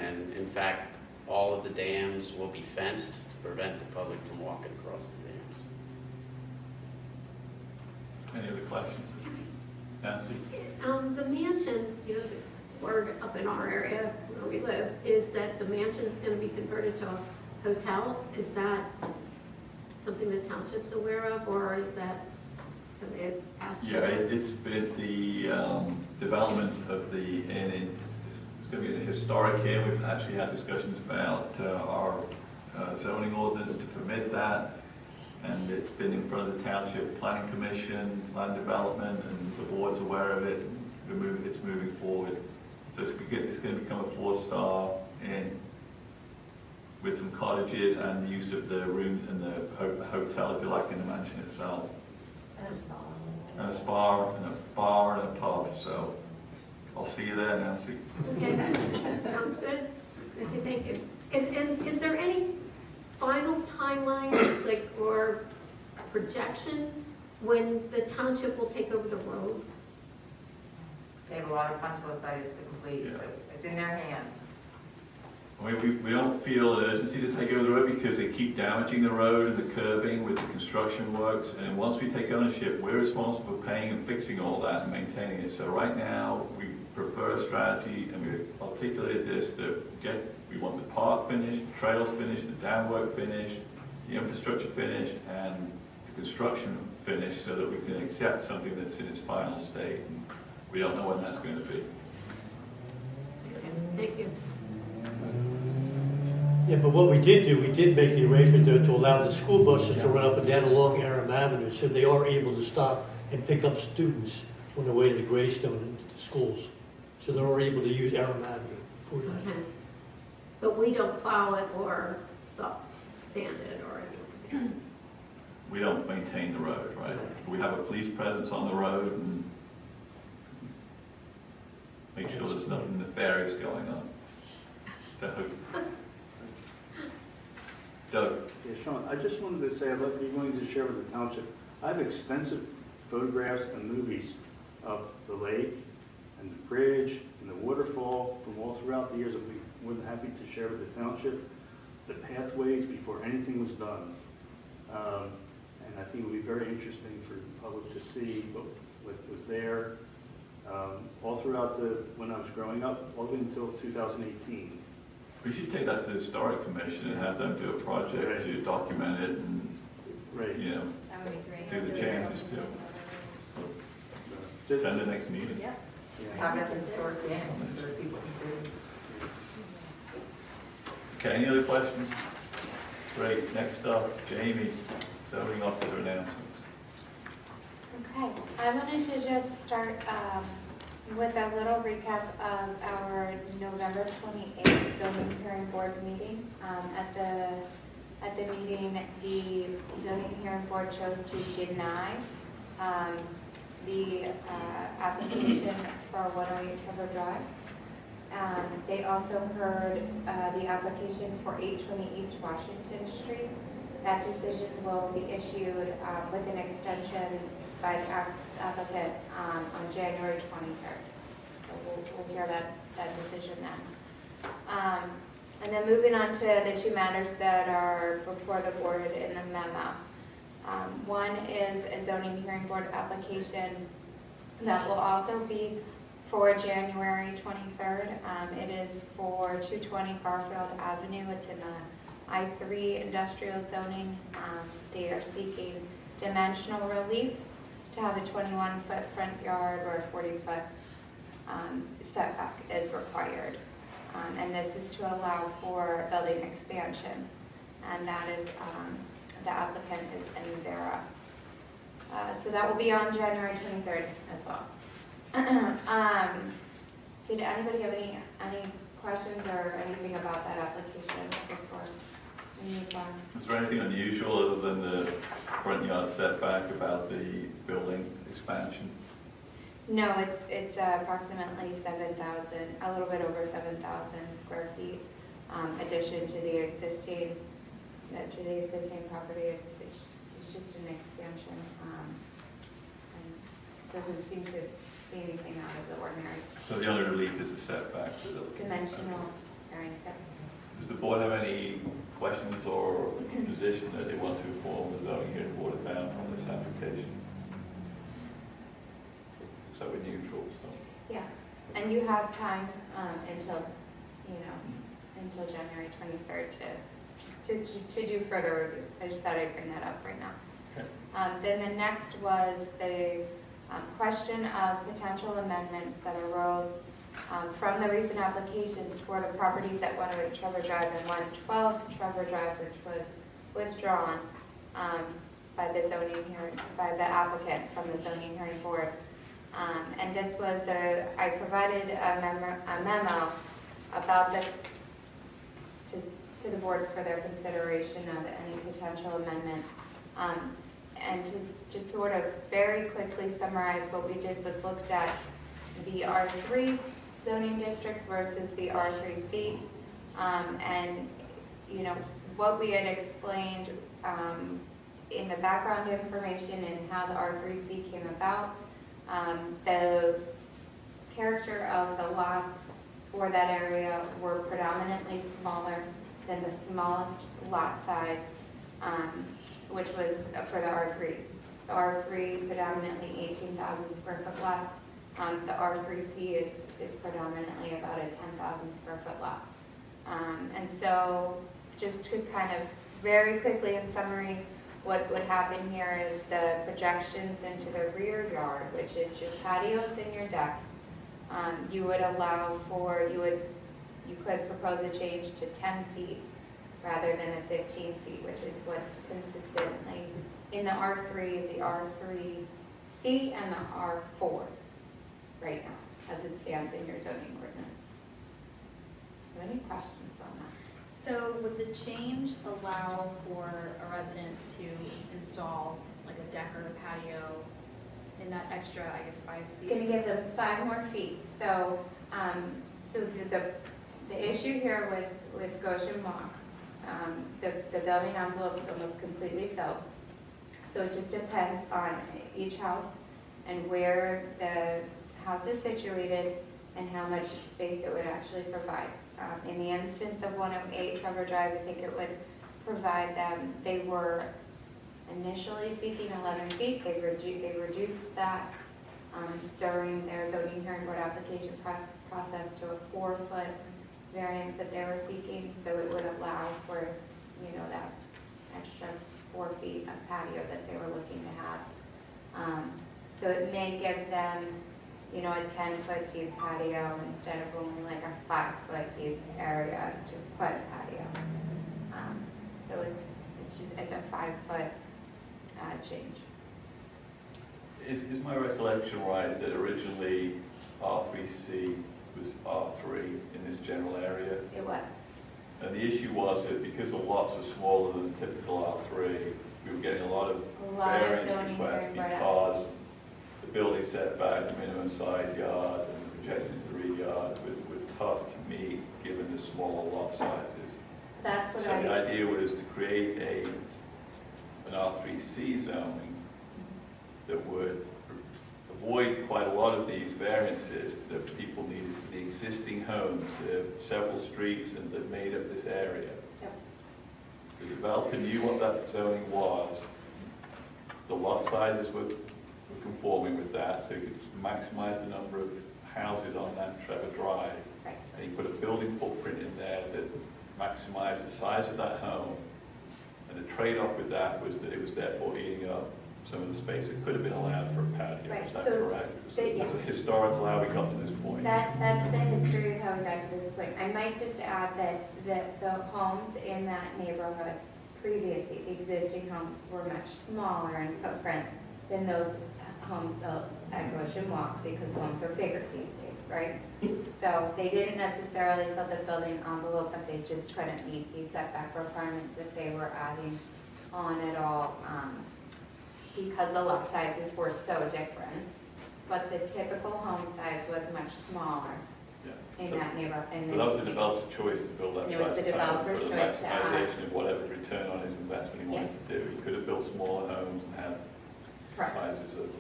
and in fact, all of the dams will be fenced to prevent the public from walking across the dams. Any other questions? Nancy? The mansion, you know, the word up in our area where we live is that the mansion's going to be converted to a hotel. Is that something the township's aware of, or is that, have they asked for Yeah, that? it's been the development of the inn. It's going to be a historic inn. We've actually had discussions about our zoning ordinance to permit that. And it's been in front of the Township Planning Commission, Land Development, and the board's aware of it. It's moving forward. So it's going to become a 4-star inn with some cottages and the use of the rooms and the hotel, if you like, in the mansion itself. And a spa. And a spa, and a bar, and a pub. So I'll see you there, Nancy. Okay, sounds good. Okay, thank you. Is there any final timeline, like, or projection when the township will take over the road? They have a lot of punch list items to complete, so it's in their hands. I mean, we don't feel an urgency to take over the road because they keep damaging the road and the curbing with the construction works. And once we take ownership, we're responsible for paying and fixing all that and maintaining it. So right now, we prefer a strategy, and we articulated this, that we want the park finished, the trails finished, the dam work finished, the infrastructure finished, and the construction finished so that we can accept something that's in its final state. And we don't know when that's going to be. Thank you. Yeah, but what we did do, we did make the arrangement to allow the school buses to run up and down along Aram Avenue, so they are able to stop and pick up students on their way to the Greystone and to the schools. So they're able to use Aram Avenue for that. Okay. But we don't plow it or sand it or anything. We don't maintain the road, right? We have a police presence on the road and make sure there's nothing nefarious going on. Doug? Yeah, Sean, I just wanted to say I'd like to be willing to share with the township. I have extensive photographs and movies of the lake and the bridge and the waterfall from all throughout the years. I'd be more than happy to share with the township the pathways before anything was done. And I think it would be very interesting for the public to see what was there all throughout when I was growing up, all the way until 2018. We should take that to the Historic Commission and have them do a project to document it and, you know, That would be great. do the changes too. Attend the next meeting. Yep. Have it at the historic dam so people can see. Okay, any other questions? Great. Next up, Jamie, zoning officer announcements. Okay, I wanted to just start with a little recap of our November 28th zoning hearing board meeting. At the meeting, the zoning hearing board chose to deny the application for 108 Trevor Drive. They also heard the application for 820 East Washington Street. That decision will be issued with an extension by the applicant on January 23rd. So we'll hear that decision then. And then moving on to the two matters that are before the board in the memo. One is a zoning hearing board application that will also be for January 23rd. It is for 220 Garfield Avenue. It's in the I3 industrial zoning. They are seeking dimensional relief to have a 21-foot front yard or a 40-foot setback is required. And this is to allow for building expansion. And that is, the applicant is Envera. So that will be on January 23rd as well. Did anybody have any questions or anything about that application before we move on? Is there anything unusual other than the front yard setback about the building expansion? No, it's approximately 7,000, a little bit over 7,000 square feet addition to the existing property. It's just an expansion. And doesn't seem to be anything out of the ordinary. So the only relief is the setback. Dimensional variance. Does the board have any questions or position that they want to inform the zoning hearing board about on this application? So we're neutral, so. Yeah, and you have time until January 23rd to do further review. I just thought I'd bring that up right now. Okay. Then the next was the question of potential amendments that arose from the recent applications for the properties at 108 Trevor Drive and 112 Trevor Drive, which was withdrawn by the applicant from the zoning hearing board. And this was I provided a memo about to the board for their consideration of any potential amendment. And to just sort of very quickly summarize, what we did was looked at the R3 zoning district versus the R3C. And, what we had explained in the background information and how the R3C came about. The character of the lots for that area were predominantly smaller than the smallest lot size, which was for the R3. The R3 predominantly 18,000 square foot lots. The R3C is predominantly about a 10,000 square foot lot. And so just to kind of very quickly in summary, what would happen here is the projections into the rear yard, which is your patios and your decks. You would allow for, you could propose a change to 10 feet rather than a 15 feet, which is what's consistently in the R3, the R3C, and the R4 right now, as it stands in your zoning ordinance. Do you have any questions on that? So would the change allow for a resident to install like a deck or a patio in that extra, 5 feet? It's going to give them 5 more feet. So, the issue here with Goshen Walk, the building envelope is almost completely filled. So it just depends on each house and where the house is situated and how much space it would actually provide. In the instance of 108 Trevor Drive, I think it would provide them, they were initially seeking 11 feet. They reduced that during their zoning hearing board application process to a 4-foot variance that they were seeking. So it would allow for, that extra 4 feet of patio that they were looking to have. So it may give them a 10-foot deep patio instead of only like a 5-foot deep area to put a patio. So it's a 5-foot change. Is my recollection right that originally R3C was R3 in this general area? It was. And the issue was that because the lots were smaller than typical R3, we were getting a lot of variance requests because the building setback, the minimum side yard, and the projection to the rear yard were tough to meet given the smaller lot sizes. That's what So the idea was to create an R3C zoning that would avoid quite a lot of these variances that people needed for the existing homes. There are several streets that made up this area. Yep. The developer knew what that zoning was. The lot sizes were conforming with that, so you could maximize the number of houses on that Trevor Drive. Right. And you put a building footprint in there that maximized the size of that home. And the trade-off with that was that it was therefore eating up some of the space that could have been allowed for a patio. Right. Is that So correct? It's a historical how we got to this point. That's the history of how we got to this point. I might just add that the homes in that neighborhood previously, the existing homes, were much smaller in footprint than those homes built at Goshen Walk because homes are bigger these days, right? So they didn't necessarily fill the building envelope, but they just couldn't meet these setback requirements if they were adding on at all because the lot sizes were so different. but the typical home size was much smaller in that neighborhood. So that was the developer's choice to build that It size was the of home developer's for the choice to add. maximization of whatever return on his investment he wanted to do. He could have built smaller homes and had sizes of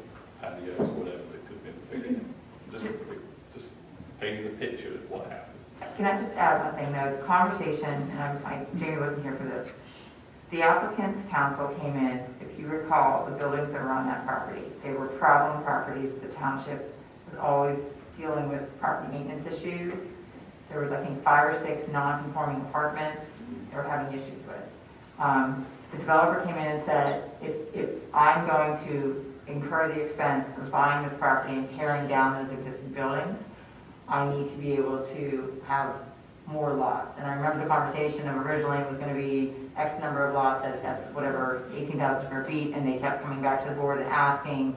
patios or whatever, but it could have been bigger. Just painting the picture of what happened. Can I just add one thing though? The conversation, and Jamie wasn't here for this. The applicant's council came in, if you recall, the buildings that were on that property, they were problem properties. The township was always dealing with property maintenance issues. There was, I think, 5 or 6 non-conforming apartments they were having issues with. The developer came in and said, if I'm going to incur the expense of buying this property and tearing down those existing buildings, I need to be able to have more lots. And I remember the conversation of originally it was going to be X number of lots at whatever, 18,000 square feet, and they kept coming back to the board and asking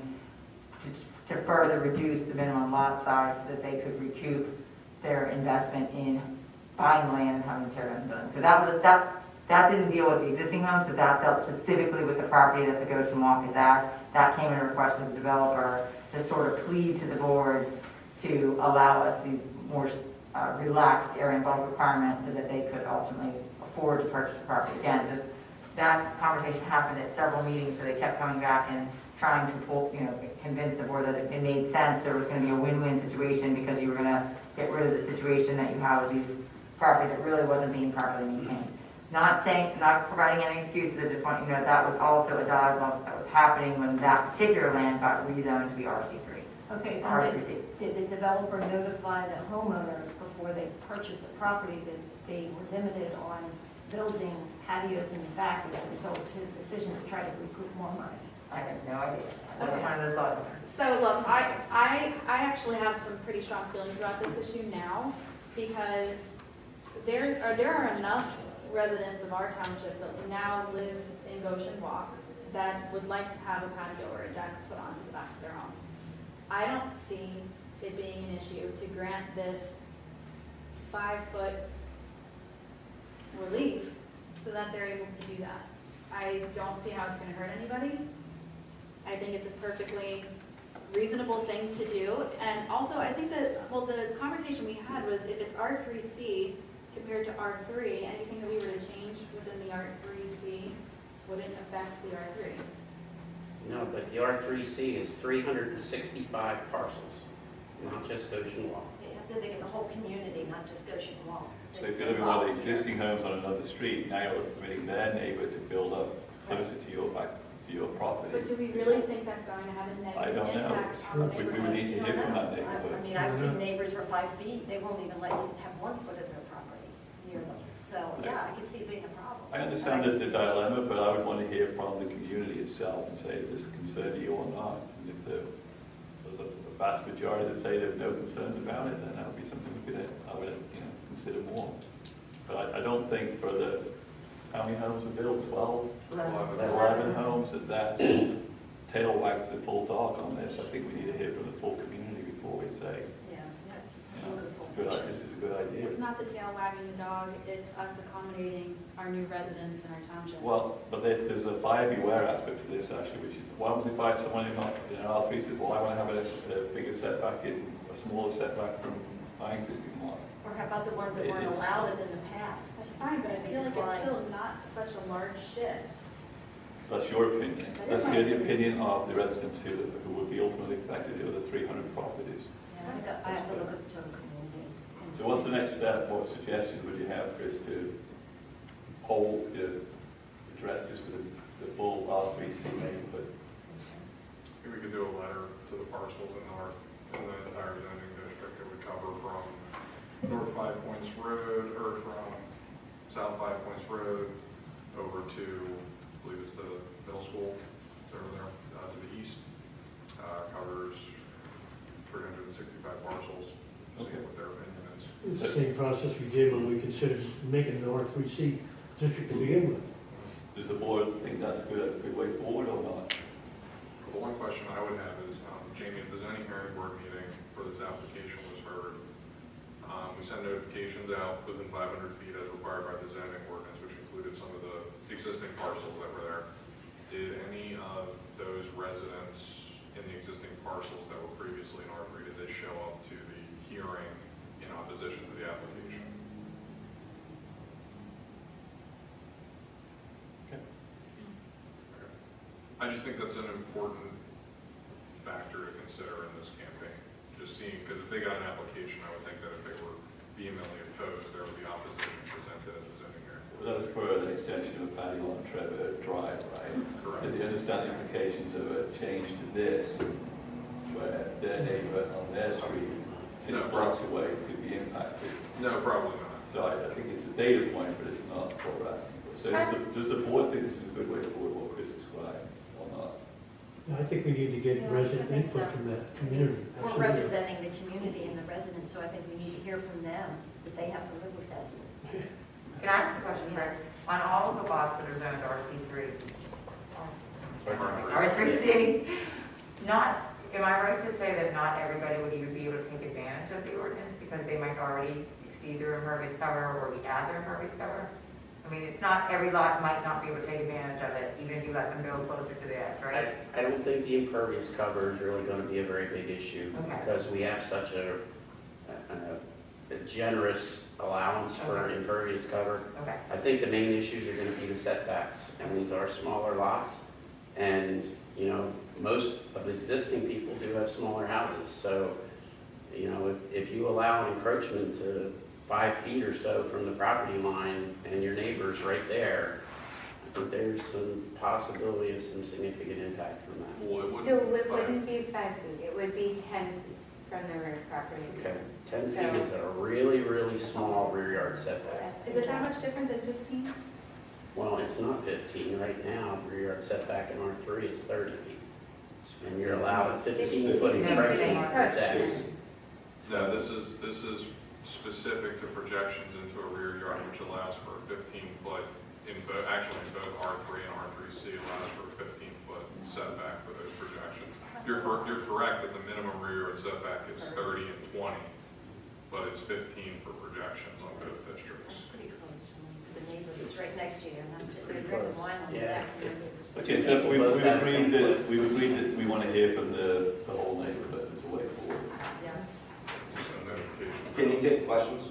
to further reduce the minimum lot size so that they could recoup their investment in buying land and having to tear down the building. So that didn't deal with the existing homes, but that dealt specifically with the property that the Goshen Walk is at. That came in a request of the developer to sort of plead to the board to allow us these more relaxed area and bulk requirements so that they could ultimately afford to purchase the property. Again, just that conversation happened at several meetings where they kept coming back and trying to convince the board that it made sense. There was going to be a win-win situation because you were going to get rid of the situation that you have with these properties that really wasn't being properly maintained. Not providing any excuses, I just want you to know that was also a dialogue that was happening when that particular land got rezoned to be RC3. Okay, RC3C. did the developer notify the homeowners before they purchased the property that they were limited on building patios in the back as a result of his decision to try to recoup more money? I have no idea. I wasn't one of those lawyers. So look, I actually have some pretty strong feelings about this issue now because there are enough residents of our township that now live in Goshen Walk that would like to have a patio or a deck put onto the back of their home. I don't see it being an issue to grant this 5-foot relief so that they're able to do that. I don't see how it's going to hurt anybody. I think it's a perfectly reasonable thing to do. And also, I think that, well, the conversation we had was if it's R3C compared to R3, anything that we were to change within the R3C wouldn't affect the R3. No, but the R3C is 365 parcels, not just Goshen Walk. You have to think of the whole community, not just Goshen Walk. So if you're living in one of the existing homes on another street, now you're permitting their neighbor to build up closer to your property. But do we really think that's going to have a negative impact on the neighborhood? We would need to hear from that neighborhood. I mean, I've seen neighbors who are 5 feet, they won't even let you have 1 foot of their property near them. So, yeah, I can see it being a problem. I understand the dilemma, but I would want to hear from the community itself and say, is this a concern to you or not? And if there's a vast majority that say there are no concerns about it, then that would be something I would consider more. But I don't think for the, how many homes were built? 12? 11 homes, that tail wags the full dog on this. I think we need to hear from the full community before we say, this is a good idea. It's not the tail wagging the dog, it's us accommodating our new residents in our township. Well, but there's a buyer beware aspect to this actually, which is, why would they find someone in an R3 says, well, I want to have a bigger setback, a smaller setback from my existing lot. Or how about the ones that weren't allowed it in the past? That's fine, but I feel like it's still not such a large shift. That's your opinion. Let's hear the opinion of the residents who would be ultimately affected of the 300 properties. Yeah, I have to look at the total community. So what's the next step? What suggestions would you have, Chris, to address this with the full R3C neighborhood? I think we could do a letter to the parcels in the entire zoning district. It would cover from North 5 Points Road, or from South 5 Points Road over to, I believe it's the middle school, it's over there, to the east. Covers 365 parcels. See what their opinion is. It's the same process we did when we considered making an R3C district to begin with. Does the board think that's a good way forward or not? Well, the one question I would have is, Jamie, if the zoning hearing board meeting for this application was heard, we sent notifications out within 500 feet as required by the zoning ordinance, which included some of the existing parcels that were there. Did any of those residents in the existing parcels parcels that were previously in R3 did they show up to the hearing in opposition to the application. I just think that's an important factor to consider in this campaign. Just seeing, because if they got an application, I would think that if they were vehemently opposed, there would be opposition presented at the zoning hearing. Well, that was for an extension of patio on Trevor Drive, right? Correct. And the understanding implications of a change to this, where their neighbor on their street, 6 blocks away, could be impacted. No, probably not. So I think it's a data point, but it's not what we're asking for. So does the board think this is a good way forward, what Chris described, or not? I think we need to get resident input from that community. We're Absolutely. representing the community and the residents, so I think we need to hear from them, that they have to live with this. Can I ask a question, Chris? On all of the lots that are zoned RC3, R3C, not, am I right to say that not everybody would even be able to take advantage of the ordinance because they might already exceed their impervious cover or be at their impervious cover? I mean, it's not, every lot might not be able to take advantage of it, even if you let them go closer to the edge, right? I don't think the impervious cover is really going to be a very big issue Okay. because we have such a generous allowance for impervious cover. Okay. I think the main issues are going to be the setbacks, and these are smaller lots. And, you know, most of the existing people do have smaller houses. So, you know, if you allow an encroachment to 5 feet or so from the property line and your neighbor's right there, I think there's some possibility of some significant impact from that. So it wouldn't be 5 feet, it would be 10 feet from the rear property. Okay, 10 feet is a really, really small rear yard setback. Is it that much different than 15? Well, it's not 15 right now. Rear yard setback in R3 is 30 feet. And you're allowed a 15-foot encroachment. That's No, this is specific to projections into a rear yard, which allows for a 15-foot, actually in both R3 and R3C allows for a 15-foot setback for those projections. You're correct that the minimum rear yard setback is 30 and 20, but it's 15 for projections on both districts. Pretty close to the neighbor who's right next to you, and I'm sitting there drinking wine on the Yeah. back of your neighbor's. Okay, so we've agreed that we want to hear from the whole neighborhood as a way forward. Yes. So notification. Can you take questions?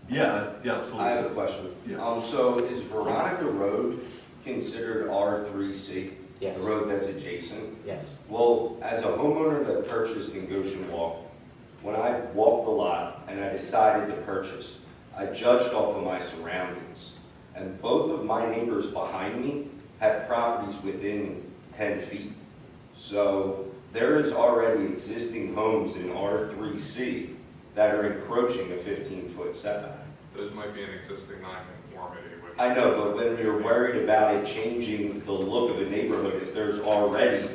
Yeah, absolutely. I have a question. Yeah. So is Veronica Road considered R3C? Yes. The road that's adjacent? Yes. Well, as a homeowner that purchased in Goshen Walk, when I walked the lot and I decided to purchase, I judged off of my surroundings. And both of my neighbors behind me have properties within 10 feet. So there is already existing homes in R3C that are encroaching a 15-foot setback. Those might be an existing nonconformity, which I know, but when you're worried about it changing the look of the neighborhood, if there's already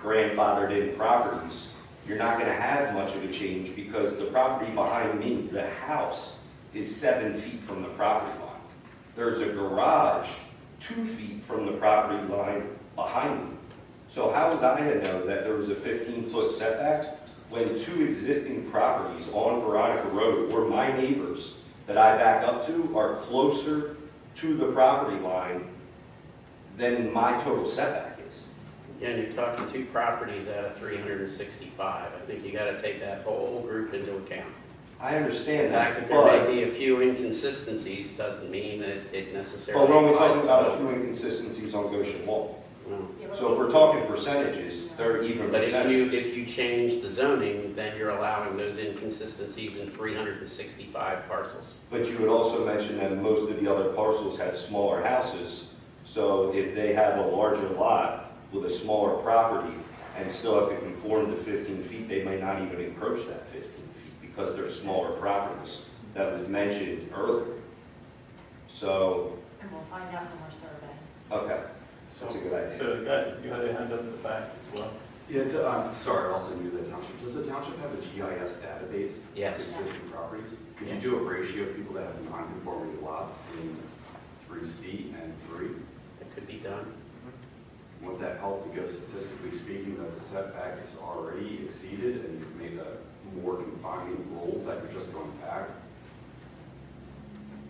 grandfathered in properties, you're not going to have much of a change because the property behind me, the house, is 7 feet from the property line. There's a garage 2 feet from the property line behind me. So how was I to know that there was a 15-foot setback when 2 existing properties on Veronica Road, where my neighbors that I back up to are closer to the property line than my total setback is? Yeah, and you're talking 2 properties out of 365. I think you got to take that whole group into account. I understand The fact that, that there but may be a few inconsistencies doesn't mean that it necessarily. we're only talking applies to about a both. few inconsistencies on Goshen Wall. Well, So if we're talking percentages, they're even But percentages. if you change the zoning, then you're allowing those inconsistencies in 365 parcels. But you would also mention that most of the other parcels had smaller houses. So if they have a larger lot with a smaller property and still have to conform to 15 feet, they may not even encroach that 15 feet because they're smaller properties. That was mentioned earlier. So, And we'll find out from our survey. okay, that's a good idea. So you had your hand up in the back as well? Yeah, sorry, also new to the township. Does the township have a GIS database Yes. of existing properties? Could you do a ratio of people that have non-conforming lots in 3C and 3? It could be done. Would that help because statistically speaking that the setback is already exceeded and you've made a more confining rule that you're just going back?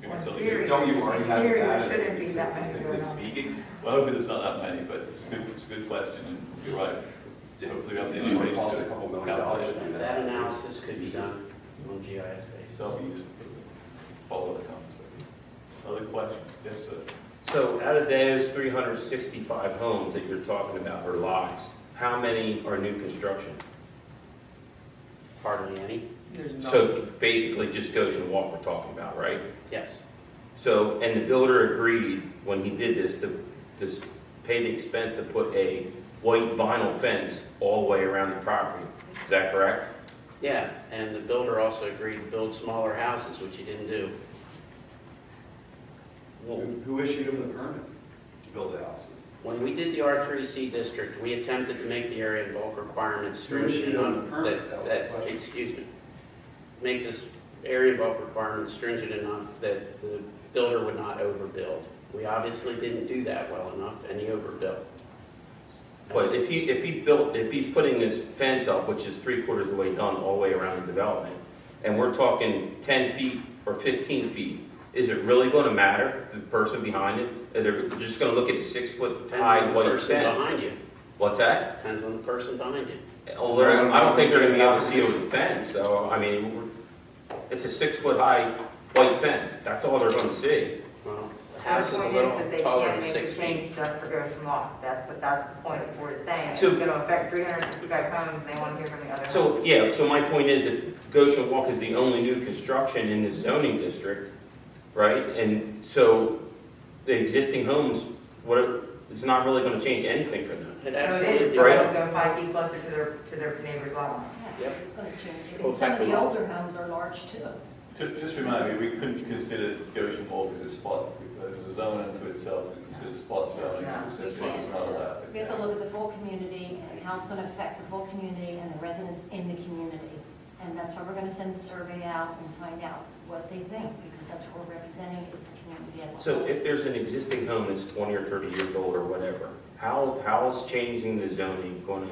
Don't you already have Theory, there data, shouldn't be that many statistically going on. speaking? Well, hopefully there's not that many, but it's a good question, and you're right. hopefully we have the information. Cost a couple $1 million to do that. That analysis could be done on GIS basis. So I'll be useful for follow the conversation. Other questions? Yes, sir. So out of those 365 homes that you're talking about, or lots, how many are new construction? Hardly any? So basically just Goshen Walk we're talking about, right? Yes. So, and the builder agreed when he did this to pay the expense to put a white vinyl fence all the way around the property. Is that correct? Yeah, and the builder also agreed to build smaller houses, which he didn't do. Who issued him the permit to build the houses? When we did the R3C district, we attempted to make the area and bulk requirements stringent issued them the enough permit? That was the question. excuse me, make this area and bulk requirements stringent enough that the builder would not overbuild. We obviously didn't do that well enough, and he overbuilt. But if he's putting this fence up, which is 3/4 of the way done all the way around the development, and we're talking 10 feet or 15 feet, is it really going to matter to the person behind it? Are they just going to look at a 6-foot high white fence? Depends on the person behind you. What's that? Depends on the person behind you. Well, I don't think they're going to be able to see over the fence. So I mean, it's a 6-foot high white fence. That's all they're going to see. Well, the The house is a point little is that they taller can't than make 6 a feet. change just for Goshen Walk. That's the point the board is saying. It's So- going to affect 365 homes, and they want to hear from the other homes. So yeah. So my point is that Goshen Walk is the only new construction in the zoning district, right? And so the existing homes, it's not really going to change anything for them. It No, absolutely it is. did. They're going to go 5 feet closer to their neighbor's lot line. Yes, it's going to change. I Well, mean, some of the technically- older homes are large too. Just remind me, we couldn't consider Goshen Walk as a spot, as a zone unto itself, to consider spot zoning, No, so we it's can't. not allowed. We have to look at the full community and how it's going to affect the full community and the residents in the community. And that's why we're going to send the survey out and find out what they think, because that's what we're representing is the community as a whole. So if there's an existing home that's 20 or 30 years old or whatever, how is changing the zoning going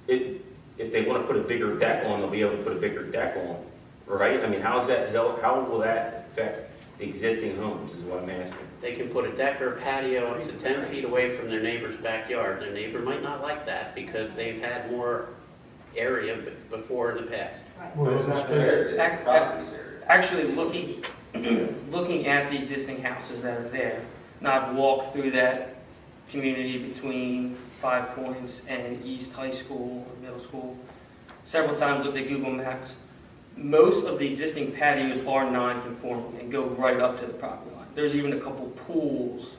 to, if they want to put a bigger deck on, they'll be able to put a bigger deck on, right? I mean, how will that affect the existing homes is what I'm asking. They can put a deck or a patio up to 10 feet away from their neighbor's backyard. Their neighbor might not like that because they've had more area before in the past. Well, that's fair. Properties area. Actually, looking at the existing houses that are there, and I've walked through that community between Five Points and East High School, or middle school, several times with the Google Maps. Most of the existing patios are non-conforming and go right up to the property line. There's even a couple pools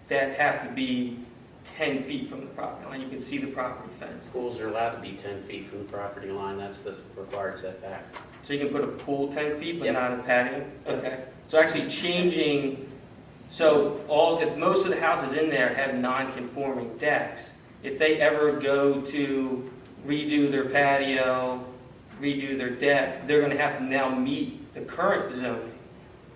that have to be 10 feet from the property line. You can see the property fence. Pools are allowed to be 10 feet from the property line. That's the required setback. So you can put a pool 10 feet, but Yep. not a patio? Okay. So actually changing, if most of the houses in there have non-conforming decks, if they ever go to redo their patio, redo their deck, they're gonna have to now meet the current zoning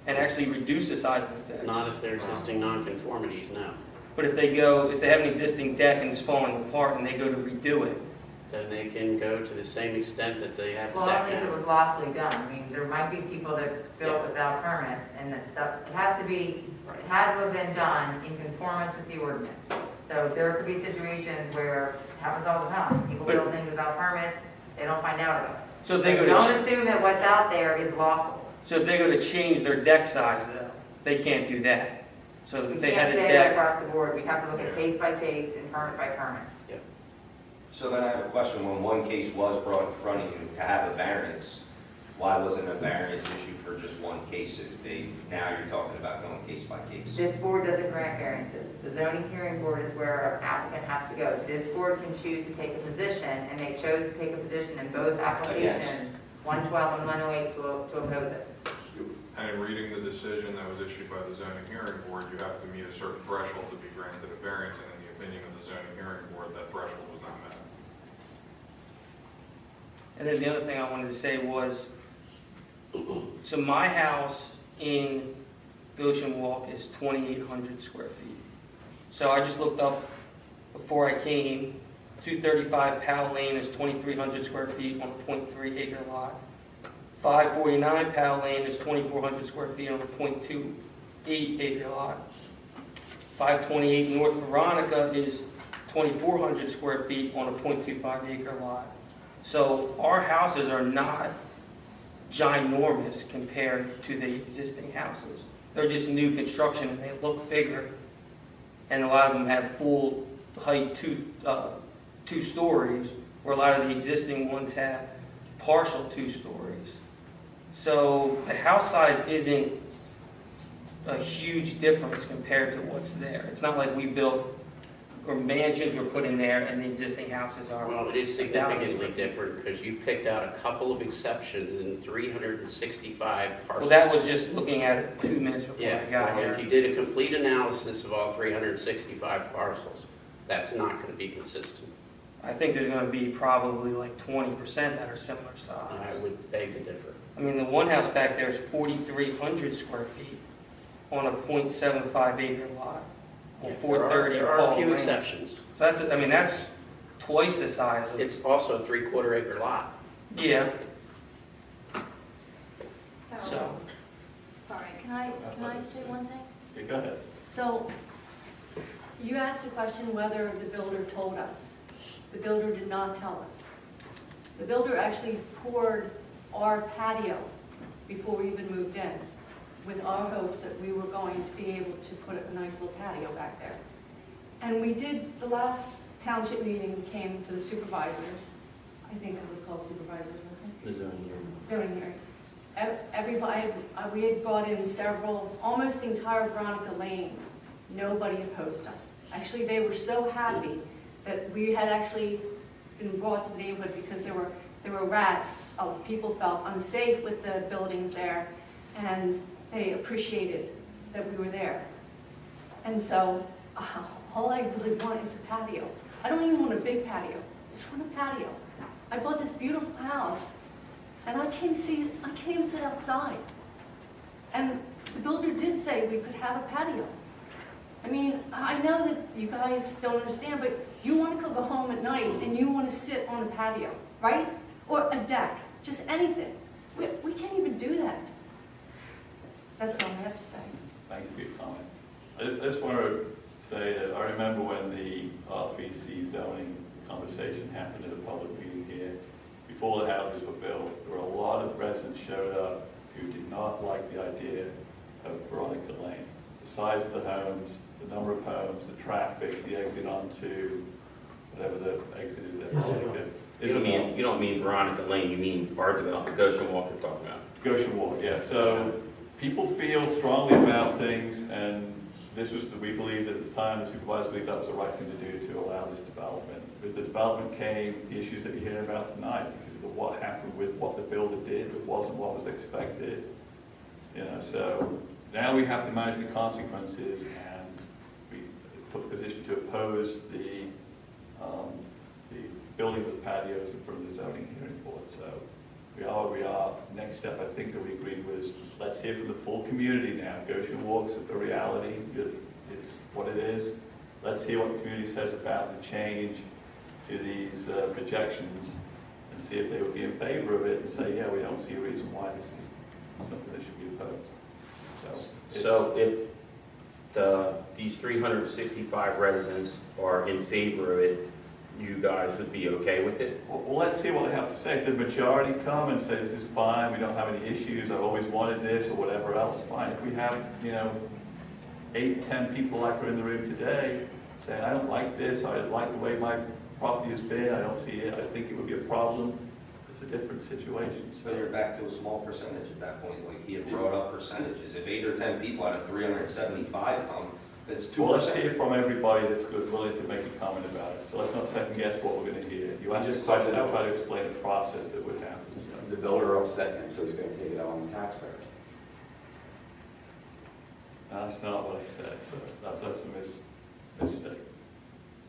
and actually reduce the size of the decks. Not if they're existing nonconformities, no. But if they have an existing deck and it's falling apart and they go to redo it, Then they can go to the same extent that they have the Well, I deck think it now. was lawfully done. I mean, there might be people that built without permits, and that stuff, it had to have been done in conformance with the ordinance. So there could be situations where, it happens all the time, people build things without permits, they don't find out about it. So if they go to Don't assume that what's out there is lawful. so if they go to change their deck size though, they can't do that. So if they had Can't a say that deck, across the board, we have to look at case by case and permit by permit. So then I have a question. When one case was brought in front of you to have a variance, why wasn't a variance issued for just one case? Now you're talking about going case by case. This board doesn't grant variances. The zoning hearing board is where an applicant has to go. This board can choose to take a position, and they chose to take a position in both applications, 112 and 108, to oppose it. And in reading the decision that was issued by the zoning hearing board, you have to meet a certain threshold to be granted a variance, and in the opinion of the zoning hearing board, that threshold was not met. and then the other thing I wanted to say was, so my house in Goshen Walk is 2,800 square feet. So I just looked up before I came, 235 Powell Lane is 2,300 square feet on a 0.3 acre lot. 549 Powell Lane is 2,400 square feet on a 0.28 acre lot. 528 North Veronica is 2,400 square feet on a 0.25 acre lot. So our houses are not ginormous compared to the existing houses. They're just new construction and they look bigger. And a lot of them have full height two stories, where a lot of the existing ones have partial 2 stories. So the house size isn't a huge difference compared to what's there. It's not like we built or mansions were put in there and the existing houses are. Well, it is significantly different because you picked out a couple of exceptions in 365 parcels. Well, that was just looking at it 2 minutes before I got well, here. if you did a complete analysis of all 365 parcels, that's not going to be consistent. I think there's going to be probably like 20% that are similar size. I would beg to differ. I mean, the one house back there is 4,300 square feet on a 0.75 acre lot. On 430 There are a few Lane. exceptions. So that's twice the size of. It's also a 3/4 acre lot. Yeah. So, sorry, can I say one thing? Yeah, go ahead. So, you asked the question whether the builder told us. The builder did not tell us. The builder actually poured our patio before we even moved in, with our hopes that we were going to be able to put a nice little patio back there. And we did, the last township meeting came to the supervisors. I think it was called supervisors, wasn't it? The zoning hearing. Zoning hearing. Everybody, we had brought in several, almost the entire Veronica Lane. Nobody opposed us. Actually, they were so happy that we had actually been brought to the neighborhood because there were rats. People felt unsafe with the buildings there, and they appreciated that we were there. And so, all I really want is a patio. I don't even want a big patio. I just want a patio. I bought this beautiful house, and I can't even sit outside. And the builder did say we could have a patio. I mean, I know that you guys don't understand, but you want to go home at night and you want to sit on a patio, right? Or a deck, just anything. We can't even do that. That's all I have to say. Thank you for your comment. I just want to say that I remember when the R3C zoning conversation happened at a public meeting here. Before the houses were built, there were a lot of residents showed up who did not like the idea of Veronica Lane. The size of the homes, the number of homes, the traffic, the exit onto whatever the exit is at Veronica. You don't mean Veronica Lane, you mean our development, Goshen Walk you're talking about. Goshen Walk, yeah. So people feel strongly about things, and this was, we believed at the time, the supervisor believed that was the right thing to do to allow this development. With the development came the issues that you're hearing about tonight because of what happened with what the builder did. It wasn't what was expected. So now we have to manage the consequences, and we took the position to oppose the building of the patios in front of the zoning hearing board. So we are. Next step, I think, that we agreed was, let's hear from the full community now. Goshen Walk's the reality. It's what it is. Let's hear what the community says about the change to these projections and see if they would be in favor of it and say, yeah, we don't see a reason why this is something that should be opposed. So if these 365 residents are in favor of it, you guys would be okay with it? Well, let's hear what they have to say. If the majority come and say this is fine, we don't have any issues, I've always wanted this, or whatever else, fine. If we have, 8, 10 people like are in the room today saying, I don't like this, I don't like the way my property has been, I don't see it, I think it would be a problem, it's a different situation. So you're back to a small percentage at that point, like he had brought up percentages. If 8 or 10 people out of 375 come, that's 2%. Well, let's hear from everybody that's willing to make a comment about it. So let's not second guess what we're going to hear. You asked a question, I'll try to explain the process that would happen. So. The builder upset him, so he's going to take it out on the taxpayers. That's not what I said, so that's a mistake.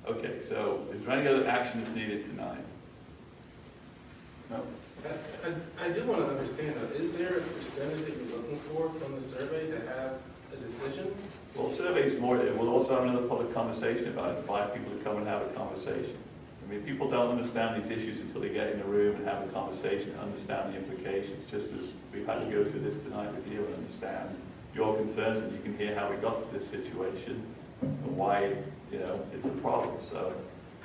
Okay, so is there any other action that's needed tonight? No? I do want to understand, is there a percentage that you're looking for from the survey to have a decision? Well, surveys more, we'll also have another public conversation about it, invite people to come and have a conversation. I mean, people don't understand these issues until they get in the room and have a conversation and understand the implications, just as we've had to go through this tonight with you and understand your concerns, and you can hear how we got to this situation and why you know, it's a problem. So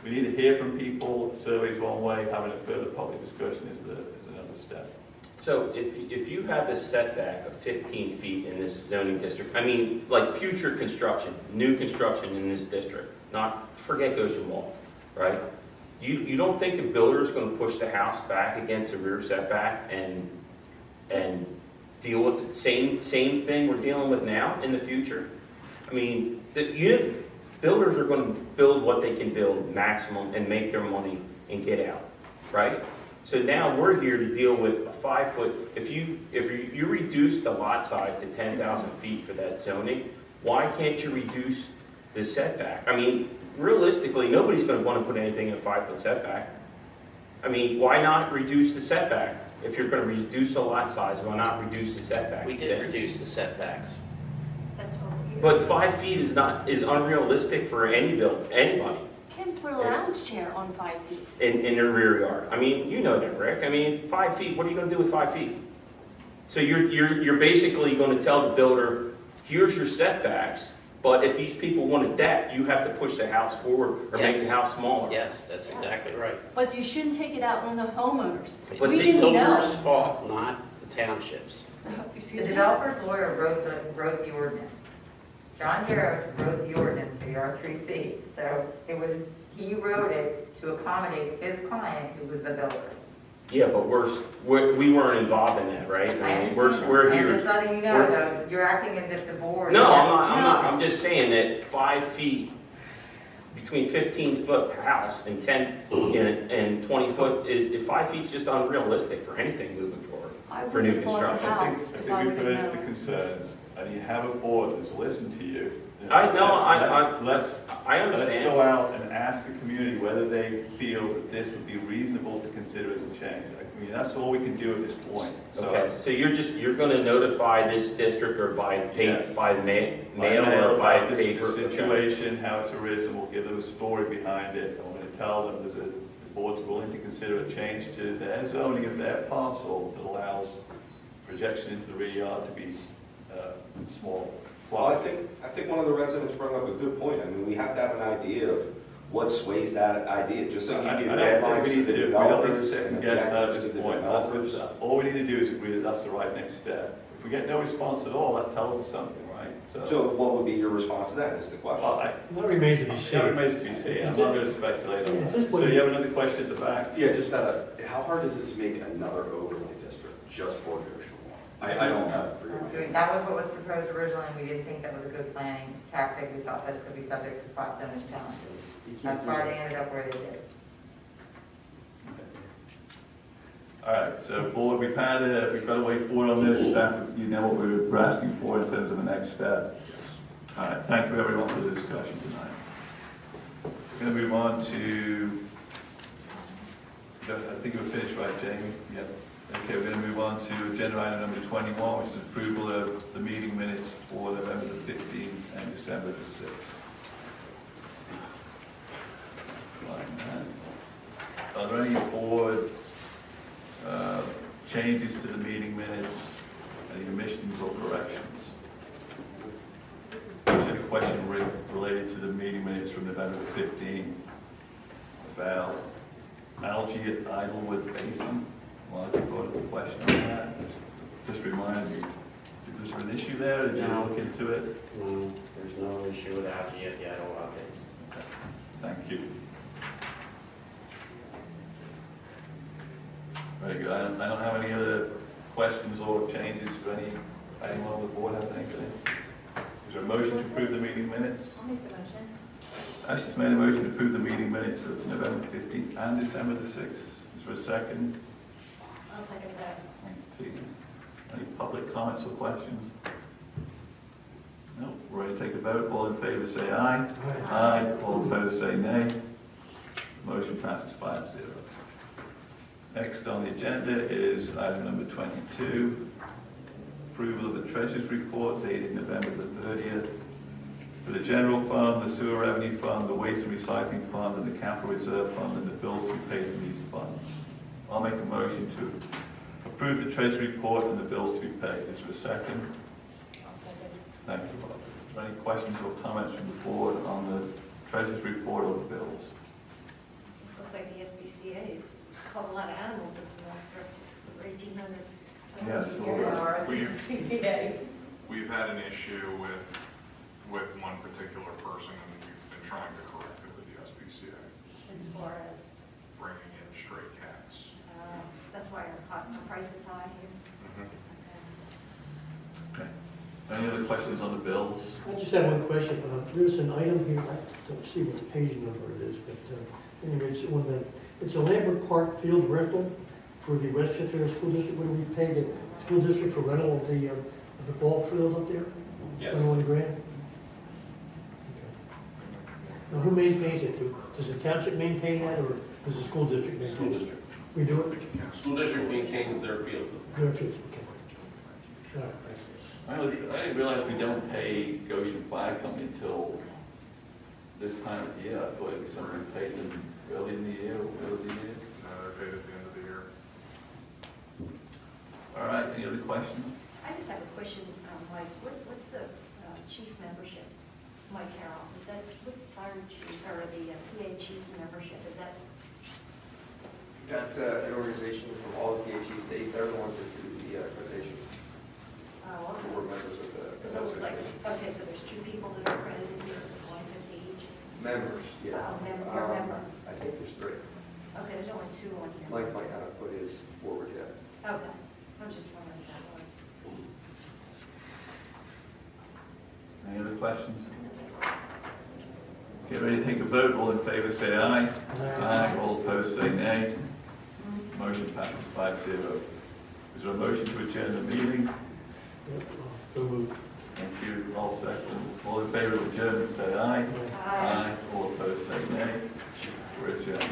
we need to hear from people. Surveys one way, having a further public discussion is another step. So if you have a setback of 15 feet in this zoning district, I mean, like future construction, new construction in this district, not, forget Goshen Wall, right? You don't think the builder is going to push the house back against the rear setback and deal with the same thing we're dealing with now in the future? I mean, builders are going to build what they can build maximum and make their money and get out, right? So now we're here to deal with a 5 foot. If you reduce the lot size to 10,000 feet for that zoning, why can't you reduce the setback? I mean, realistically, nobody's going to want to put anything in a 5 foot setback. I mean, why not reduce the setback? If you're going to reduce the lot size, why not reduce the setback? We did reduce the setbacks. That's what we're here. But 5 feet is unrealistic for anybody Can put a lounge chair on 5 feet. in their rear yard. I mean, you know that, Rick. I mean, 5 feet. What are you going to do with 5 feet? So you're basically going to tell the builder, here's your setbacks. But if these people want a deck, you have to push the house forward or make the house smaller. Yes, that's exactly right. But you shouldn't take it out on the homeowners. But We the didn't builder's know. fault, not the township's. Excuse The me? developer's lawyer wrote the ordinance. John Jarrett wrote the ordinance for the R3C. So he wrote it to accommodate his client, who was the builder. Yeah, but we weren't involved in that, right? I mean, we're I'm here. just letting you know, though, you're acting as if the board. No, I'm not. I'm just saying that 5 feet between 15-foot house and 10 and 20 foot is 5 feet's just unrealistic for anything moving forward I for new wouldn't have bought the construction. house I if think I we've would have heard the known. concerns, and you have a board that's listened to you. I know. Let's I Let's understand. go out and ask the community whether they feel that this would be reasonable to consider as a change. I mean, that's all we can do at this point. So, Okay, so you're going to notify this district or by Yes. by mail or by about this paper? the situation, how it's arisen, we'll give them a story behind it. I'm going to tell them the board's willing to consider a change to their zoning of their parcel that allows projection into the rear yard to be small. Well, I think one of the residents brought up a good point. I mean, we have to have an idea of what sways that idea, just so you I give don't deadlines think to we the need to, we don't need to developers second and guess that at objectives to this the point. developers. All we need to do is agree that that's the right next step. If we get no response at all, that tells us something, right? So what would be your response to that is the question. Well, That remains to be that seen. remains to be seen. I'm not going to speculate on that. So you have another question at the back? Yeah, just how hard is it to make another overlay district just for Goshen Wall? I don't have. That was what was proposed originally, and we didn't think that was a good planning tactic. We thought that could be subject to spot zoning challenges. That's why they ended up where they did. All right, so board, we've got a way forward on this. Staff, you know what we're asking for in terms of the next step. All right, thank you everyone for the discussion tonight. We're going to move on to, I think we're finished, right, Jamie? Yep. Okay, we're going to move on to agenda item number 21, which is approval of the meeting minutes for November the 15th and December the 6th. Are there any board changes to the meeting minutes, any omissions or corrections? There's a question related to the meeting minutes from November the 15th about algae at Idlewood Basin. Well, I think a question on that. Just reminded me, was there an issue there? Did you No. look into it? No, there's no issue with algae at the Idlewood Basin. Okay. Thank you. Very good. I don't have any other questions or changes. Anyone on the board has anything? Is there a motion to approve the meeting minutes? I'll make the motion. Ashley's made a motion to approve the meeting minutes of November 15th and December the 6th. Is there a second? I'll second that. Thank you. Any public comments or questions? No. We're ready to take a vote. All in favor say aye. Aye. All opposed say nay. Motion passes 5-0. Next on the agenda is item number 22, approval of the Treasurer's Report dated November the 30th for the General Fund, the Sewer Revenue Fund, the Waste and Recycling Fund, and the Capital Reserve Fund, and the bills to be paid from these funds. I'll make a motion to approve the Treasury Report and the bills to be paid. Is there a second? I'll second. Thank you, Bob. Are there any questions or comments from the board on the Treasurer's report on the bills. This looks like the SPCA's called a lot of animals this month for 1,800. Yes, SPCA. We've had an issue with one particular person, and we've been trying to correct it with the SPCA, As far as, bringing in stray cats. that's why our price is high here. Okay. Any other questions on the bills? I just have one question. There's an item here, I don't see what page number it is, but anyway, it's a Lambert Park field rental for the Westchester School District. What do we pay the school district for rental of the ball field up there? Yes. $21,000? Okay. Now, who maintains it? Does the township maintain that, or does the school district maintain it? School district. We do it? School district maintains their field. Their field, okay. All right, thanks. I didn't realize we don't pay Goshen Fire Company until this time of year. I thought it was something we paid them early in the year or middle of the year. They're paid at the end of the year. All right, any other questions? I just have a question, Mike, what's the chief membership? Mike Carroll, what's fire chief, or the PA chief's membership, is that? That's an organization from all the PhDs. They're the ones that do the accreditation. Oh, okay. We're members of the. So it's like, okay, so there's two people that are accredited here, $150 each? Members, yeah. Oh, you're a member. I think there's 3. Okay, there's only 2 on here. Mike might not have put his forward yet. Okay, I'm just wondering if that was. Any other questions? Get ready to take a vote. All in favor say aye. Aye. All opposed say nay. Motion passes 5-0. Is there a motion to adjourn the meeting? Yep, so moved. Thank you. All second. All in favor of adjournment say aye. Aye. All opposed say nay. We're adjourned.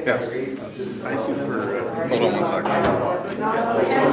Yes. Thank you for, hold on one second.